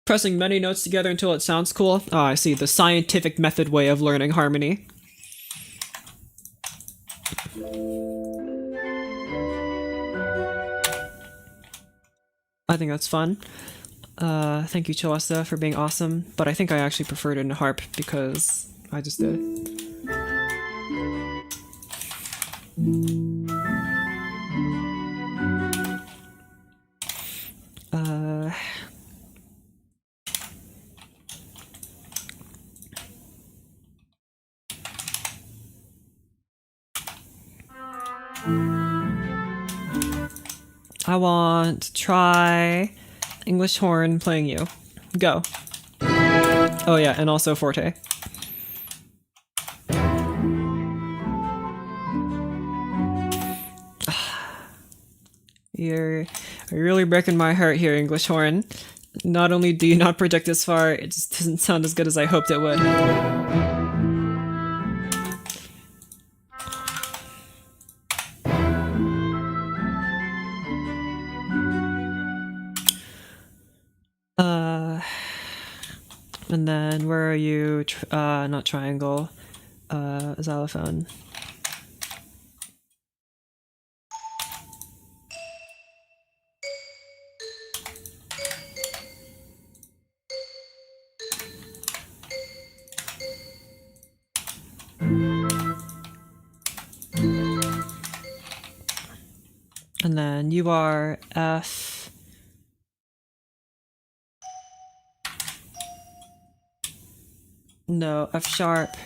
Pressing many notes together until it sounds cool. Oh, I see. The scientific method way of learning harmony. I think that's fun. Thank you, Chalesta, for being awesome. But I think I actually preferred it in harp because I just did. I want to try English horn playing you. Go. Oh yeah, and also forte. You're really breaking my heart here, English horn. Not only do you not project as far, it just doesn't sound as good as I hoped it would. And then where are you? Not triangle. Xylophone. And then you are F. No, F sharp.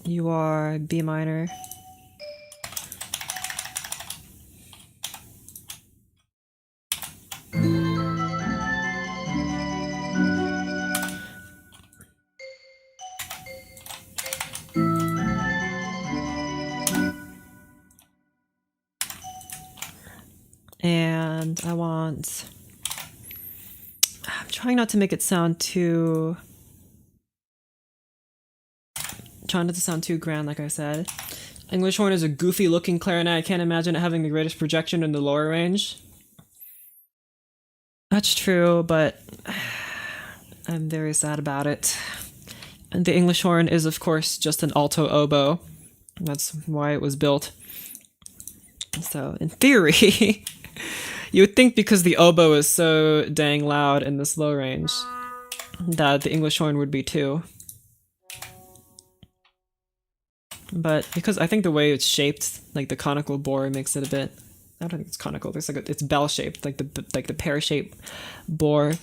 You are B minor. And And I want... I'm trying not to make it sound too... Trying not to sound too grand, like I said. English horn is a goofy looking clarinet. I can't imagine it having the greatest projection in the lower range. That's true, but I'm very sad about it. And the English horn is, of course, just an alto oboe. That's why it was built. So, in theory, you would think because the oboe is so dang loud in this low range, that the English horn would be too. But because I think the way it's shaped, like the conical bore makes it a bit... I don't think it's conical. There's like it's bell-shaped, like the pear-shaped bore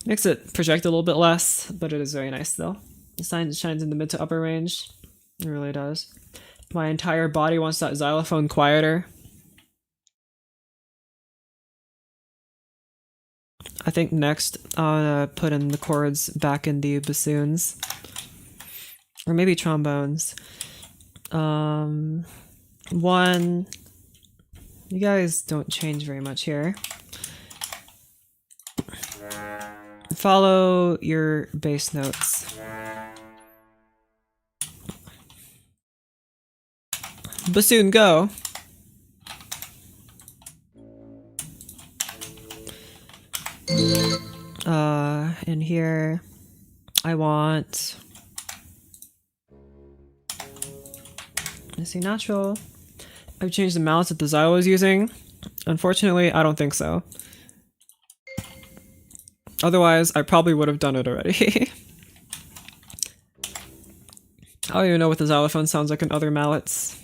makes it project a little bit less, but it is very nice still. It shines in the mid to upper range. It really does. My entire body wants that xylophone quieter. I think next I'll put in the chords back in the bassoons, or maybe trombones. One. You guys don't change very much here. Follow your bass notes. Bassoon, go! In here, I want... Let's see, natural. I've changed the mallets that the Xylo was using. Unfortunately, I don't think so. Otherwise, I probably would have done it already. I don't even know what the xylophone sounds like in other mallets.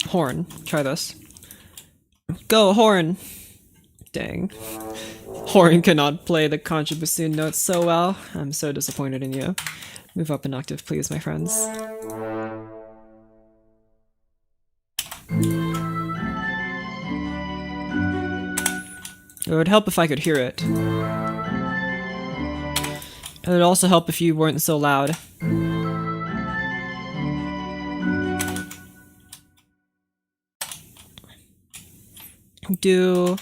Horn. Try this. Go, horn! Dang. Horn cannot play the contrabassoon notes so well. I'm so disappointed in you. Move up an octave, please, my friends. It would help if I could hear it. It would also help if you weren't so loud. Do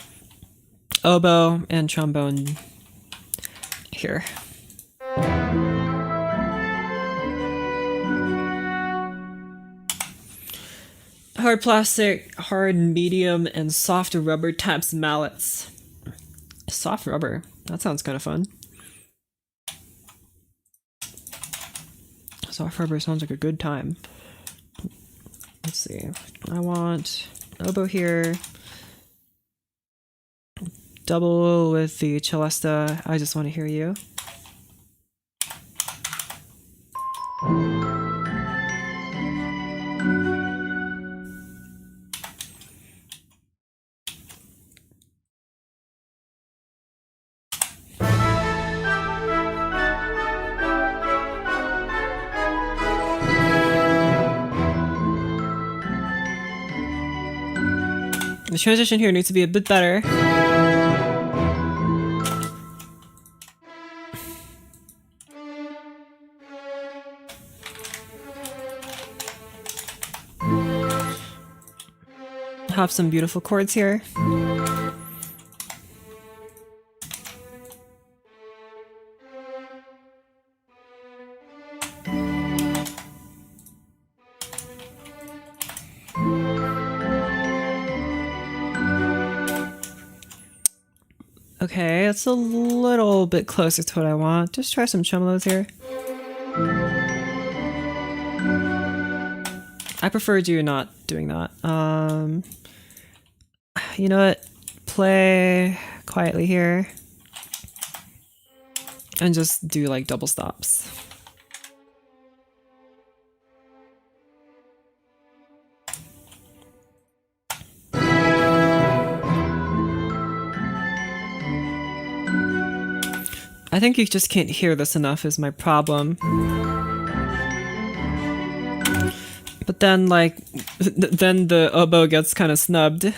oboe and trombone here. Hard plastic, hard medium, and soft rubber taps mallets. Soft rubber. That sounds kind of fun. Soft rubber sounds like a good time. Let's see. I want oboe here. Double with the celesta. I just want to hear you. The transition here needs to be a bit better. Have some beautiful chords here. Okay, it's a little bit closer to what I want. Just try some tremolos here. I preferred you not doing that. You know what? Play quietly here. And just do like double stops. I think you just can't hear this enough is my problem. But then, like, then the oboe gets kind of snubbed.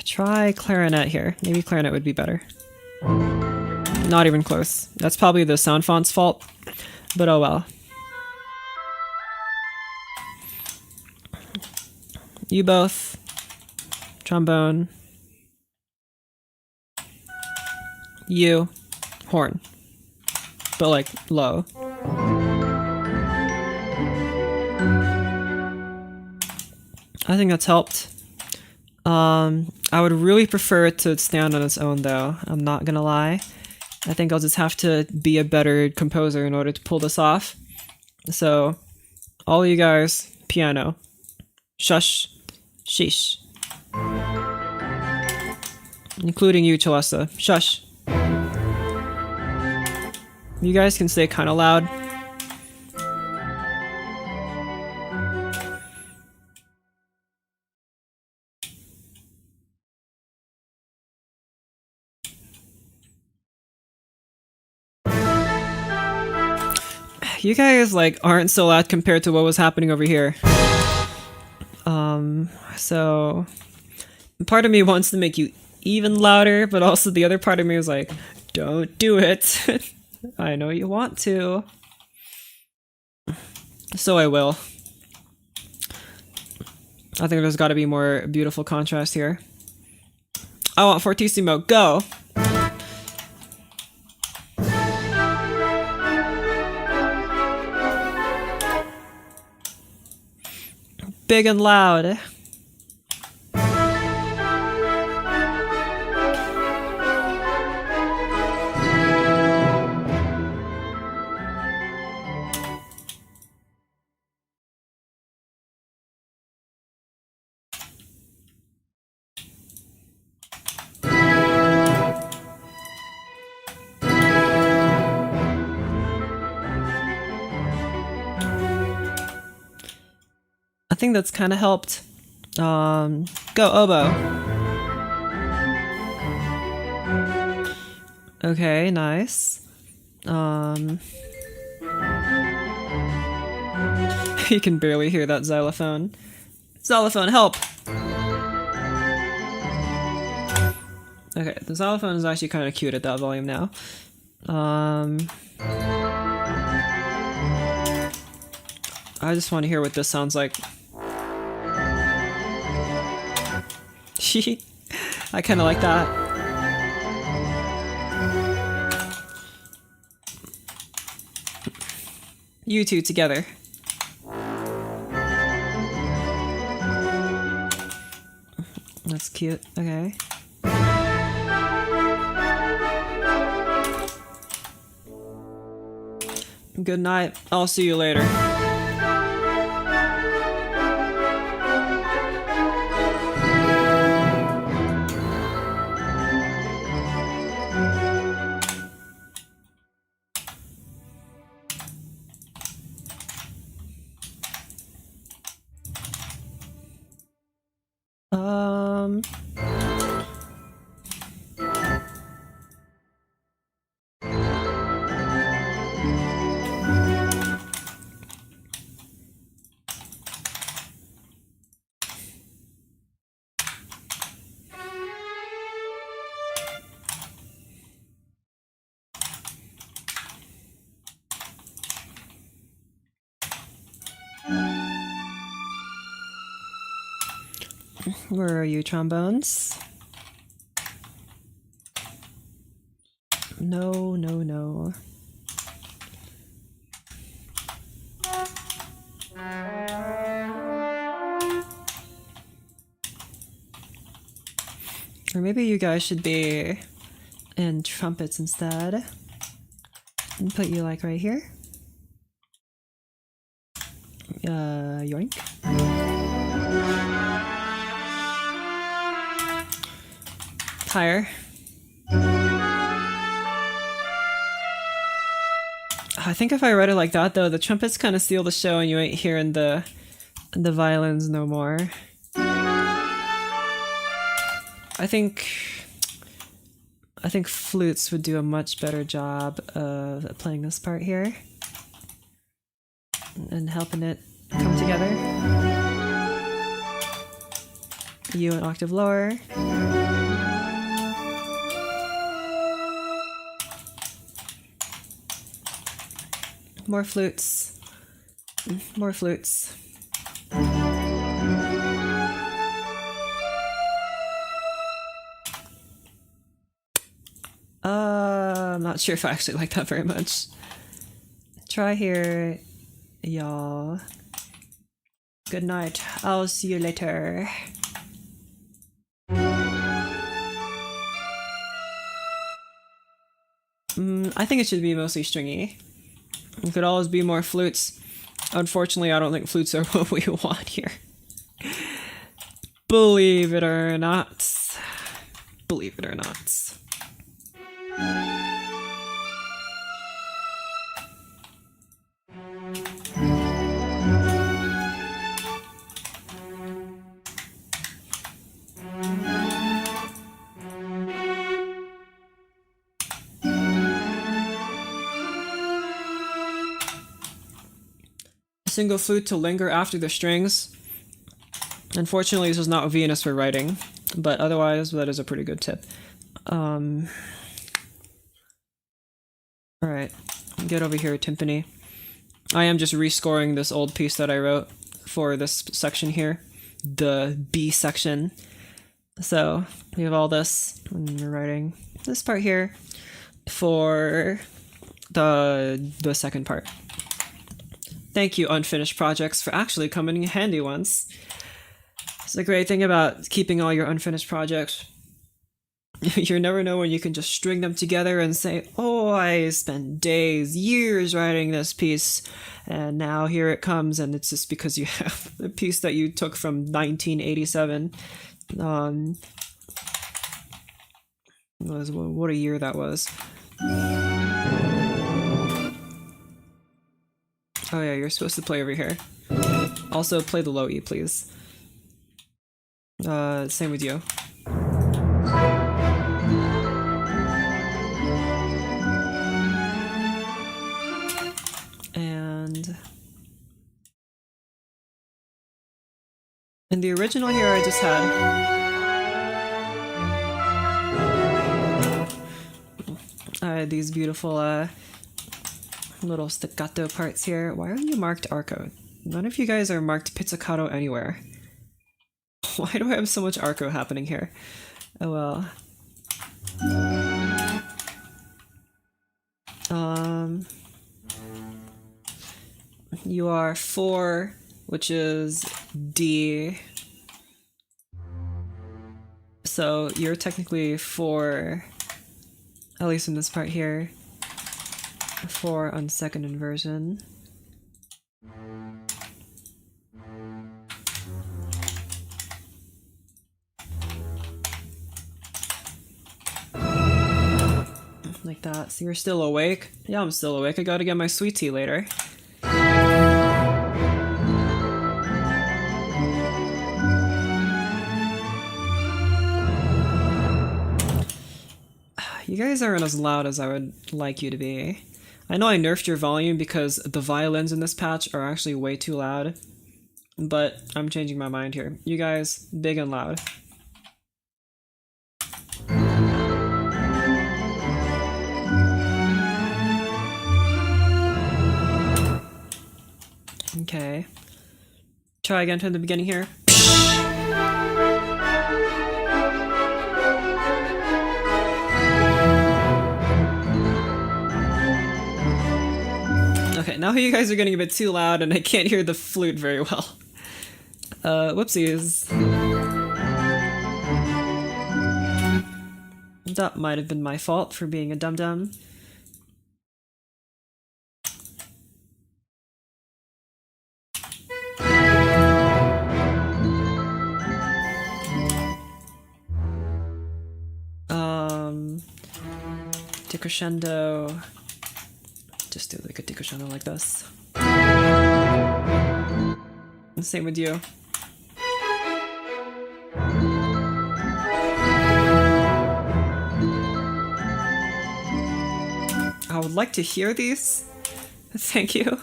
Try clarinet here. Maybe clarinet would be better. Not even close. That's probably the sound font's fault, but oh well. You both. Trombone. You. Horn. But like low. I think that's helped. I would really prefer it to stand on its own though, I'm not gonna lie. I think I'll just have to be a better composer in order to pull this off. So, all you guys, piano. Shush. Sheesh. Including you, Chalessa. Shush. You guys can stay kinda loud. You guys, like, aren't so loud compared to what was happening over here. So... part of me wants to make you even louder, but also the other part of me is like, don't do it. I know you want to. So I will. I think there's gotta be more beautiful contrast here. I want fortissimo, go! Big and loud. I think that's kind of helped. Go oboe. Okay, nice. You can barely hear that xylophone. Xylophone, help! Okay, the xylophone is actually kind of cute at that volume now. I just want to hear what this sounds like. I kind of like that. You two together. That's cute. Okay. Good night. I'll see you later. Where are you, trombones? No, no, no. Or maybe you guys should be in trumpets instead. And put you like right here. Yoink. Higher. I think if I read it like that though, the trumpets kind of steal the show and you ain't hearing the violins no more. I think flutes would do a much better job of playing this part here and helping it come together. You an octave lower. more flutes. More flutes. I'm not sure if I actually like that very much. Try here, y'all. Good night. I'll see you later. I think it should be mostly stringy. It could always be more flutes. Unfortunately, I don't think flutes are what we want here. Believe it or not. Believe it or not. Single flute to linger after the strings. Unfortunately, this is not Venus for writing, but otherwise, that is a pretty good tip. Alright, get over here, timpani. I am just rescoring this old piece that I wrote for this section here, the B section. So, we have all this, and we're writing this part here for the second part. Thank you, unfinished projects, for actually coming in handy once. It's the great thing about keeping all your unfinished projects. You never know when you can just string them together and say, oh, I spent days, years writing this piece, and now here it comes, and it's just because you have a piece that you took from 1987. What a year that was. Oh yeah, you're supposed to play over here. Also, play the low E, please. Same with you. And... in the original here, I just had these beautiful, little staccato parts here. Why are you marked arco? None of you guys are marked pizzicato anywhere. Why do I have so much arco happening here? Oh well. You are 4, which is D. So you're technically 4, at least in this part here. 4 on second inversion. Like that. So you're still awake? Yeah, I'm still awake. I gotta get my sweet tea later. You guys aren't as loud as I would like you to be. I know I nerfed your volume because the violins in this patch are actually way too loud, but I'm changing my mind here. You guys, big and loud. Okay. Try again from the beginning here. Okay, now you guys are getting a bit too loud and I can't hear the flute very well. Whoopsies. That might have been my fault for being a dum-dum. Decrescendo. Just do like a decrescendo like this. And same with you. I would like to hear these. Thank you.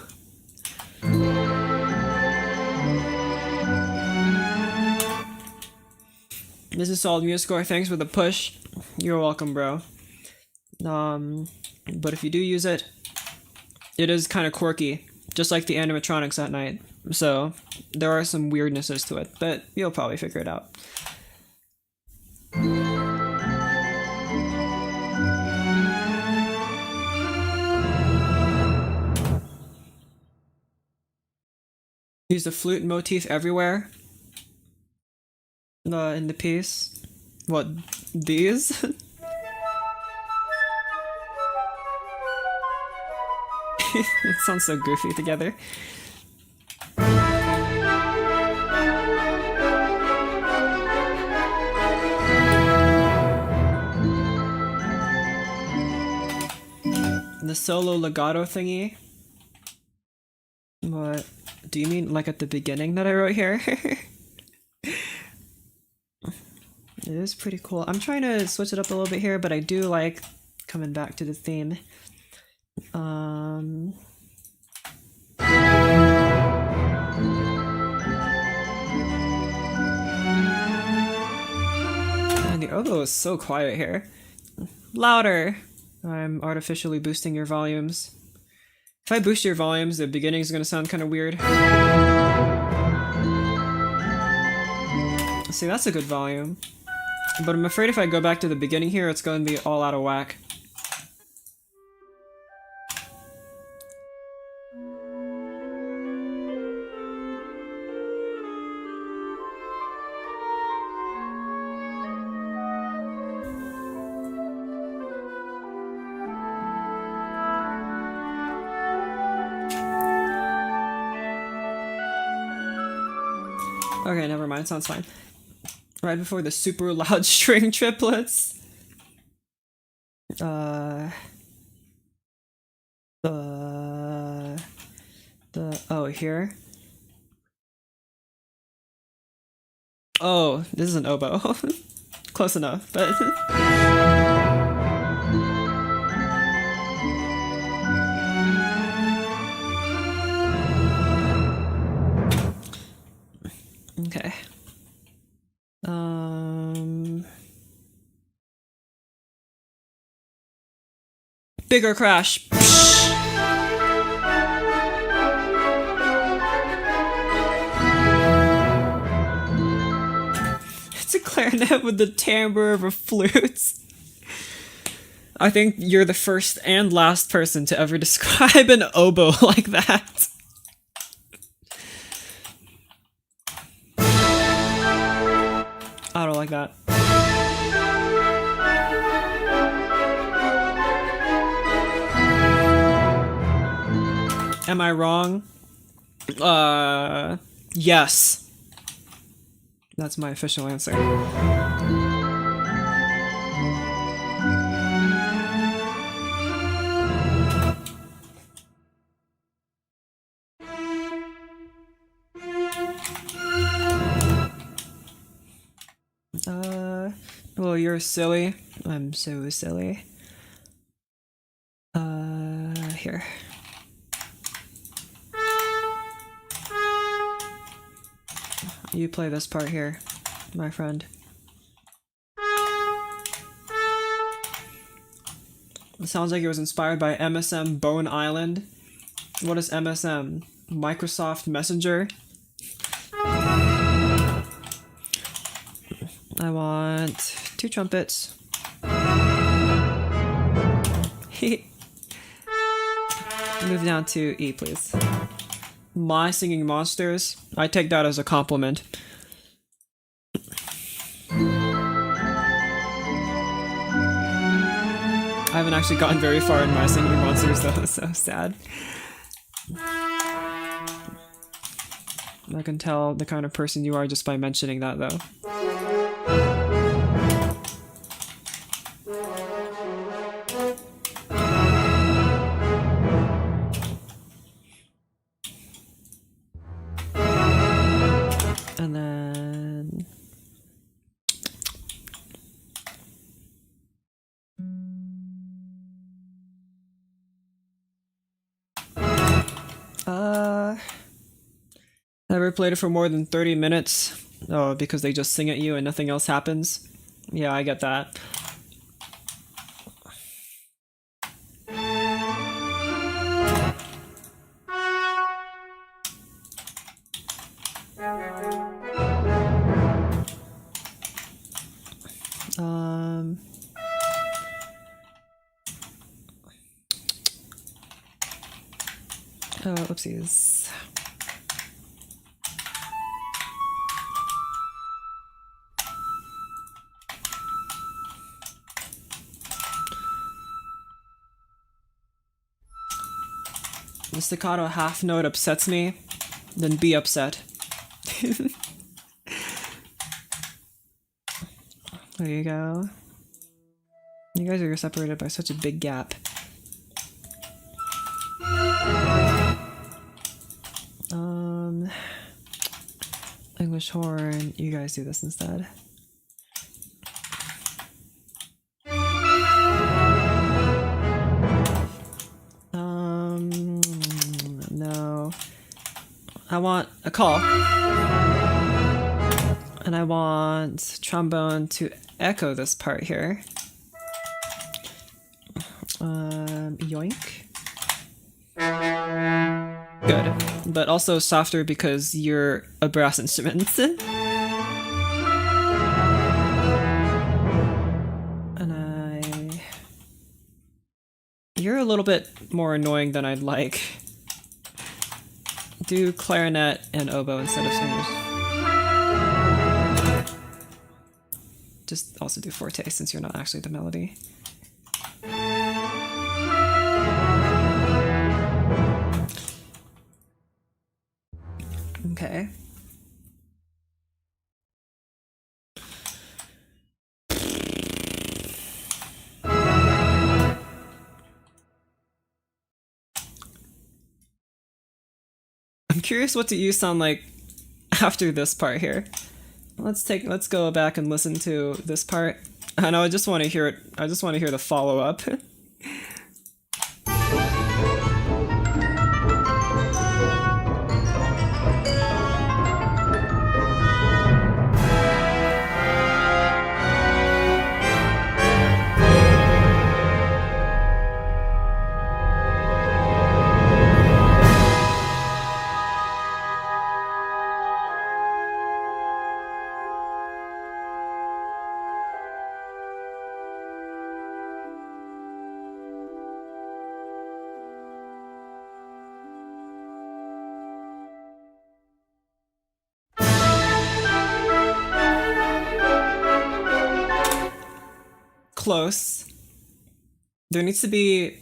This is solid music score. Thanks for the push. You're welcome, bro. But if you do use it, it is kind of quirky, just like the animatronics at night. So there are some weirdnesses to it, but you'll probably figure it out. Use the flute motif everywhere in the piece. What, these? It sounds so goofy together. The solo legato thingy. What? Do you mean like at the beginning that I wrote here? It is pretty cool. I'm trying to switch it up a little bit here, but I do like coming back to the theme. And the oboe is so quiet here. Louder! I'm artificially boosting your volumes. If I boost your volumes, the beginning is gonna sound kind of weird. See, that's a good volume. But I'm afraid if I go back to the beginning here, it's going to be all out of whack. Okay, never mind, sounds fine. Right before the super loud string triplets. Oh, here? Oh, this is an oboe. Close enough, but... Okay. Bigger crash. It's a clarinet with the timbre of a flute. I think you're the first and last person to ever describe an oboe like that. I don't like that. Am I wrong? Yes. That's my official answer. Well, you're silly. I'm so silly. Here. You play this part here, my friend. It sounds like it was inspired by MSM Bone Island. What is MSM? Microsoft Messenger? I want 2 trumpets. Move down to E, please. My singing monsters? I take that as a compliment. I haven't actually gotten very far in my singing monsters though, it's so sad. I can tell the kind of person you are just by mentioning that though. And then... Ever played it for more than 30 minutes? Oh, because they just sing at you and nothing else happens? Yeah, I get that. Oh, oopsies. The staccato half note upsets me, then be upset. There you go. You guys are separated by such a big gap. English horn, you guys do this instead. No. I want a call. And I want trombone to echo this part here. Yoink. Good. But also softer because you're a brass instrument. And you're a little bit more annoying than I'd like. Do clarinet and oboe instead of singers. Just also do forte since you're not actually the melody. Okay. I'm curious what do you sound like after this part here. Let's go back and listen to this part. I know I just want to hear it. I just want to hear the follow-up. Close. There needs to be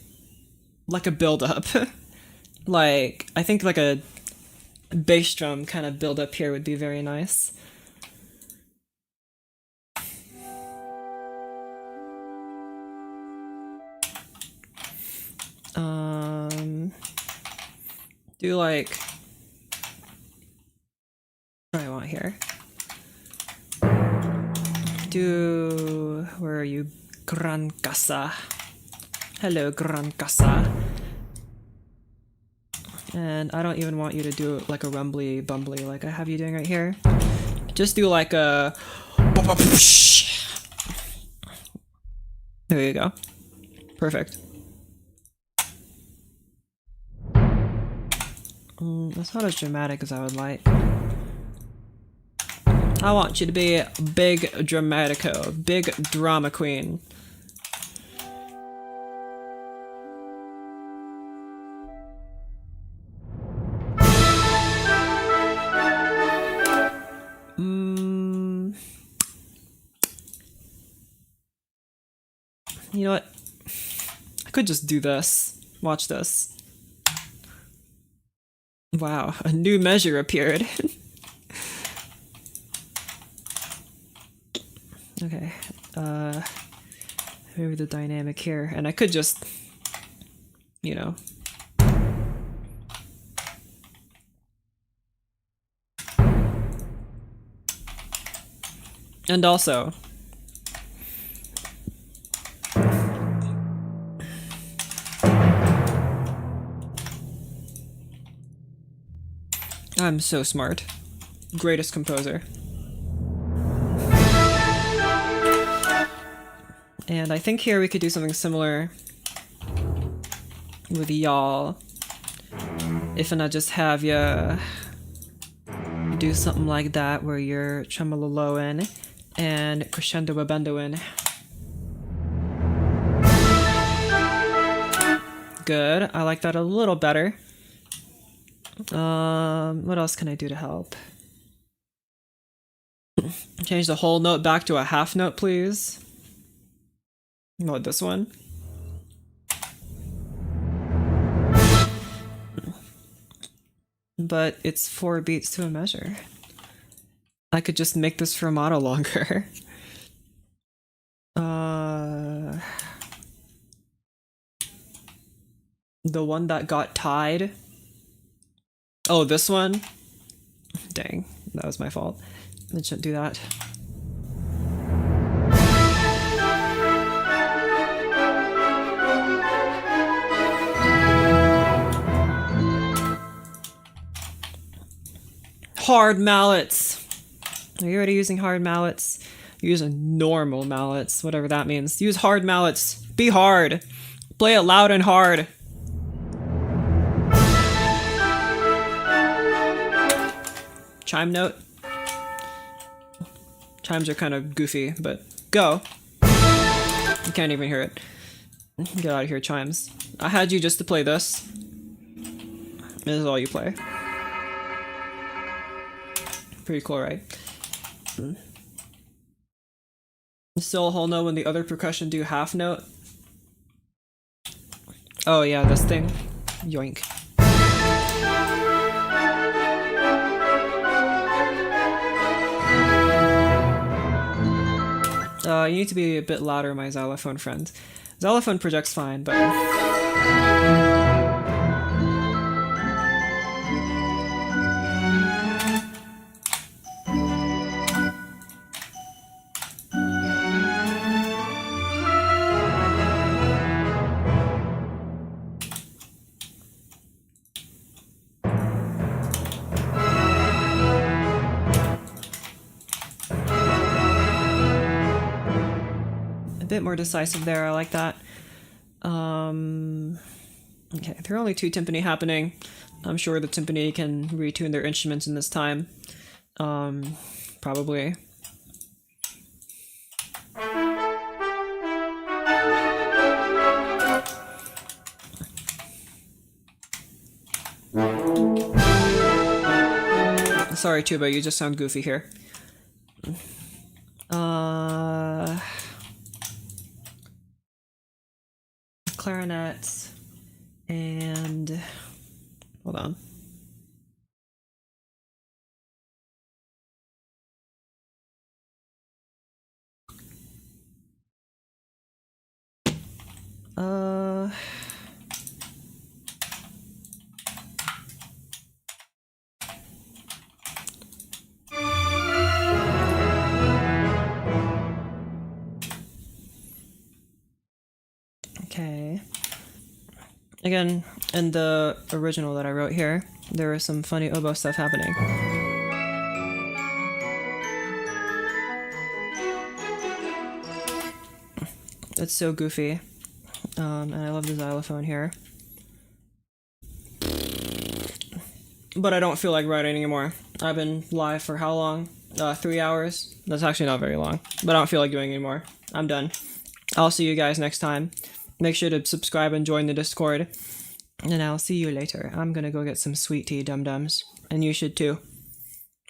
like a build-up. Like, I think like a bass drum kind of build-up here would be very nice. Do like... what do I want here? Do... where are you? Gran Casa. Hello, Gran Casa. And I don't even want you to do like a rumbly bumbly like I have you doing right here. Just do like a... there you go. Perfect. That's not as dramatic as I would like. I want you to be big dramatico, big drama queen. You know what? I could just do this. Watch this. Wow, a new measure appeared. Okay, maybe the dynamic here, and I could just, you know. And also, I'm so smart. Greatest composer. And I think here we could do something similar with y'all. If I just have you do something like that where you're tremolo low-in and crescendo bendo-in. Good, I like that a little better. What else can I do to help? Change the whole note back to a half note, please. What, this one? But it's 4 beats to a measure. I could just make this fermata longer. The one that got tied. Oh, this one? Dang, that was my fault. I shouldn't do that. Hard mallets! Are you already using hard mallets? Use normal mallets, whatever that means. Use hard mallets. Be hard. Play it loud and hard. Chime note. Chimes are kind of goofy, but go. You can't even hear it. Get out of here, chimes. I had you just to play this. This is all you play. Pretty cool, right? Still a whole note when the other percussion do half note. Oh yeah, this thing. Yoink. You need to be a bit louder, my xylophone friend. Xylophone projects fine, but... bit more decisive there, I like that. Okay, there are only 2 timpani happening. I'm sure the timpani can retune their instruments in this time. Probably. Sorry, Tuba, you just sound goofy here. Clarinets and hold on. Okay. Again, in the original that I wrote here, there was some funny oboe stuff happening. It's so goofy. And I love the xylophone here. But I don't feel like writing anymore. I've been live for how long? 3 hours? That's actually not very long. But I don't feel like doing anymore. I'm done. I'll see you guys next time. Make sure to subscribe and join the Discord. And I'll see you later. I'm gonna go get some sweet tea, dum-dums. And you should too.